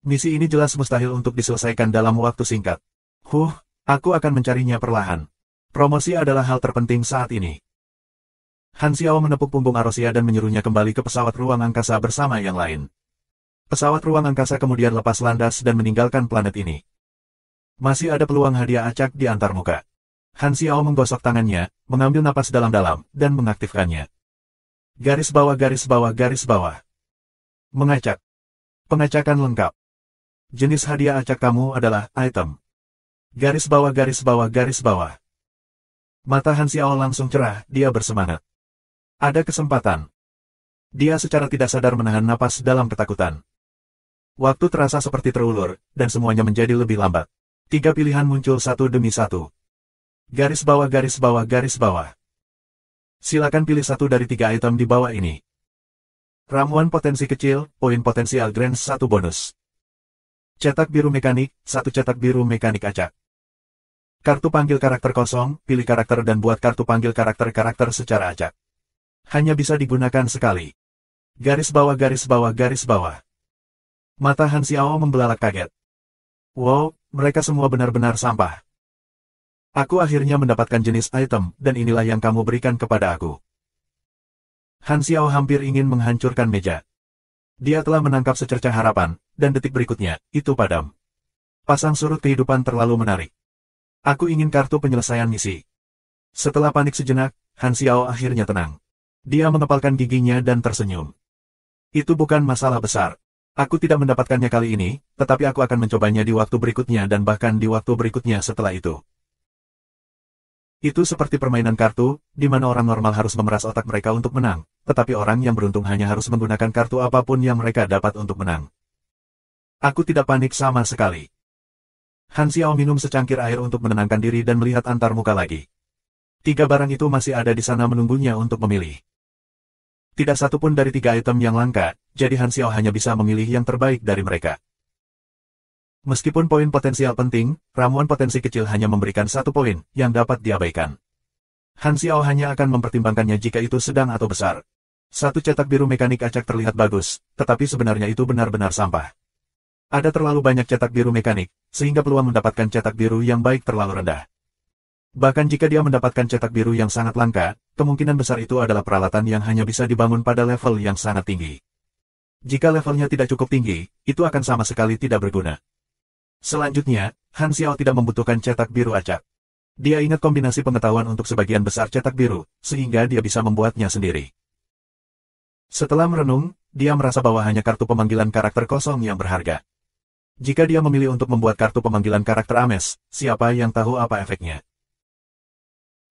Misi ini jelas mustahil untuk diselesaikan dalam waktu singkat. Aku akan mencarinya perlahan. Promosi adalah hal terpenting saat ini. Han Xiao menepuk punggung Arosia dan menyuruhnya kembali ke pesawat ruang angkasa bersama yang lain. Pesawat ruang angkasa kemudian lepas landas dan meninggalkan planet ini. Masih ada peluang hadiah acak di antarmuka. Han Xiao menggosok tangannya, mengambil napas dalam-dalam, dan mengaktifkannya. Garis bawah garis bawah garis bawah. Mengacak. Pengacakan lengkap. Jenis hadiah acak kamu adalah item. Garis bawah garis bawah garis bawah. Mata Han Xiao langsung cerah, dia bersemangat. Ada kesempatan. Dia secara tidak sadar menahan napas dalam ketakutan. Waktu terasa seperti terulur, dan semuanya menjadi lebih lambat. 3 pilihan muncul satu demi satu. Garis bawah garis bawah garis bawah. Silakan pilih satu dari 3 item di bawah ini. Ramuan potensi kecil, poin potensial Grand 1 bonus. Cetak biru mekanik, 1 cetak biru mekanik acak. Kartu panggil karakter kosong, pilih karakter dan buat kartu panggil karakter secara acak. Hanya bisa digunakan sekali. Garis bawah garis bawah garis bawah. Mata Han Xiao membelalak kaget. Wow, mereka semua benar-benar sampah. Aku akhirnya mendapatkan jenis item, dan inilah yang kamu berikan kepada aku. Han Xiao hampir ingin menghancurkan meja. Dia telah menangkap secercah harapan, dan detik berikutnya, itu padam. Pasang surut kehidupan terlalu menarik. Aku ingin kartu penyelesaian misi. Setelah panik sejenak, Han Xiao akhirnya tenang. Dia mengepalkan giginya dan tersenyum. Itu bukan masalah besar. Aku tidak mendapatkannya kali ini, tetapi aku akan mencobanya di waktu berikutnya dan bahkan di waktu berikutnya setelah itu. Itu seperti permainan kartu, di mana orang normal harus memeras otak mereka untuk menang, tetapi orang yang beruntung hanya harus menggunakan kartu apapun yang mereka dapat untuk menang. Aku tidak panik sama sekali. Han Xiao minum secangkir air untuk menenangkan diri dan melihat antar muka lagi. 3 barang itu masih ada di sana menunggunya untuk memilih. Tidak satu pun dari 3 item yang langka, jadi Han Xiao hanya bisa memilih yang terbaik dari mereka. Meskipun poin potensial penting, ramuan potensi kecil hanya memberikan 1 poin, yang dapat diabaikan. Han Xiao hanya akan mempertimbangkannya jika itu sedang atau besar. 1 cetak biru mekanik acak terlihat bagus, tetapi sebenarnya itu benar-benar sampah. Ada terlalu banyak cetak biru mekanik, sehingga peluang mendapatkan cetak biru yang baik terlalu rendah. Bahkan jika dia mendapatkan cetak biru yang sangat langka, kemungkinan besar itu adalah peralatan yang hanya bisa dibangun pada level yang sangat tinggi. Jika levelnya tidak cukup tinggi, itu akan sama sekali tidak berguna. Selanjutnya, Han Xiao tidak membutuhkan cetak biru acak. Dia ingat kombinasi pengetahuan untuk sebagian besar cetak biru, sehingga dia bisa membuatnya sendiri. Setelah merenung, dia merasa bahwa hanya kartu pemanggilan karakter kosong yang berharga. Jika dia memilih untuk membuat kartu pemanggilan karakter Ames, siapa yang tahu apa efeknya?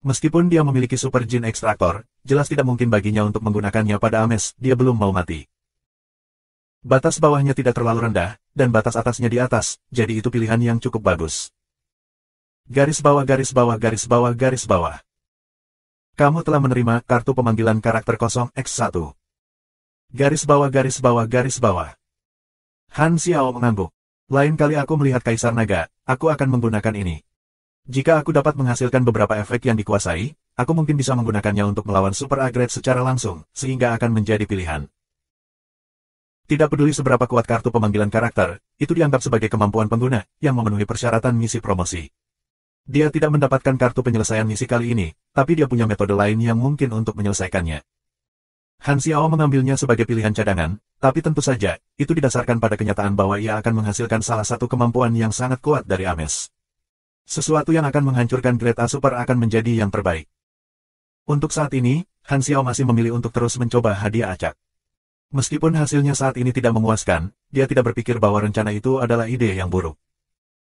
Meskipun dia memiliki Super Jin Extractor, jelas tidak mungkin baginya untuk menggunakannya pada Ames, dia belum mau mati. Batas bawahnya tidak terlalu rendah, dan batas atasnya di atas, jadi itu pilihan yang cukup bagus. Garis bawah garis bawah garis bawah garis bawah. Kamu telah menerima kartu pemanggilan karakter kosong X1. Garis bawah garis bawah garis bawah. Han Xiao mengangguk. Lain kali aku melihat Kaisar Naga, aku akan menggunakan ini. Jika aku dapat menghasilkan beberapa efek yang dikuasai, aku mungkin bisa menggunakannya untuk melawan Super Upgrade secara langsung, sehingga akan menjadi pilihan. Tidak peduli seberapa kuat kartu pemanggilan karakter, itu dianggap sebagai kemampuan pengguna, yang memenuhi persyaratan misi promosi. Dia tidak mendapatkan kartu penyelesaian misi kali ini, tapi dia punya metode lain yang mungkin untuk menyelesaikannya. Han Xiao mengambilnya sebagai pilihan cadangan, tapi tentu saja, itu didasarkan pada kenyataan bahwa ia akan menghasilkan salah satu kemampuan yang sangat kuat dari Ames. Sesuatu yang akan menghancurkan Grade A Super akan menjadi yang terbaik. Untuk saat ini, Han Xiao masih memilih untuk terus mencoba hadiah acak. Meskipun hasilnya saat ini tidak memuaskan, dia tidak berpikir bahwa rencana itu adalah ide yang buruk.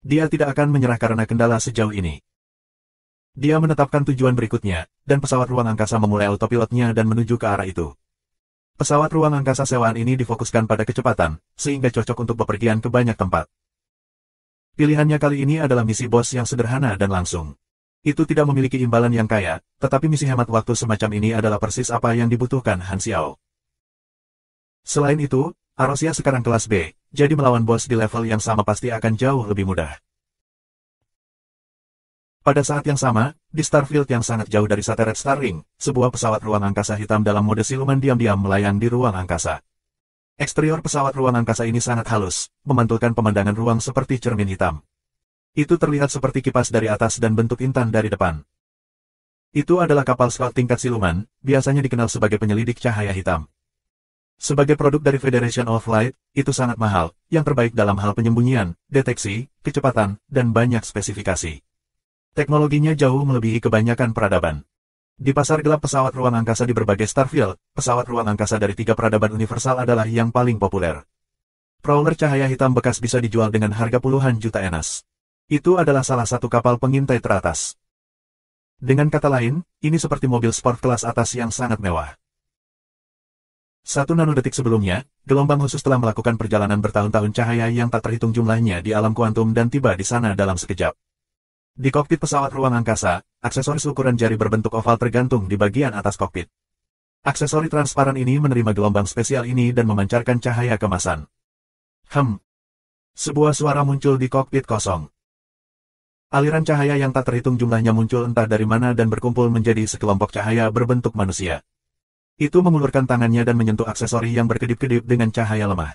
Dia tidak akan menyerah karena kendala sejauh ini. Dia menetapkan tujuan berikutnya, dan pesawat ruang angkasa memulai autopilotnya dan menuju ke arah itu. Pesawat ruang angkasa sewaan ini difokuskan pada kecepatan, sehingga cocok untuk bepergian ke banyak tempat. Pilihannya kali ini adalah misi bos yang sederhana dan langsung. Itu tidak memiliki imbalan yang kaya, tetapi misi hemat waktu semacam ini adalah persis apa yang dibutuhkan Han Xiao. Selain itu, Arosia sekarang kelas B, jadi melawan bos di level yang sama pasti akan jauh lebih mudah. Pada saat yang sama, di Starfield yang sangat jauh dari satelit Starlink, sebuah pesawat ruang angkasa hitam dalam mode siluman diam-diam melayang di ruang angkasa. Eksterior pesawat ruang angkasa ini sangat halus, memantulkan pemandangan ruang seperti cermin hitam. Itu terlihat seperti kipas dari atas dan bentuk intan dari depan. Itu adalah kapal scout tingkat siluman, biasanya dikenal sebagai penyelidik cahaya hitam. Sebagai produk dari Federation of Light, itu sangat mahal, yang terbaik dalam hal penyembunyian, deteksi, kecepatan, dan banyak spesifikasi. Teknologinya jauh melebihi kebanyakan peradaban. Di pasar gelap pesawat ruang angkasa di berbagai Starfield, pesawat ruang angkasa dari 3 peradaban universal adalah yang paling populer. Prowler cahaya hitam bekas bisa dijual dengan harga puluhan juta enas. Itu adalah salah satu kapal pengintai teratas. Dengan kata lain, ini seperti mobil sport kelas atas yang sangat mewah. 1 nanodetik sebelumnya, gelombang khusus telah melakukan perjalanan bertahun-tahun cahaya yang tak terhitung jumlahnya di alam kuantum dan tiba di sana dalam sekejap. Di kokpit pesawat ruang angkasa, aksesoris ukuran jari berbentuk oval tergantung di bagian atas kokpit. Aksesori transparan ini menerima gelombang spesial ini dan memancarkan cahaya kemasan. Sebuah suara muncul di kokpit kosong. Aliran cahaya yang tak terhitung jumlahnya muncul entah dari mana dan berkumpul menjadi sekelompok cahaya berbentuk manusia. Itu mengulurkan tangannya dan menyentuh aksesori yang berkedip-kedip dengan cahaya lemah.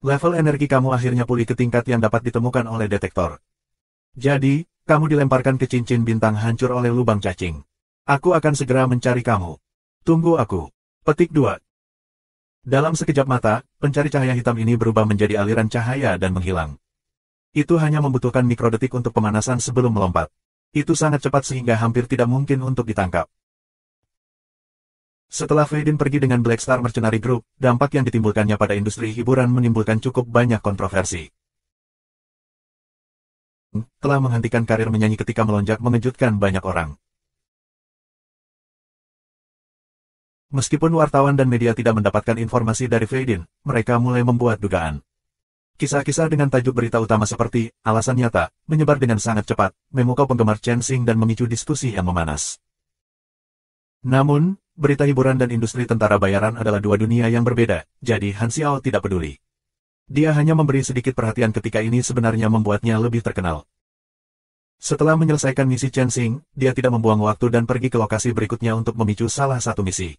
Level energi kamu akhirnya pulih ke tingkat yang dapat ditemukan oleh detektor. Jadi, kamu dilemparkan ke cincin bintang hancur oleh lubang cacing. Aku akan segera mencari kamu. Tunggu aku. Petik 2. Dalam sekejap mata, pencari cahaya hitam ini berubah menjadi aliran cahaya dan menghilang. Itu hanya membutuhkan mikrodetik untuk pemanasan sebelum melompat. Itu sangat cepat sehingga hampir tidak mungkin untuk ditangkap. Setelah Faden pergi dengan Black Star Mercenary Group, dampak yang ditimbulkannya pada industri hiburan menimbulkan cukup banyak kontroversi. Telah menghentikan karir menyanyi ketika melonjak mengejutkan banyak orang. Meskipun wartawan dan media tidak mendapatkan informasi dari Faden, mereka mulai membuat dugaan. Kisah-kisah dengan tajuk berita utama seperti alasan nyata menyebar dengan sangat cepat, memukau penggemar Chen Xing dan memicu diskusi yang memanas. Namun, berita hiburan dan industri tentara bayaran adalah dua dunia yang berbeda, jadi Han Xiao tidak peduli. Dia hanya memberi sedikit perhatian ketika ini sebenarnya membuatnya lebih terkenal. Setelah menyelesaikan misi Chen Xing, dia tidak membuang waktu dan pergi ke lokasi berikutnya untuk memicu salah satu misi.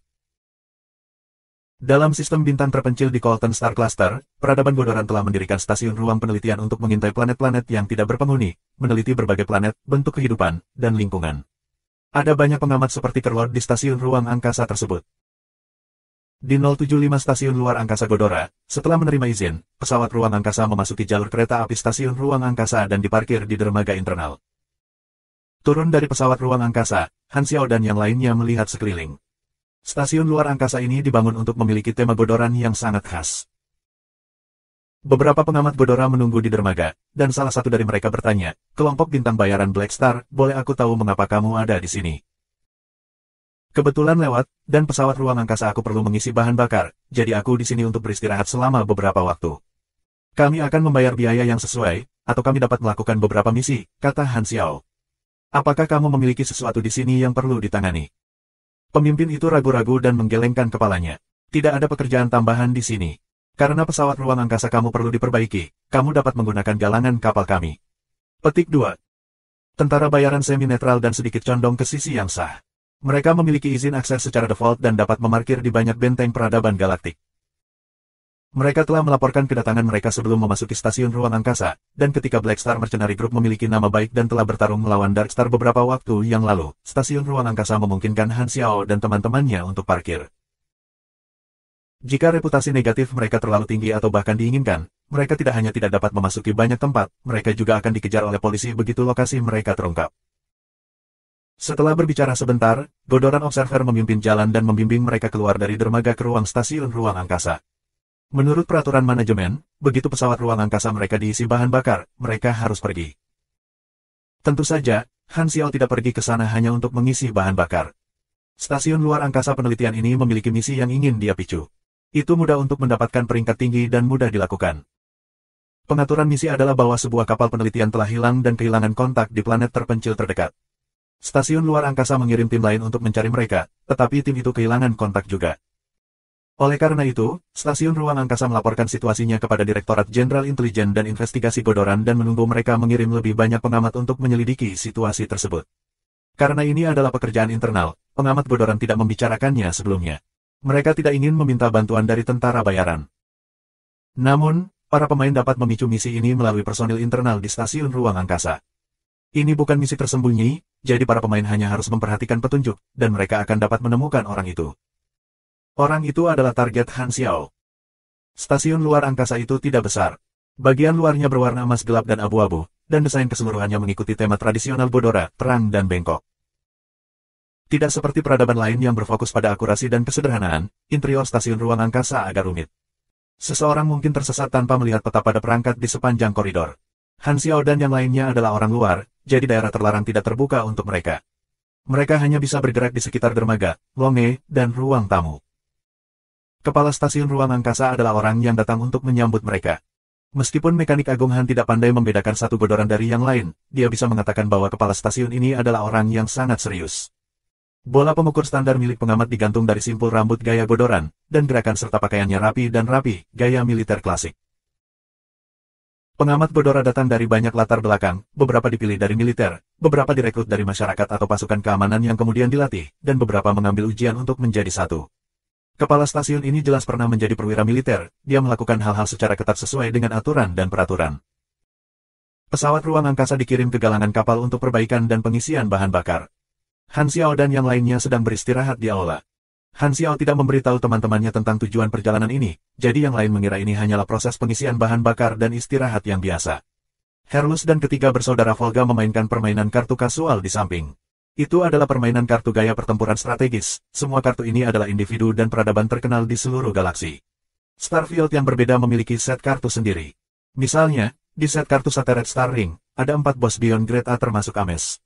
Dalam sistem bintang terpencil di Colton Star Cluster, peradaban Godoran telah mendirikan stasiun ruang penelitian untuk mengintai planet-planet yang tidak berpenghuni, meneliti berbagai planet, bentuk kehidupan, dan lingkungan. Ada banyak pengamat seperti Kerlord di stasiun ruang angkasa tersebut. Di 075 stasiun luar angkasa Godora, setelah menerima izin, pesawat ruang angkasa memasuki jalur kereta api stasiun ruang angkasa dan diparkir di dermaga internal. Turun dari pesawat ruang angkasa, Han Xiao dan yang lainnya melihat sekeliling. Stasiun luar angkasa ini dibangun untuk memiliki tema Godoran yang sangat khas. Beberapa pengamat Godora menunggu di dermaga, dan salah satu dari mereka bertanya, kelompok bintang bayaran Black Star, boleh aku tahu mengapa kamu ada di sini? Kebetulan lewat, dan pesawat ruang angkasa aku perlu mengisi bahan bakar, jadi aku di sini untuk beristirahat selama beberapa waktu. Kami akan membayar biaya yang sesuai, atau kami dapat melakukan beberapa misi, kata Han Xiao. Apakah kamu memiliki sesuatu di sini yang perlu ditangani? Pemimpin itu ragu-ragu dan menggelengkan kepalanya. Tidak ada pekerjaan tambahan di sini. Karena pesawat ruang angkasa kamu perlu diperbaiki, kamu dapat menggunakan galangan kapal kami. Petik 2. Tentara bayaran semi-netral dan sedikit condong ke sisi yang sah. Mereka memiliki izin akses secara default dan dapat memarkir di banyak benteng peradaban galaktik. Mereka telah melaporkan kedatangan mereka sebelum memasuki stasiun ruang angkasa, dan ketika Black Star Mercenary Group memiliki nama baik dan telah bertarung melawan Dark Star beberapa waktu yang lalu, stasiun ruang angkasa memungkinkan Han Xiao dan teman-temannya untuk parkir. Jika reputasi negatif mereka terlalu tinggi atau bahkan diinginkan, mereka tidak hanya tidak dapat memasuki banyak tempat, mereka juga akan dikejar oleh polisi begitu lokasi mereka terungkap. Setelah berbicara sebentar, Godoran Observer memimpin jalan dan membimbing mereka keluar dari dermaga ke ruang stasiun ruang angkasa. Menurut peraturan manajemen, begitu pesawat ruang angkasa mereka diisi bahan bakar, mereka harus pergi. Tentu saja, Han Xiao tidak pergi ke sana hanya untuk mengisi bahan bakar. Stasiun luar angkasa penelitian ini memiliki misi yang ingin dia picu. Itu mudah untuk mendapatkan peringkat tinggi dan mudah dilakukan. Pengaturan misi adalah bahwa sebuah kapal penelitian telah hilang dan kehilangan kontak di planet terpencil terdekat. Stasiun luar angkasa mengirim tim lain untuk mencari mereka, tetapi tim itu kehilangan kontak juga. Oleh karena itu, stasiun ruang angkasa melaporkan situasinya kepada Direktorat Jenderal Intelijen dan Investigasi Godoran dan menunggu mereka mengirim lebih banyak pengamat untuk menyelidiki situasi tersebut. Karena ini adalah pekerjaan internal, pengamat Godoran tidak membicarakannya sebelumnya. Mereka tidak ingin meminta bantuan dari tentara bayaran. Namun, para pemain dapat memicu misi ini melalui personil internal di stasiun ruang angkasa. Ini bukan misi tersembunyi, jadi para pemain hanya harus memperhatikan petunjuk, dan mereka akan dapat menemukan orang itu. Orang itu adalah target Han Xiao. Stasiun luar angkasa itu tidak besar. Bagian luarnya berwarna emas gelap dan abu-abu, dan desain keseluruhannya mengikuti tema tradisional Godora, terang dan bengkok. Tidak seperti peradaban lain yang berfokus pada akurasi dan kesederhanaan, interior stasiun ruang angkasa agak rumit. Seseorang mungkin tersesat tanpa melihat peta pada perangkat di sepanjang koridor. Han Xiao dan yang lainnya adalah orang luar, jadi daerah terlarang tidak terbuka untuk mereka. Mereka hanya bisa bergerak di sekitar dermaga, longe, dan ruang tamu. Kepala stasiun ruang angkasa adalah orang yang datang untuk menyambut mereka. Meskipun mekanik Agung Han tidak pandai membedakan satu Godoran dari yang lain, dia bisa mengatakan bahwa kepala stasiun ini adalah orang yang sangat serius. Bola pengukur standar milik pengamat digantung dari simpul rambut gaya Godoran, dan gerakan serta pakaiannya rapi, gaya militer klasik. Pengamat Godora datang dari banyak latar belakang, beberapa dipilih dari militer, beberapa direkrut dari masyarakat atau pasukan keamanan yang kemudian dilatih, dan beberapa mengambil ujian untuk menjadi satu. Kepala stasiun ini jelas pernah menjadi perwira militer, dia melakukan hal-hal secara ketat sesuai dengan aturan dan peraturan. Pesawat ruang angkasa dikirim ke galangan kapal untuk perbaikan dan pengisian bahan bakar. Han Xiao dan yang lainnya sedang beristirahat di aula. Han Xiao tidak memberitahu teman-temannya tentang tujuan perjalanan ini, jadi yang lain mengira ini hanyalah proses pengisian bahan bakar dan istirahat yang biasa. Herlus dan ketiga bersaudara Volga memainkan permainan kartu kasual di samping. Itu adalah permainan kartu gaya pertempuran strategis, semua kartu ini adalah individu dan peradaban terkenal di seluruh galaksi. Starfield yang berbeda memiliki set kartu sendiri. Misalnya, di set kartu Shattered Star Ring, ada 4 bos Beyond Grade A termasuk Ames.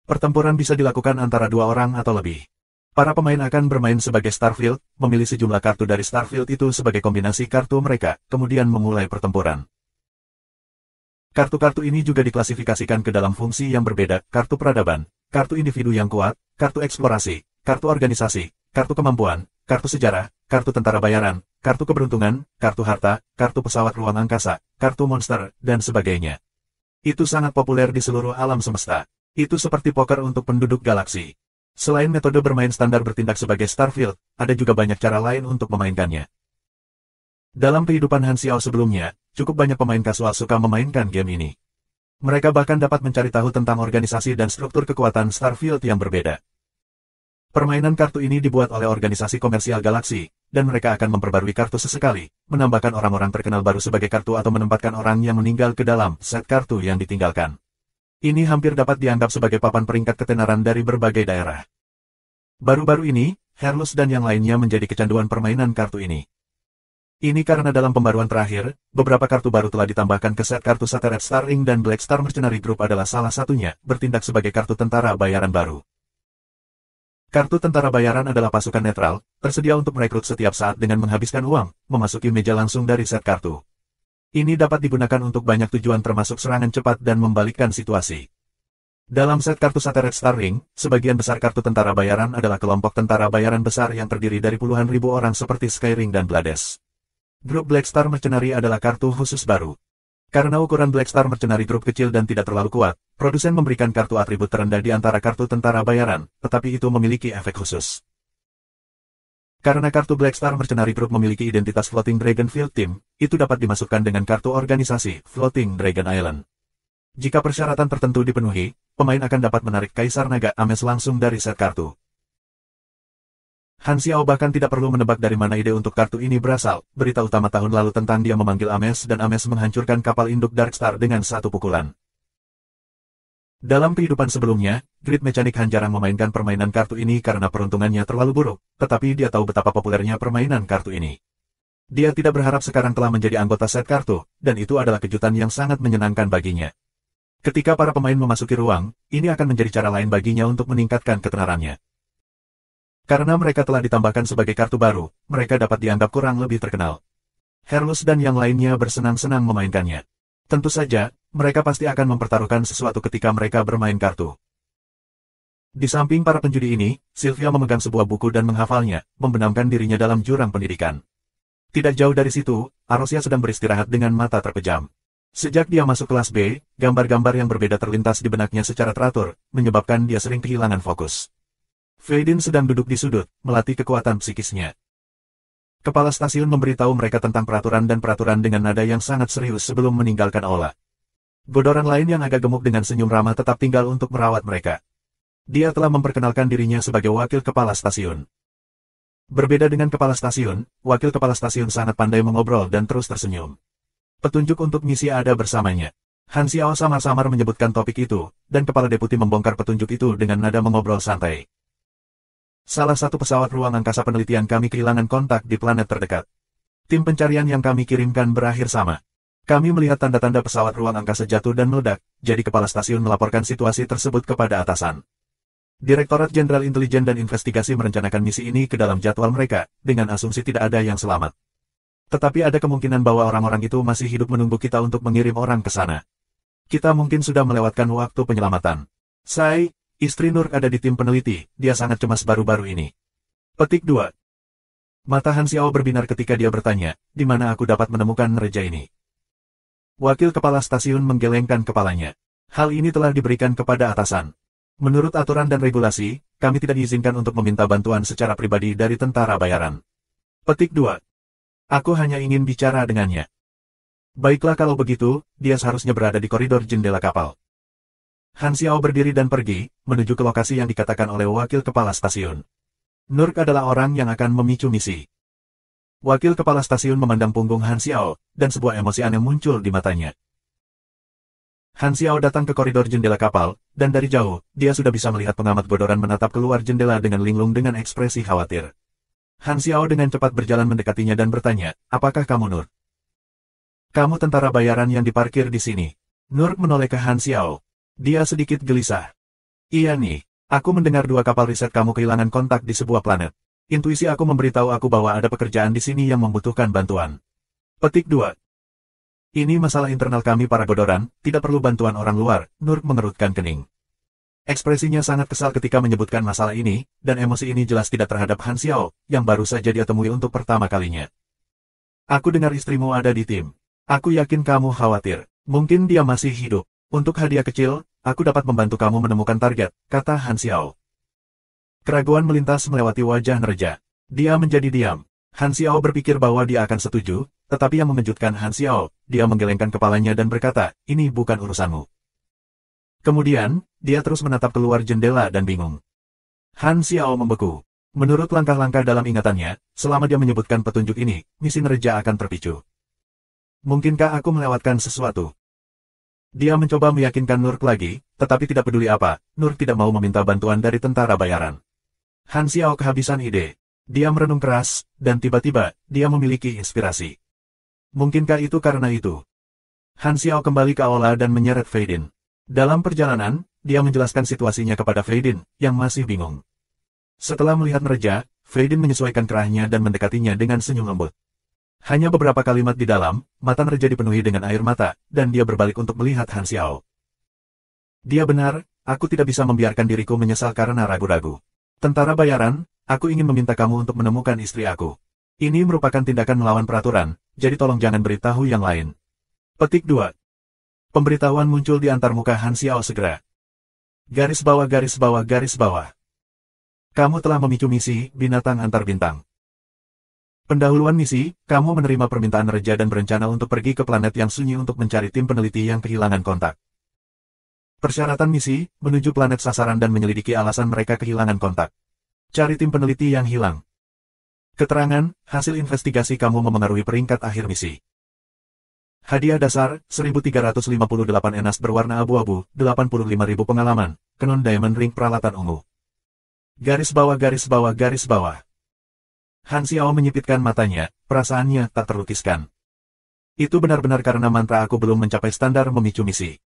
Pertempuran bisa dilakukan antara 2 orang atau lebih. Para pemain akan bermain sebagai Starfield, memilih sejumlah kartu dari Starfield itu sebagai kombinasi kartu mereka, kemudian memulai pertempuran. Kartu-kartu ini juga diklasifikasikan ke dalam fungsi yang berbeda, kartu peradaban, kartu individu yang kuat, kartu eksplorasi, kartu organisasi, kartu kemampuan, kartu sejarah, kartu tentara bayaran, kartu keberuntungan, kartu harta, kartu pesawat ruang angkasa, kartu monster, dan sebagainya. Itu sangat populer di seluruh alam semesta. Itu seperti poker untuk penduduk galaksi. Selain metode bermain standar bertindak sebagai Starfield, ada juga banyak cara lain untuk memainkannya. Dalam kehidupan Han Xiao sebelumnya, cukup banyak pemain kasual suka memainkan game ini. Mereka bahkan dapat mencari tahu tentang organisasi dan struktur kekuatan Starfield yang berbeda. Permainan kartu ini dibuat oleh organisasi komersial galaksi, dan mereka akan memperbarui kartu sesekali, menambahkan orang-orang terkenal baru sebagai kartu atau menempatkan orang yang meninggal ke dalam set kartu yang ditinggalkan. Ini hampir dapat dianggap sebagai papan peringkat ketenaran dari berbagai daerah. Baru-baru ini, Herlus dan yang lainnya menjadi kecanduan permainan kartu ini. Ini karena dalam pembaruan terakhir, beberapa kartu baru telah ditambahkan ke set kartu Shattered Star Ring dan Black Star Mercenary Group adalah salah satunya, bertindak sebagai kartu tentara bayaran baru. Kartu tentara bayaran adalah pasukan netral, tersedia untuk merekrut setiap saat dengan menghabiskan uang, memasuki meja langsung dari set kartu. Ini dapat digunakan untuk banyak tujuan termasuk serangan cepat dan membalikkan situasi. Dalam set kartu Shattered Star Ring, sebagian besar kartu tentara bayaran adalah kelompok tentara bayaran besar yang terdiri dari puluhan ribu orang seperti Skyring dan Blades. Grup Black Star Mercenary adalah kartu khusus baru. Karena ukuran Black Star Mercenary Group kecil dan tidak terlalu kuat, produsen memberikan kartu atribut terendah di antara kartu tentara bayaran, tetapi itu memiliki efek khusus. Karena kartu Black Star Mercenary Group memiliki identitas Floating Dragon Field Team, itu dapat dimasukkan dengan kartu organisasi Floating Dragon Island. Jika persyaratan tertentu dipenuhi, pemain akan dapat menarik Kaisar Naga Ames langsung dari set kartu. Han Xiao bahkan tidak perlu menebak dari mana ide untuk kartu ini berasal, berita utama tahun lalu tentang dia memanggil Ames dan Ames menghancurkan kapal induk Darkstar dengan satu pukulan. Dalam kehidupan sebelumnya, Grid Mechanic Han jarang memainkan permainan kartu ini karena peruntungannya terlalu buruk, tetapi dia tahu betapa populernya permainan kartu ini. Dia tidak berharap sekarang telah menjadi anggota set kartu, dan itu adalah kejutan yang sangat menyenangkan baginya. Ketika para pemain memasuki ruang, ini akan menjadi cara lain baginya untuk meningkatkan ketenarannya. Karena mereka telah ditambahkan sebagai kartu baru, mereka dapat dianggap kurang lebih terkenal. Herlus dan yang lainnya bersenang-senang memainkannya. Tentu saja, mereka pasti akan mempertaruhkan sesuatu ketika mereka bermain kartu. Di samping para penjudi ini, Sylvia memegang sebuah buku dan menghafalnya, membenamkan dirinya dalam jurang pendidikan. Tidak jauh dari situ, Arosia sedang beristirahat dengan mata terpejam. Sejak dia masuk kelas B, gambar-gambar yang berbeda terlintas di benaknya secara teratur, menyebabkan dia sering kehilangan fokus. Faidin sedang duduk di sudut, melatih kekuatan psikisnya. Kepala stasiun memberitahu mereka tentang peraturan dan peraturan dengan nada yang sangat serius sebelum meninggalkan aula. Godoran lain yang agak gemuk dengan senyum ramah tetap tinggal untuk merawat mereka. Dia telah memperkenalkan dirinya sebagai wakil kepala stasiun. Berbeda dengan kepala stasiun, wakil kepala stasiun sangat pandai mengobrol dan terus tersenyum. Petunjuk untuk misi ada bersamanya. Han Xiao samar-samar menyebutkan topik itu, dan kepala deputi membongkar petunjuk itu dengan nada mengobrol santai. Salah satu pesawat ruang angkasa penelitian kami kehilangan kontak di planet terdekat. Tim pencarian yang kami kirimkan berakhir sama. Kami melihat tanda-tanda pesawat ruang angkasa jatuh dan meledak, jadi kepala stasiun melaporkan situasi tersebut kepada atasan. Direktorat Jenderal Intelijen dan Investigasi merencanakan misi ini ke dalam jadwal mereka, dengan asumsi tidak ada yang selamat. Tetapi ada kemungkinan bahwa orang-orang itu masih hidup menunggu kita untuk mengirim orang ke sana. Kita mungkin sudah melewatkan waktu penyelamatan. Istri Nur ada di tim peneliti, dia sangat cemas baru-baru ini. Petik 2. Mata Han Xiao berbinar ketika dia bertanya, di mana aku dapat menemukan reja ini? Wakil kepala stasiun menggelengkan kepalanya. Hal ini telah diberikan kepada atasan. Menurut aturan dan regulasi, kami tidak diizinkan untuk meminta bantuan secara pribadi dari tentara bayaran. Petik 2. Aku hanya ingin bicara dengannya. Baiklah kalau begitu, dia seharusnya berada di koridor jendela kapal. Han Xiao berdiri dan pergi, menuju ke lokasi yang dikatakan oleh wakil kepala stasiun. Nur adalah orang yang akan memicu misi. Wakil kepala stasiun memandang punggung Han Xiao, dan sebuah emosi aneh muncul di matanya. Han Xiao datang ke koridor jendela kapal, dan dari jauh, dia sudah bisa melihat pengamat bodoran menatap keluar jendela dengan linglung dengan ekspresi khawatir. Han Xiao dengan cepat berjalan mendekatinya dan bertanya, apakah kamu Nur? Kamu tentara bayaran yang diparkir di sini. Nur menoleh ke Han Xiao. Dia sedikit gelisah. Iya nih, aku mendengar 2 kapal riset kamu kehilangan kontak di sebuah planet. Intuisi aku memberitahu aku bahwa ada pekerjaan di sini yang membutuhkan bantuan. Petik 2. Ini masalah internal kami para bodoran, tidak perlu bantuan orang luar, Nur mengerutkan kening. Ekspresinya sangat kesal ketika menyebutkan masalah ini, dan emosi ini jelas tidak terhadap Han Xiao, yang baru saja dia temui untuk pertama kalinya. Aku dengar istrimu ada di tim. Aku yakin kamu khawatir. Mungkin dia masih hidup. Untuk hadiah kecil, aku dapat membantu kamu menemukan target, kata Han Xiao. Keraguan melintas melewati wajah Nerja. Dia menjadi diam. Han Xiao berpikir bahwa dia akan setuju, tetapi yang mengejutkan Han Xiao, dia menggelengkan kepalanya dan berkata, ini bukan urusanmu. Kemudian, dia terus menatap keluar jendela dan bingung. Han Xiao membeku. Menurut langkah-langkah dalam ingatannya, selama dia menyebutkan petunjuk ini, misi Nerja akan terpicu. Mungkinkah aku melewatkan sesuatu? Dia mencoba meyakinkan Nur lagi, tetapi tidak peduli apa, Nur tidak mau meminta bantuan dari tentara bayaran. Han Xiao kehabisan ide. Dia merenung keras, dan tiba-tiba, dia memiliki inspirasi. Mungkinkah itu karena itu? Han Xiao kembali ke aula dan menyeret Fei Din. Dalam perjalanan, dia menjelaskan situasinya kepada Fei Din, yang masih bingung. Setelah melihat Nerja, Fei Din menyesuaikan kerahnya dan mendekatinya dengan senyum lembut. Hanya beberapa kalimat di dalam, mata Nerja dipenuhi dengan air mata, dan dia berbalik untuk melihat Han Xiao. Dia benar, aku tidak bisa membiarkan diriku menyesal karena ragu-ragu. Tentara bayaran, aku ingin meminta kamu untuk menemukan istri aku. Ini merupakan tindakan melawan peraturan, jadi tolong jangan beritahu yang lain. Petik 2. Pemberitahuan muncul di antarmuka Han Xiao segera. Garis bawah garis bawah garis bawah. Kamu telah memicu misi, binatang antar bintang. Pendahuluan misi, kamu menerima permintaan Nerja dan berencana untuk pergi ke planet yang sunyi untuk mencari tim peneliti yang kehilangan kontak. Persyaratan misi, menuju planet sasaran dan menyelidiki alasan mereka kehilangan kontak. Cari tim peneliti yang hilang. Keterangan, hasil investigasi kamu memengaruhi peringkat akhir misi. Hadiah dasar, 1358 enas berwarna abu-abu, 85.000 pengalaman, Canon Diamond Ring peralatan ungu. Garis bawah garis bawah garis bawah. Han Xiao menyipitkan matanya, perasaannya tak terlukiskan. Itu benar-benar karena mantra aku belum mencapai standar memicu misi.